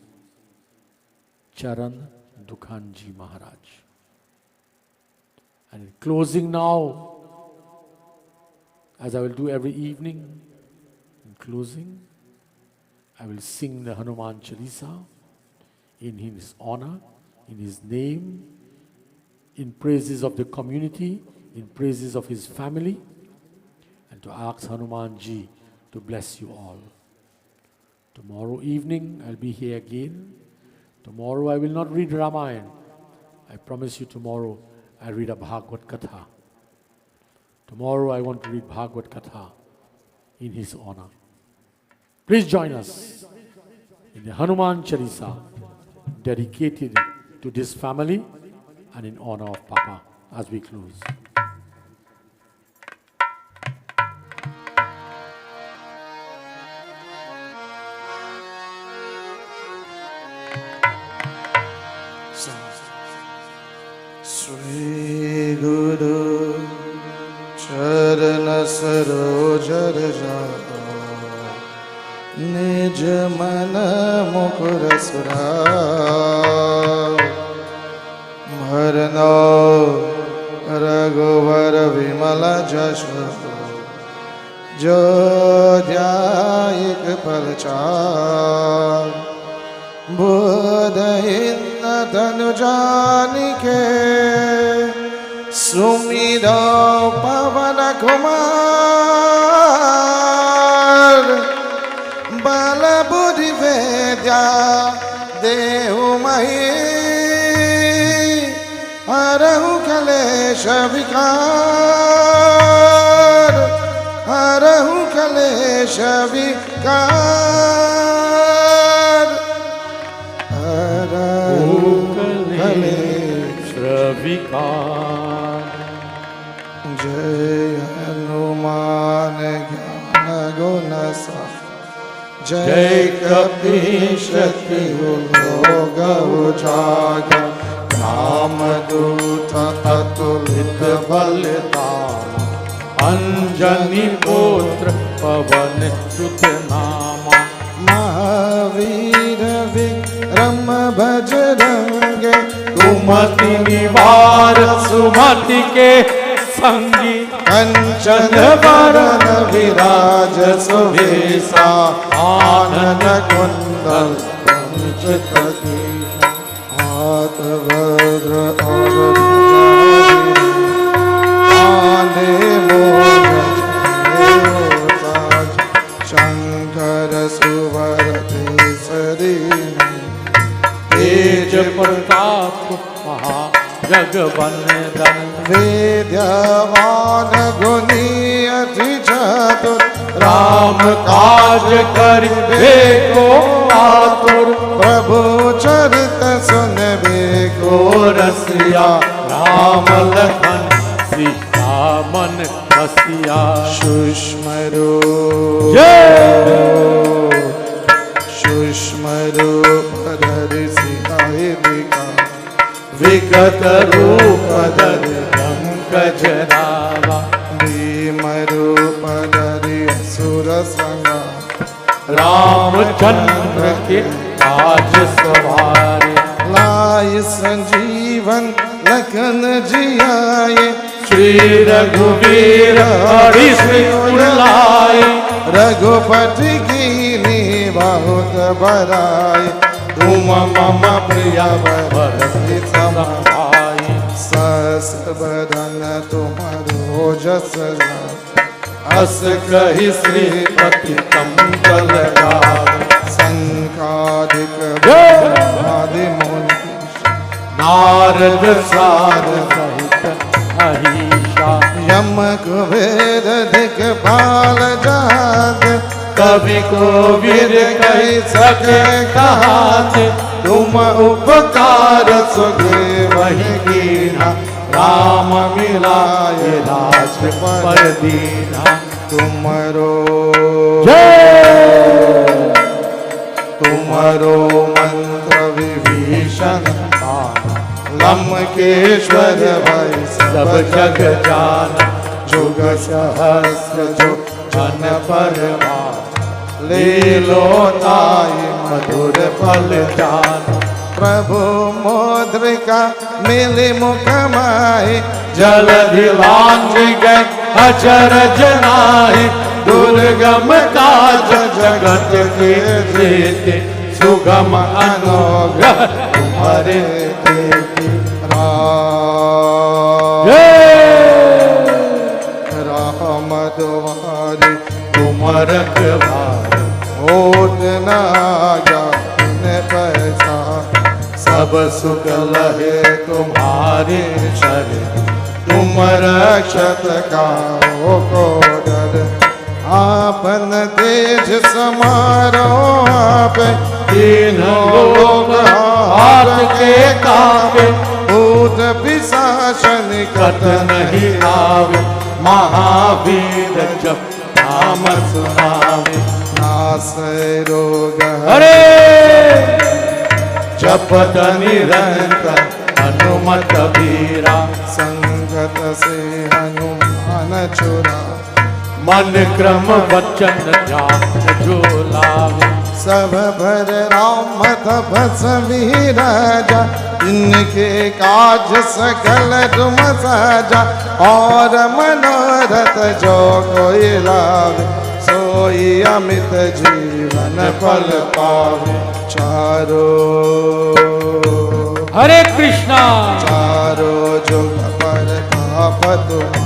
Charran Dookhan Ji Maharaj. And in closing now, as I will do every evening, in closing, I will sing the Hanuman Chalisa in his honor, in his name, in praises of the community, in praises of his family, and to ask Hanuman Ji to bless you all. Tomorrow evening, I'll be here again. Tomorrow I will not read Ramayana. I promise you tomorrow I'll read a Bhagavad Katha. Tomorrow I want to read Bhagavad Katha in his honor. Please join us in the Hanuman Chalisa dedicated to this family and in honor of Papa as we close. Sri Guru Charana Saroja Raja Nij Mana Mukura Sura Bharano Raghuvar Vimala Jasha Jodhyaik Palachar Buddha Tanujani Sumido Pavana Kumar Bala Buddhi Vedya Dehumahi Harahu Kalesha Vikar Harahu Kalesha Vikar Jai Hanuman Jnana Gunasa Jai Kapishati Loga Ujaga Ramaduta Atulita Balitama Anjani Putra Pavan Sutanama Mahavira Vikram Bajrange Kumati Nivar Sumati Ke Sangi Kanchana Varana Viraj Suvesa Anana Kundal Panchitati Atavadra Ade Moja Shankara Suvarati Sarini Tej Pratap Maha Jagvandan Vidyavan Guniyati Chatur Ram Kaj Karibe Ko Atur Prabhu Charita Sunbe Ko Rasiya Ram Lakhan Sita Man Basiya Shushmaru Shushmaru Padari Sihayika Vigat Rupa Dari Pankaj Rava Bhima Rupa Dari Asura Sanga Ramchandra Ki Aaj Saware Lai Sanjeevan Lakhan Jiyaye Shri Raghuvir Hari Singh Raghupati Ki Bahut Baraye Tum Mama Priya Bharati Samai Sas Badana Tumaru ओजस अस कही श्रीपति कंकल गावे संकादिक आदि मुनि नारद सार सहित अहिषा यम कुबेर दिक्पाल जात कवि को वीर कही सके कहाते तुम उपकार सुगे वही कीना राम मिलाए राज पर दीना तुमरो मंत्र विभीषण लंकेश्वर भय सब जग जान जुग सहस्र जो जन परमान लीलो ताई मधुर फल जान प्रभु मोद्रिका मिली मुख माही जल दिलांज गए अचरज नाहि दुर्गम काज जगत के जेते सुगम अनुग्रह तुम्हारे देते राम दुआरे तुम रखवारे ओट न जाने पैसा सब सुख लहे तुम्हारे शरण तुम रक्षत काहो को डर आपन तेज समारो आप तीनों लोग हाथ के कांपे भूत पिशाच निकट कत नहीं आवे महावीर जब नाम सुनावे नासै रोग अरे जपत निरंतर हनुमत वीरा संगत से हनुमान छुरा मन क्रम वचन ध्यान जो लावे सब भर राम तपस राजा इनके काज सकल तुम साजा और मनोरथ जो कोई लावे सोई अमित जीवन फल पावे हरे कृष्णा चारो जुग पर ताप तुम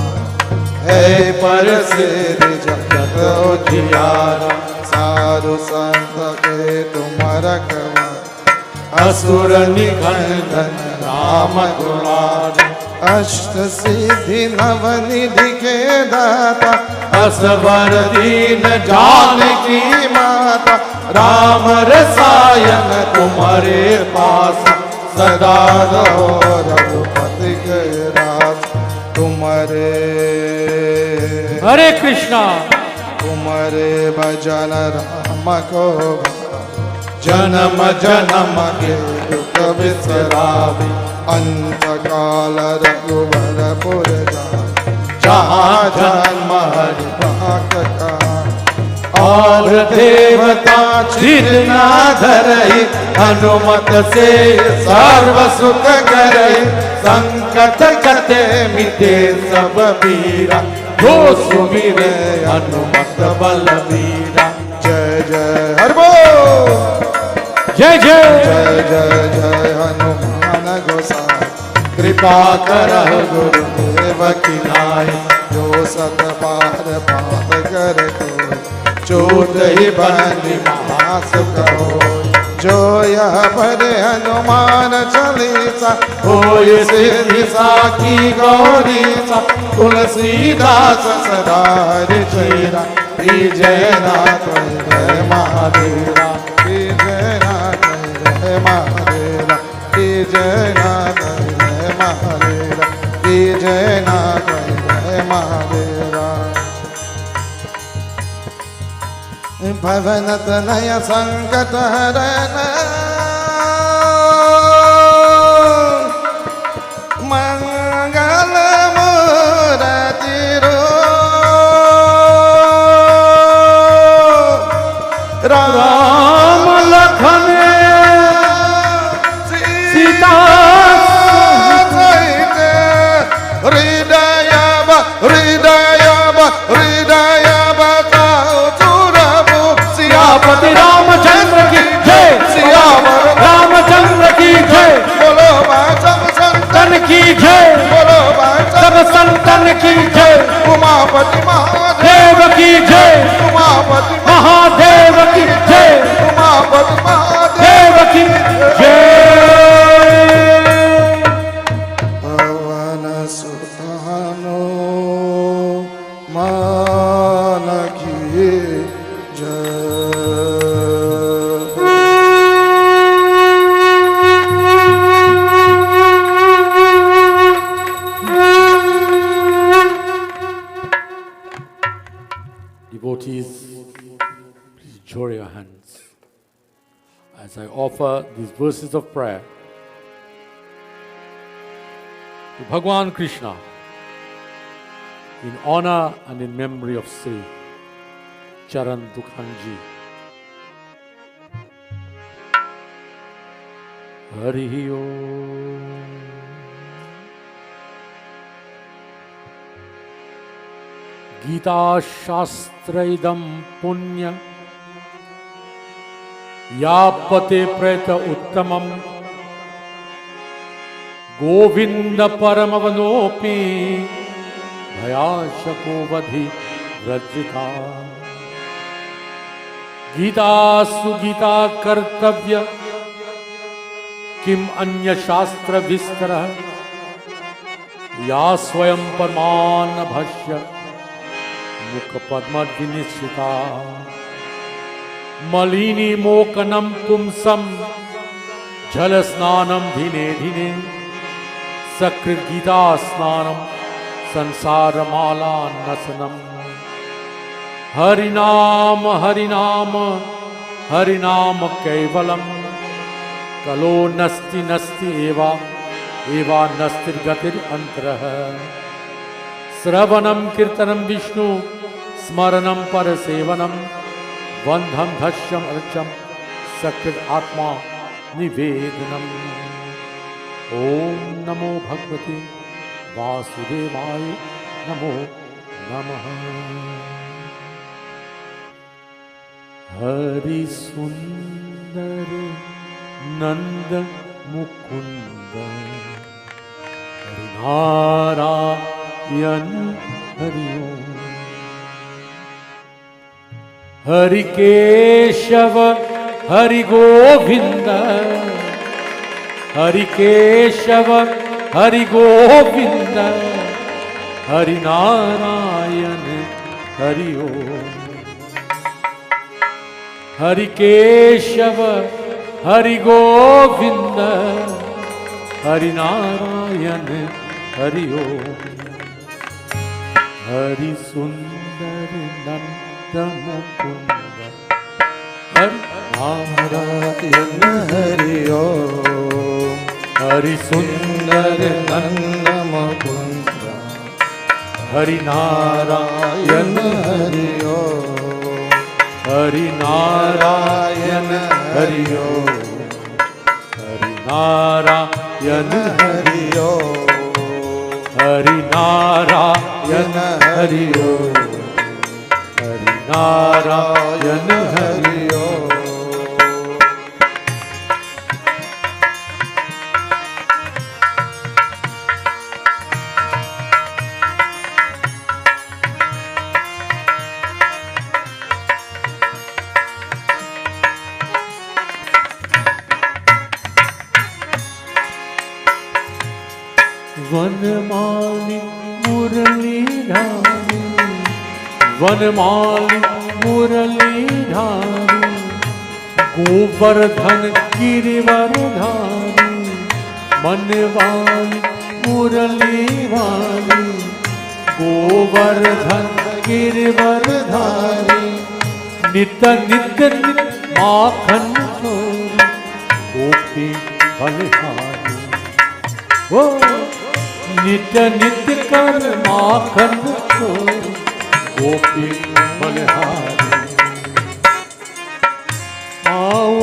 है पर सिद्धि जगत उजियारा सारु संत के तुम रखवा असुर निकंदन राम दुलारे अष्ट सिद्धि नव निधि के दाता असवर दीन जानकी माता राम रसायन तुम्हारे पास सदा रहो रघुपति के रास तुम्हारे हरे कृष्णा तुम्हारे भजन राम को जन्म जन्म के दुख बिसरावे अंत काल रघुवर पुर जहाँ जन्म हरि का और देवता चिर न धरहि हनुमत से सर्व सुख करहि संकट कटे मिटे सब पीरा जो सुमिरे हनुमत बलबीरा जय जय हर बोल जय जय जय जय जय हनुमान गोसाई कृपा करह गुरुदेव की नाय जो सत पार पात कर को चोट ही बंदी महासुख हो जो यह भरे हनुमान चालीसा होय सिद्धि साखी गौरी सा तुलसीदास सदा हरि चेरा श्री जयनाथ जय महादेवा श्री जयनाथ जय महादेवा श्री जयनाथ जय महादेवा श्री जयनाथ जय महादेवा भवन तनय संकट हरन मंगल मूर्ति राम लखन सीता हृदय हृदय हृदय बताओ सियापति रामचंद्र की जय Siya offer these verses of prayer to Bhagwan Krishna in honor and in memory of Sri Charran Dookhan ji. Hari Om. Gita Shastra idam punya yapate preta uttamam Govinda paramavanopi bhayashako vadhi vrajita Gita sugita kartavya Kim anya shastra vistara Ya swayam parmana bhashya Mukha padma vinishita Malini mokanam pumsam Jalasnanam dhine dhine Sakrit gita snanam Sansaramala nasanam Harinama harinama Harinama kaivalam Kalo nasti nasti eva Eva nastir gatir antraha Sravanam kirtanam Vishnu Smaranam parasevanam Vandham dhashyam archam Sakrit atma nivedanam Om namo bhagavate Vasudevaya namo namaha Hari Sundar Nanda Mukunda Narayan Hari Om Hari Keshava Hari Govinda Hari Keshava Hari Govinda Hari Narayan Hari Om Hari Keshava Hari Govinda Hari Narayan Hari Om Hari Sundar Nanda Mukunda Hari Narayan Hari Om Hari Sundar Nanda Mukunda Hari Narayan Hari Om Hari Narayan Hari Om Hari Narayan Hari Om Hari Narayan Hari Om Hari Narayan Hari Om Vanmali Murali Dhari Vanmali Murali Dhari Govardhan Girivardhari Manvali Murali Vali Govardhan Girivardhari Nitya Nitya Makhan Chori Gopi Balihari Oh Nitya Nitya Kar Makhan Chori Gopi Balihari आओ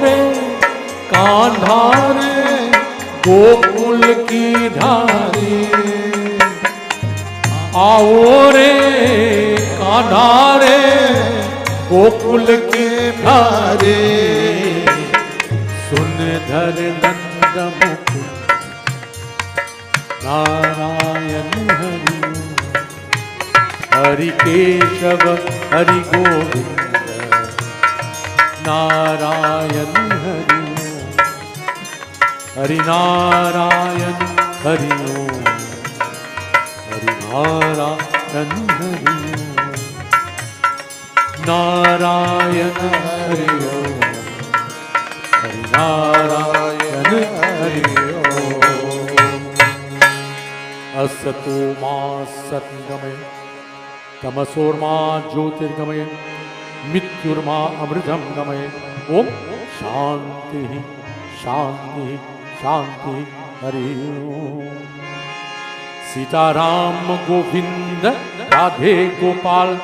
रे कान्हा रे गोकुल की धारी आओ रे कान्हा रे गोकुल की धारी सुन धर नंद मुकुंद नारायण हरि हरि केशव हरि गोविंद नारायण हरि हरि नारायण हरि ओम हरि नारायण हरि ओम नारायण हरि ओम हरि नारायण हरि ओम असतो मा सद्गमय तमसोर्मा ज्योतिर्गमय मृत्युर्मा अमृतम गमय। ओम शांति शांति शांति। हरि ओम। सीताराम गोविंद राधे गोपाल,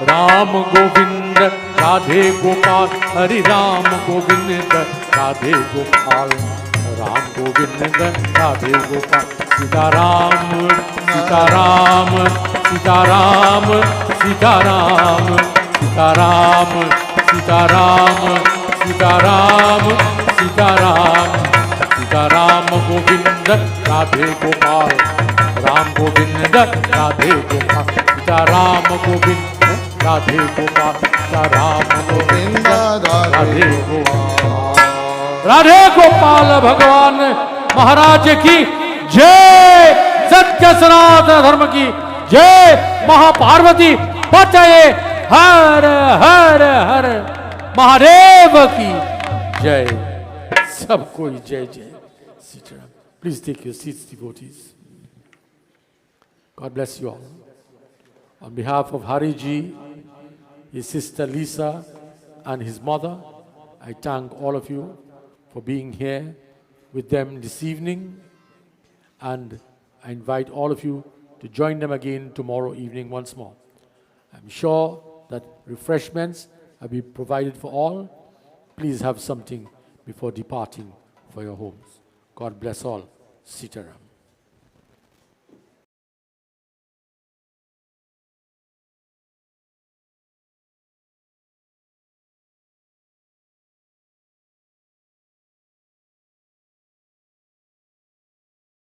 राम गोविंद राधे गोपाल, हरि राम गोविंद राधे गोपाल, राम गोविंद राधे गोपाल। सीताराम सीताराम सीताराम सीताराम सीताराम सीताराम सीताराम सीताराम सीताराम गोविंद राधे गोपाल, राम गोविंद राधे गोपाल। सीताराम गोविंद राधे गोपाल, सीताराम गोविंद राधे गोपाल। राधे गोपाल भगवान महाराज की जय। सत्य सनातन धर्म की जय। महापार्वती पतये हर हर हर महादेव की जय। सबको जय जय Sitaram. Please take your seats devotees. God bless you all. On behalf of Hari Ji, his sister Lisa and his mother, I thank all of you for being here with them this evening, and I invite all of you to join them again tomorrow evening once more. I'm sure that refreshments have been provided for all. Please have something before departing for your homes. God bless all. Sitaram.